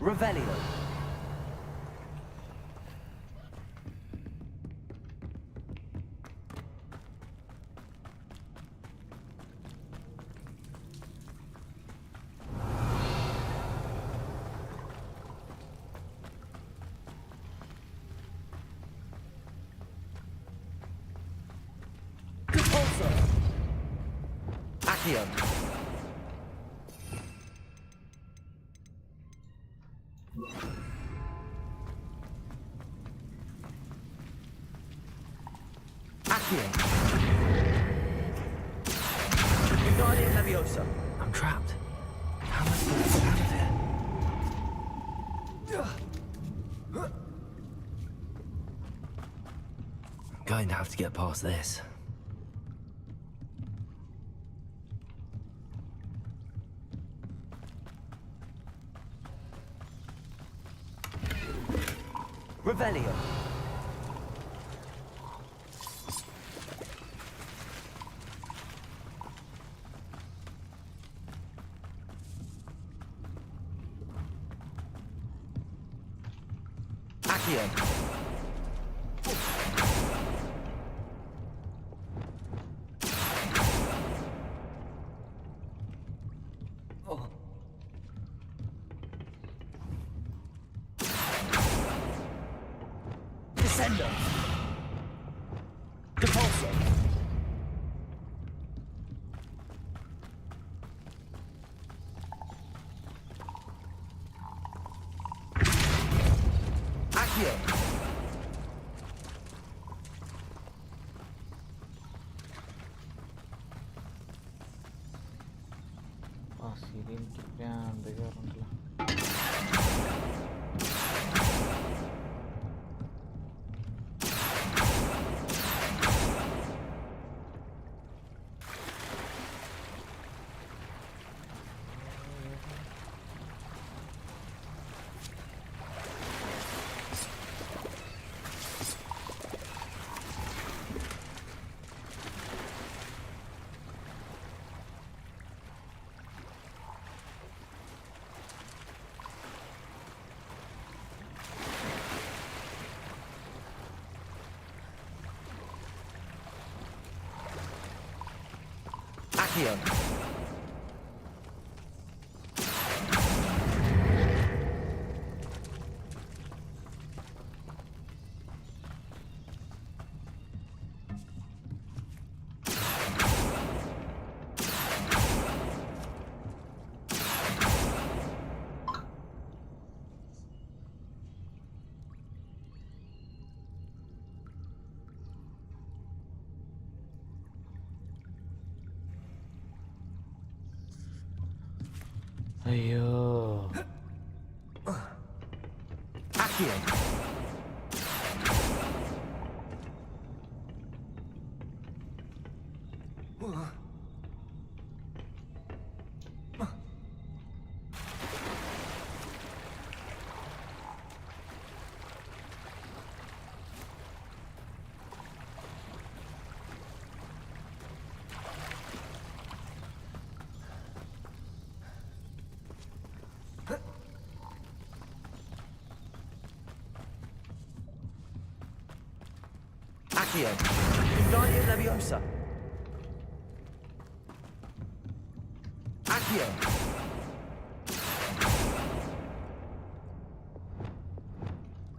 Revelio. Compulso. Accio. Wingardium Leviosa. I'm trapped. How am I supposed to get out of here? I'm going to have to get past this. Revelio. Accio. Descendo. Compulso. Accio. Accio. അയ്യോ Accio. Accio. Wingardium Leviosa. Accio.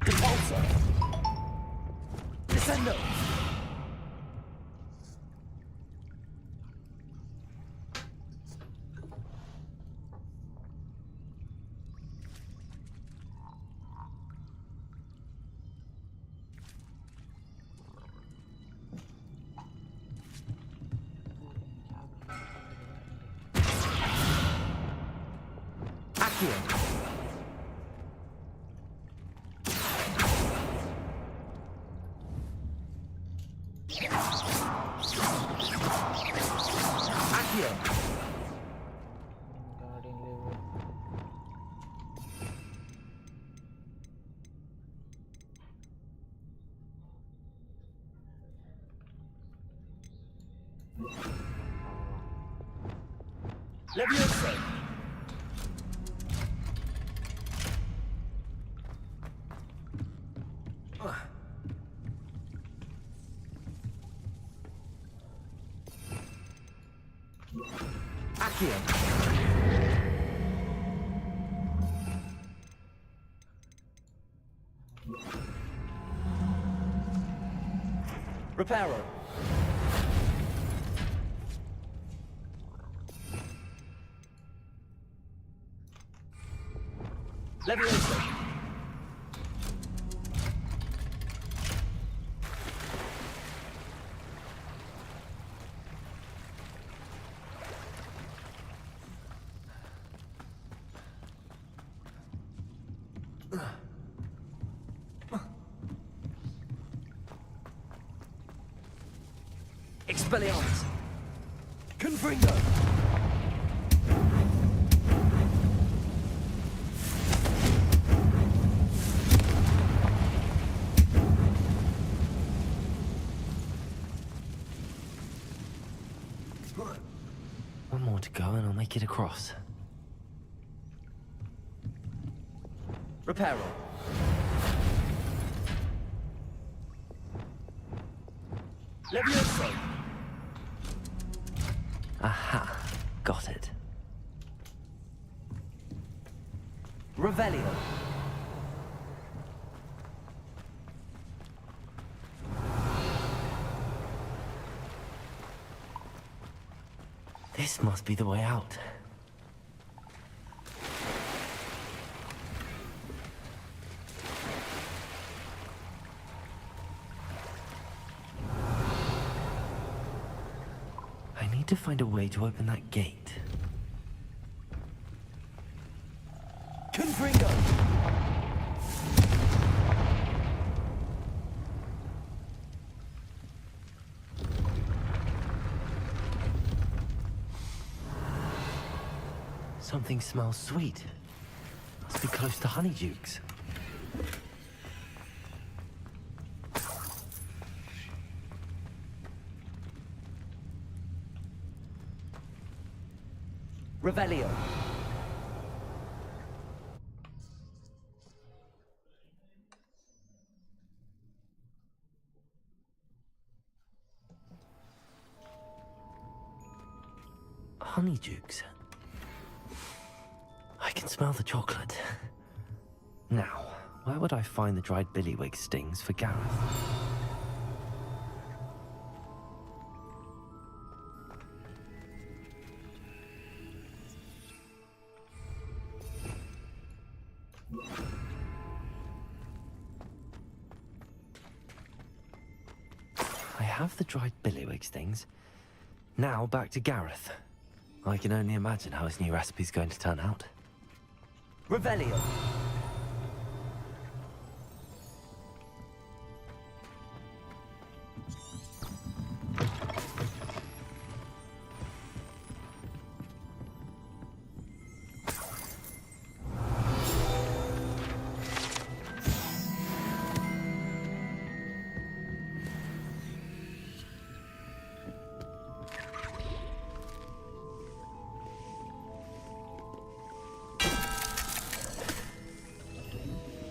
Repulsor. Descendo. Accio. Accio. Leviosa. Accio. Reparo. Leviosa. Expelliarmus. Confringo. One more to go and I'll make it across. Reparo. Leviosa. Aha, got it. Revelio. This must be the way out. I need to find a way to open that gate. Confringo. Something smells sweet. Must be close to Honeydukes. Revelio. Honeydukes. I can smell the chocolate. Now, where would I find the dried billywig stings for Gareth? I have the dried billywig stings. Now back to Gareth. I can only imagine how his new recipe's going to turn out. Revelio.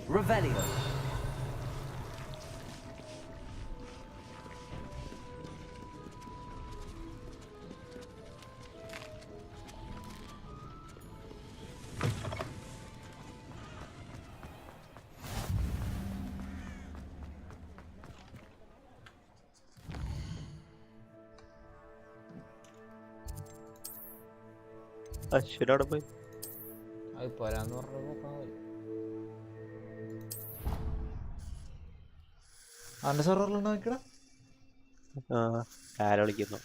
Revelio. അശ്വിനോടെ പോയി അത് പോരാന്ന് പറഞ്ഞപ്പോ അവന്റെ സെർവറിലുണ്ടോ നോക്കിടാ. ആരെ വിളിക്കുന്നു?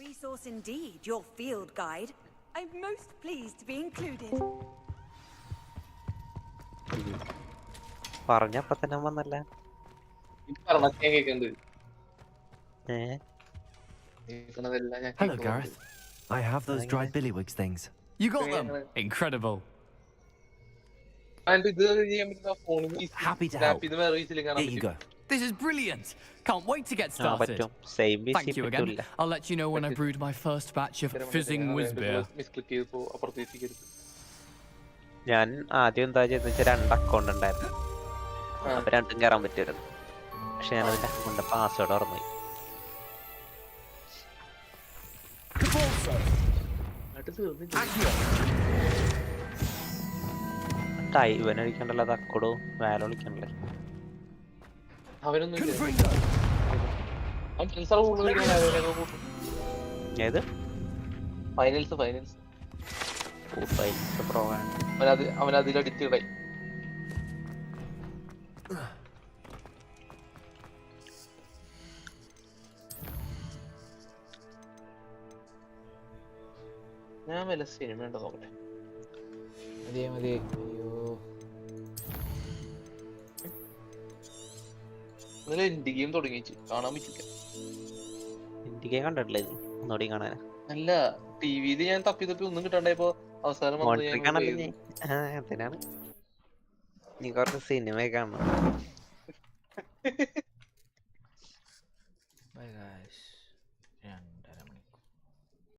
Resource indeed, your field guide. I'm most pleased to be included. പറഞ്ഞപ്പോ തന്നെ വന്നല്ല. Hello, Gareth. I have those dried billywhigs things. You got them? Incredible. Happy to help. Here you go. This is brilliant. Can't wait to get started. Thank you again. I'll let you know when I brewed my first batch of fizzing whiz beer. ഞാൻ ആദ്യം എന്താ ചെയ്തെന്ന് വെച്ചാൽ 2 account ഉണ്ടായിരുന്നു. അപ്പൊ രണ്ടും കയറാൻ പറ്റുമായിരുന്നു. പക്ഷെ ഞാൻ അതിന്റെ അക്കൗണ്ട് പാസ്വേഡ് ഓർമ്മയി. ഇവൻ അടിക്കണ്ടല്ലോ, അത് അക്കോടോ വേല വിളിക്കണ്ടല്ലേ. ഏത് ഫൈനൽസ് അവനതിലടിച്ചിടായി. ഞാൻ വല്ല സിനിമ ഉണ്ടോ നോക്കട്ടെ. മതി. അയ്യോ ഇന്ത്യ ഗെയിം തുടങ്ങിച്ചു കാണാൻ പറ്റില്ല. ഇന്ത്യ ഗെയിം കണ്ടിട്ടില്ല ഇത് ഒന്നുകൂടി കാണാനാ. അല്ല ടിവിയില് ഞാൻ തപ്പി ഒന്നും കിട്ടണ്ടായപ്പോ അവസാനം എന്തിനാണ് നീ കുറച്ച് സിനിമ കാണണം.